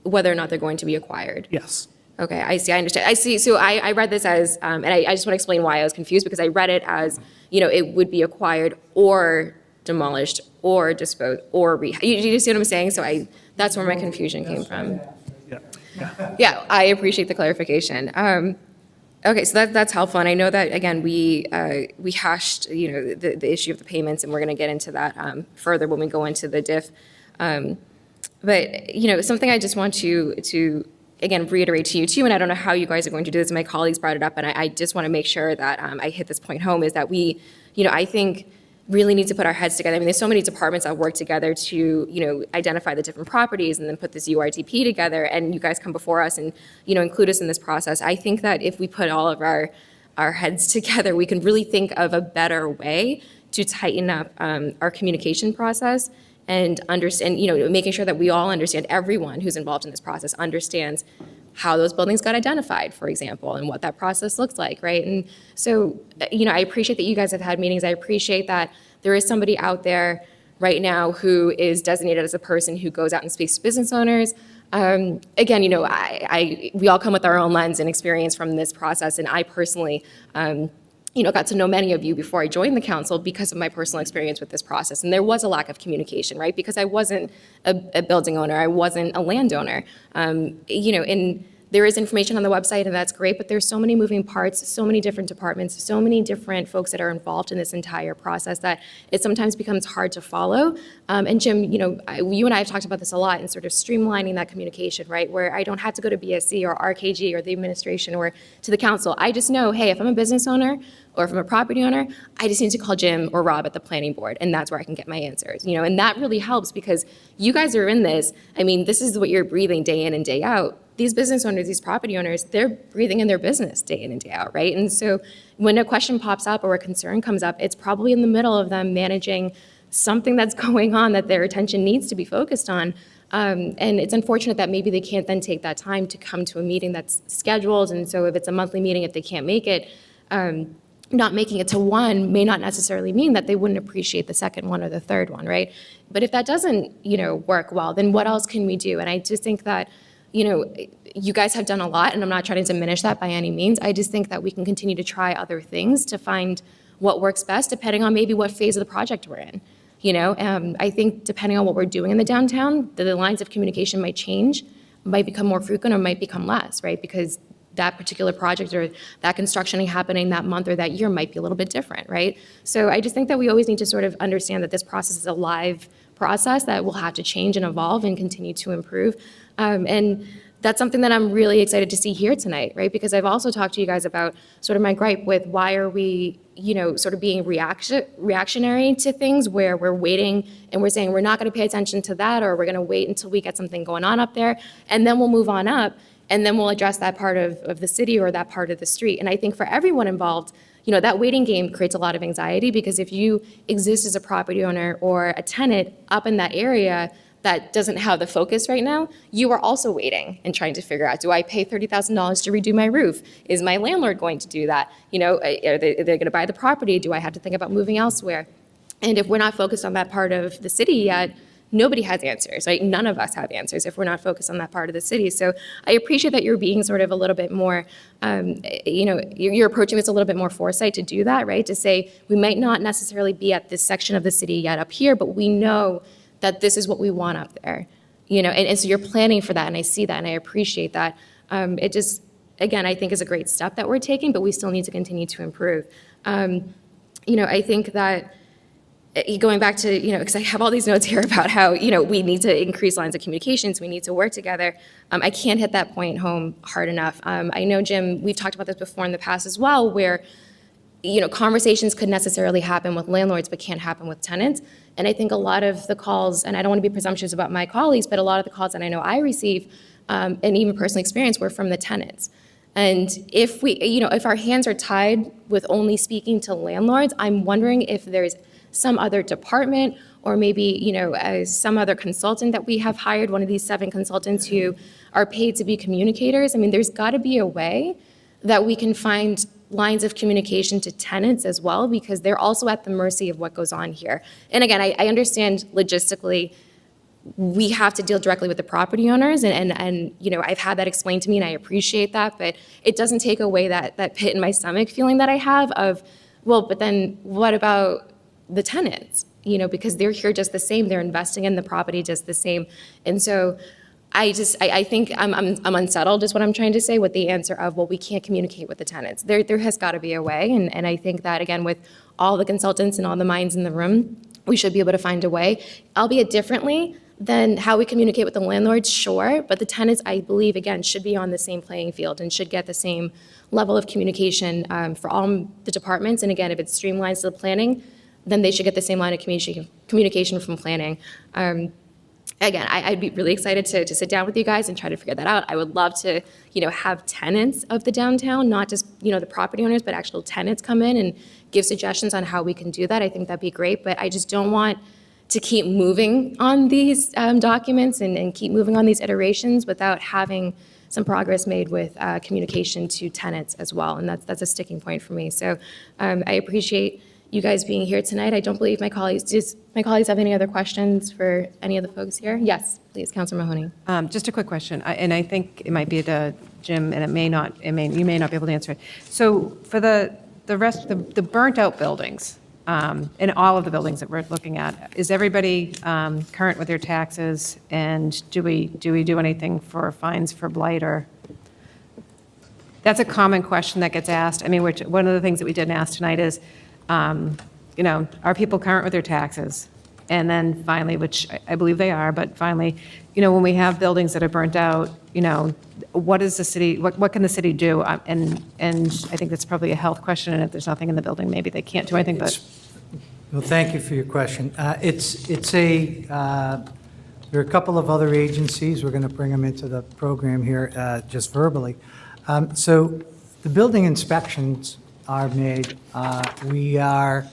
[SPEAKER 1] whether or not they're going to be acquired.
[SPEAKER 10] Yes.
[SPEAKER 1] Okay, I see, I understand. I see, so I read this as, and I just want to explain why I was confused, because I read it as, it would be acquired or demolished or disposed or you see what I'm saying? So that's where my confusion came from.
[SPEAKER 10] Yeah.
[SPEAKER 1] Yeah, I appreciate the clarification. Okay, so that's helpful, and I know that, again, we hashed, the issue of the payments, and we're going to get into that further when we go into the diff. But, something I just want to again, reiterate to you too, and I don't know how you guys are going to do this, my colleagues brought it up, and I just want to make sure that I hit this point home, is that we, I think, really need to put our heads together. I mean, there's so many departments that work together to, identify the different properties and then put this URDP together, and you guys come before us and, include us in this process. I think that if we put all of our heads together, we can really think of a better way to tighten up our communication process and understand, making sure that we all understand, everyone who's involved in this process understands how those buildings got identified, for example, and what that process looks like, right? And so, I appreciate that you guys have had meetings. I appreciate that there is somebody out there right now who is designated as a person who goes out and speaks to business owners. Again, we all come with our own lens and experience from this process, and I personally, got to know many of you before I joined the council because of my personal experience with this process. And there was a lack of communication, right? Because I wasn't a building owner, I wasn't a landowner. And there is information on the website, and that's great, but there's so many moving parts, so many different departments, so many different folks that are involved in this entire process that it sometimes becomes hard to follow. And Jim, you and I have talked about this a lot, and sort of streamlining that communication, right? Where I don't have to go to BSC or RKG or the administration or to the council. I just know, hey, if I'm a business owner or if I'm a property owner, I just need to call Jim or Rob at the planning board, and that's where I can get my answers. And that really helps because you guys are in this. I mean, this is what you're breathing day in and day out. These business owners, these property owners, they're breathing in their business day in and day out, right? And so when a question pops up or a concern comes up, it's probably in the middle of them managing something that's going on that their attention needs to be focused on. And it's unfortunate that maybe they can't then take that time to come to a meeting that's scheduled. And so if it's a monthly meeting, if they can't make it, not making it to one may not necessarily mean that they wouldn't appreciate the second one or the third one, right? But if that doesn't, work well, then what else can we do? And I just think that, you guys have done a lot, and I'm not trying to diminish that by any means. I just think that we can continue to try other things to find what works best, depending on maybe what phase of the project we're in. I think depending on what we're doing in the downtown, the lines of communication might change, might become more frequent, or might become less, right? Because that particular project or that construction happening that month or that year might be a little bit different, right? So I just think that we always need to sort of understand that this process is a live process that will have to change and evolve and continue to improve. And that's something that I'm really excited to see here tonight, right? Because I've also talked to you guys about sort of my gripe with why are we, sort of being reactionary to things where we're waiting and we're saying we're not going to pay attention to that, or we're going to wait until we get something going on up there, and then we'll move on up, and then we'll address that part of the city or that part of the street. And I think for everyone involved, that waiting game creates a lot of anxiety, because if you exist as a property owner or a tenant up in that area that doesn't have the focus right now, you are also waiting and trying to figure out, do I pay $30,000 to redo my roof? Is my landlord going to do that? Are they going to buy the property? Do I have to think about moving elsewhere? And if we're not focused on that part of the city yet, nobody has answers, right? None of us have answers if we're not focused on that part of the city. So I appreciate that you're being sort of a little bit more, you're approaching this a little bit more foresight to do that, right? To say, we might not necessarily be at this section of the city yet up here, but we know that this is what we want up there, and so you're planning for that, and I see that, and I appreciate that. It just, again, I think is a great step that we're taking, but we still need to continue to improve. I think that, going back to, because I have all these notes here about how, we need to increase lines of communications, we need to work together. I can't hit that point home hard enough. I know, Jim, we've talked about this before in the past as well, where, conversations could necessarily happen with landlords, but can't happen with tenants. And I think a lot of the calls, and I don't want to be presumptuous about my colleagues, but a lot of the calls that I know I receive, and even personal experience, were from the tenants. And if if our hands are tied with only speaking to landlords, I'm wondering if there's some other department, or maybe, some other consultant that we have hired, one of these 7 consultants who are paid to be communicators. I mean, there's got to be a way that we can find lines of communication to tenants as well, because they're also at the mercy of what goes on here. And again, I understand logistically, we have to deal directly with the property owners, and I've had that explained to me, and I appreciate that, but it doesn't take away that pit in my stomach feeling that I have of, well, but then what about the tenants? Because they're here just the same, they're investing in the property just the same. And so I think I'm unsettled, is what I'm trying to say, with the answer of, well, we can't communicate with the tenants. There has got to be a way, and I think that, again, with all the consultants and all the minds in the room, we should be able to find a way, albeit differently than how we communicate with the landlords, sure, but the tenants, I believe, again, should be on the same playing field and should get the same level of communication for all the departments. And again, if it streamlines the planning, then they should get the same line of communication from planning. Again, I'd be really excited to sit down with you guys and try to figure that out. I would love to, have tenants of the downtown, not just, the property owners, but actual tenants come in and give suggestions on how we can do that. I think that'd be great, but I just don't want to keep moving on these documents and keep moving on these iterations without having some progress made with communication to tenants as well, and that's a sticking point for me. So I appreciate you guys being here tonight. I don't believe my colleagues, does my colleagues have any other questions for any of the folks here? Yes, please, Councilor Mahoney.
[SPEAKER 15] Just a quick question, and I think it might be to Jim, and you may not be able to answer it. So for the rest, the burnt-out buildings, in all of the buildings that we're looking at, is everybody current with their taxes, and do we do anything for fines for blight? Or that's a common question that gets asked. I mean, one of the things that we didn't ask tonight is, are people current with their taxes? And then finally, which I believe they are, but finally, when we have buildings that are burnt out, what is the city, what can the city do? And I think that's probably a health question, and if there's nothing in the building, maybe they can't do anything, but.
[SPEAKER 12] Well, thank you for your question. There are a couple of other agencies, we're going to bring them into the program here just verbally. So the building inspections are made. We are,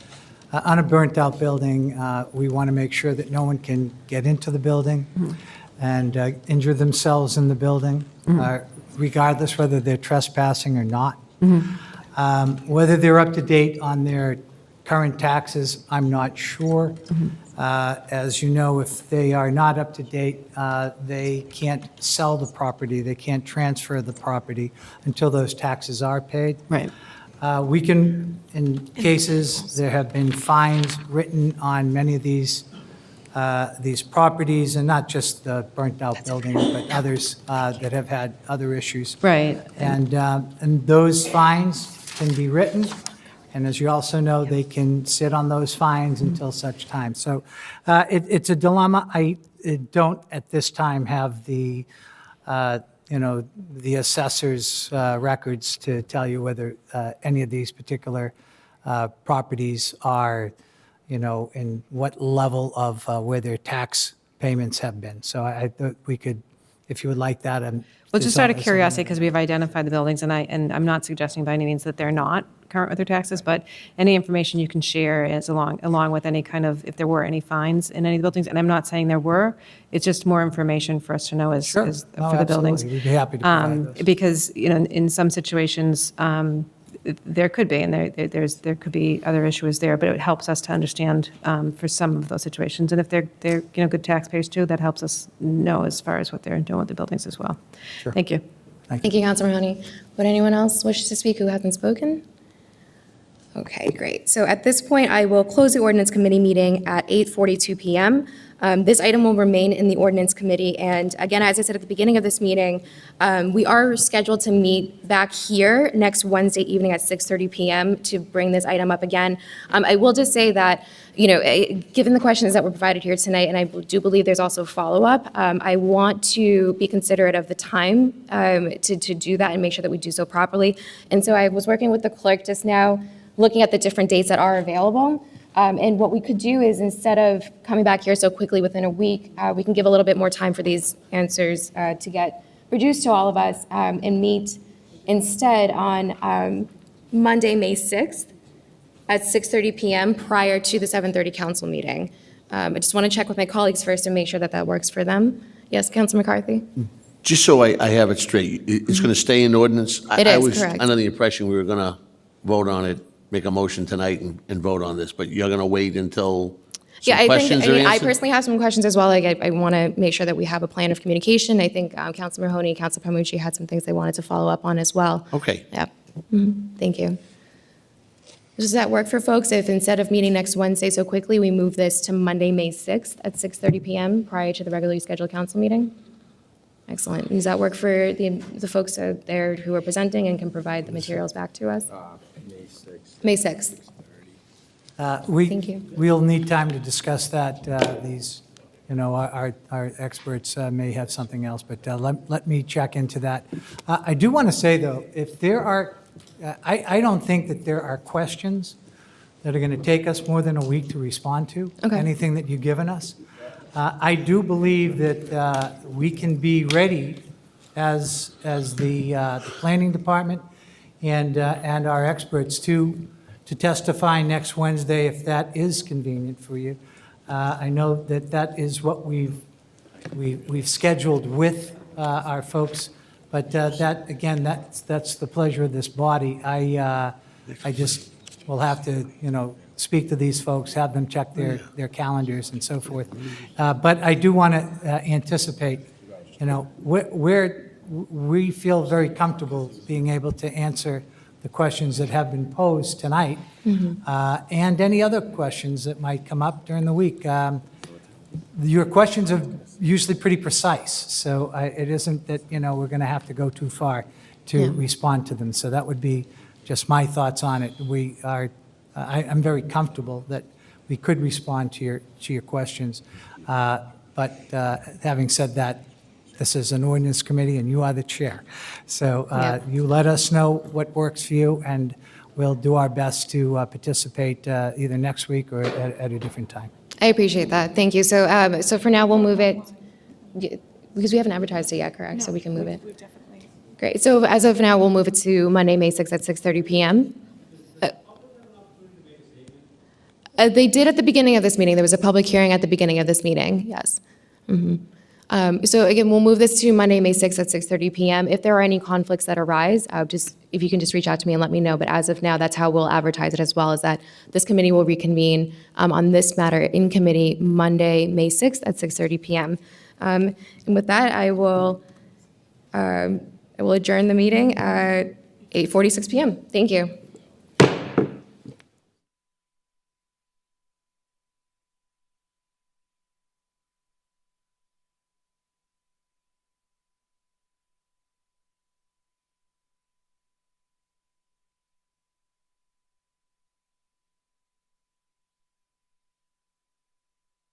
[SPEAKER 12] on a burnt-out building, we want to make sure that no one can get into the building and injure themselves in the building, regardless whether they're trespassing or not. Whether they're up to date on their current taxes, I'm not sure. As you know, if they are not up to date, they can't sell the property, they can't transfer the property until those taxes are paid.
[SPEAKER 15] Right.
[SPEAKER 12] We can, in cases, there have been fines written on many of these properties, and not just the burnt-out building, but others that have had other issues.
[SPEAKER 15] Right.
[SPEAKER 12] And those fines can be written, and as you also know, they can sit on those fines until such time. So it's a dilemma. I don't, at this time, have the the assessor's records to tell you whether any of these particular properties are, in what level of where their tax payments have been. So I thought we could if you would like that.
[SPEAKER 15] Well, just out of curiosity, because we've identified the buildings, and I'm not suggesting by any means that they're not current with their taxes, but any information you can share is along with any kind of, if there were any fines in any of the buildings, and I'm not saying there were, it's just more information for us to know as
[SPEAKER 12] Sure. No,
[SPEAKER 15] for the buildings.
[SPEAKER 12] absolutely. We'd be happy to provide those.
[SPEAKER 15] Because, in some situations, there could be, and there could be other issues there, but it helps us to understand for some of those situations. And if they're good taxpayers too, that helps us know as far as what they're doing with the buildings as well.
[SPEAKER 12] Sure.
[SPEAKER 15] Thank you.
[SPEAKER 1] Thank you, Councilor Mahoney. Would anyone else wish to speak who hasn't spoken? Okay, great. So at this point, I will close the ordinance committee meeting at 8:42 PM. This item will remain in the ordinance committee, and again, as I said at the beginning of this meeting, we are scheduled to meet back here next Wednesday evening at 6:30 PM to bring this item up again. I will just say that, given the questions that were provided here tonight, and I do believe there's also follow-up, I want to be considerate of the time to do that and make sure that we do so properly. And so I was working with the clerk just now, looking at the different dates that are available. And what we could do is, instead of coming back here so quickly within a week, we can give a little bit more time for these answers to get produced to all of us, and meet instead on Monday, May 6th at 6:30 PM prior to the 7:30 council meeting. I just want to check with my colleagues first and make sure that that works for them. Yes, Councilor McCarthy?
[SPEAKER 13] Just so I have it straight, it's going to stay in ordinance?
[SPEAKER 1] It
[SPEAKER 13] I
[SPEAKER 1] is,
[SPEAKER 13] was
[SPEAKER 1] correct.
[SPEAKER 13] under the impression we were going to vote on it, make a motion tonight and vote on this, but you're going to wait until
[SPEAKER 1] Yeah,
[SPEAKER 13] some
[SPEAKER 1] I
[SPEAKER 13] questions
[SPEAKER 1] think,
[SPEAKER 13] are
[SPEAKER 1] I
[SPEAKER 13] answered?
[SPEAKER 1] personally have some questions as well. Like, I want to make sure that we have a plan of communication. I think Councilor Mahoney, Councilor Palmucci had some things they wanted to follow up on as well.
[SPEAKER 13] Okay.
[SPEAKER 1] Yep. Thank you. Does that work for folks if instead of meeting next Wednesday so quickly, we move this to Monday, May 6th at 6:30 PM prior to the regularly scheduled council meeting? Excellent. Does that work for the folks out there who are presenting and can provide the materials back to us? May 6th. Thank you.
[SPEAKER 12] We'll need time to discuss that. Our experts may have something else, but let me check into that. I do want to say, though, if there are, I don't think that there are questions that are going to take us more than a week to respond to.
[SPEAKER 1] Okay.
[SPEAKER 12] Anything that you've given us. I do believe that we can be ready as the planning department and our experts to testify next Wednesday if that is convenient for you. I know that is what we've scheduled with our folks, but that, again, that's the pleasure of this body. I just will have to, speak to these folks, have them check their calendars and so forth. But I do want to anticipate, where we feel very comfortable being able to answer the questions that have been posed tonight, and any other questions that might come up during the week. Your questions are usually pretty precise, so it isn't that, we're going to have to go too far to respond to them. So that would be just my thoughts on it. I'm very comfortable that we could respond to your questions. But having said that, this is an ordinance committee, and you are the chair. So you let us know what works for you, and we'll do our best to participate either next week or at a different time.
[SPEAKER 1] I appreciate that. Thank you. So for now, we'll move it, because we haven't advertised it yet, correct? So we can move it. Great. So as of now, we'll move it to Monday, May 6th at 6:30 PM. They did at the beginning of this meeting. There was a public hearing at the beginning of this meeting, yes. So again, we'll move this to Monday, May 6th at 6:30 PM. If there are any conflicts that arise, if you can just reach out to me and let me know. But as of now, that's how we'll advertise it as well, is that this committee will reconvene on this matter in committee Monday, May 6th at 6:30 PM. And with that, I will adjourn the meeting at 8:46 PM. Thank you.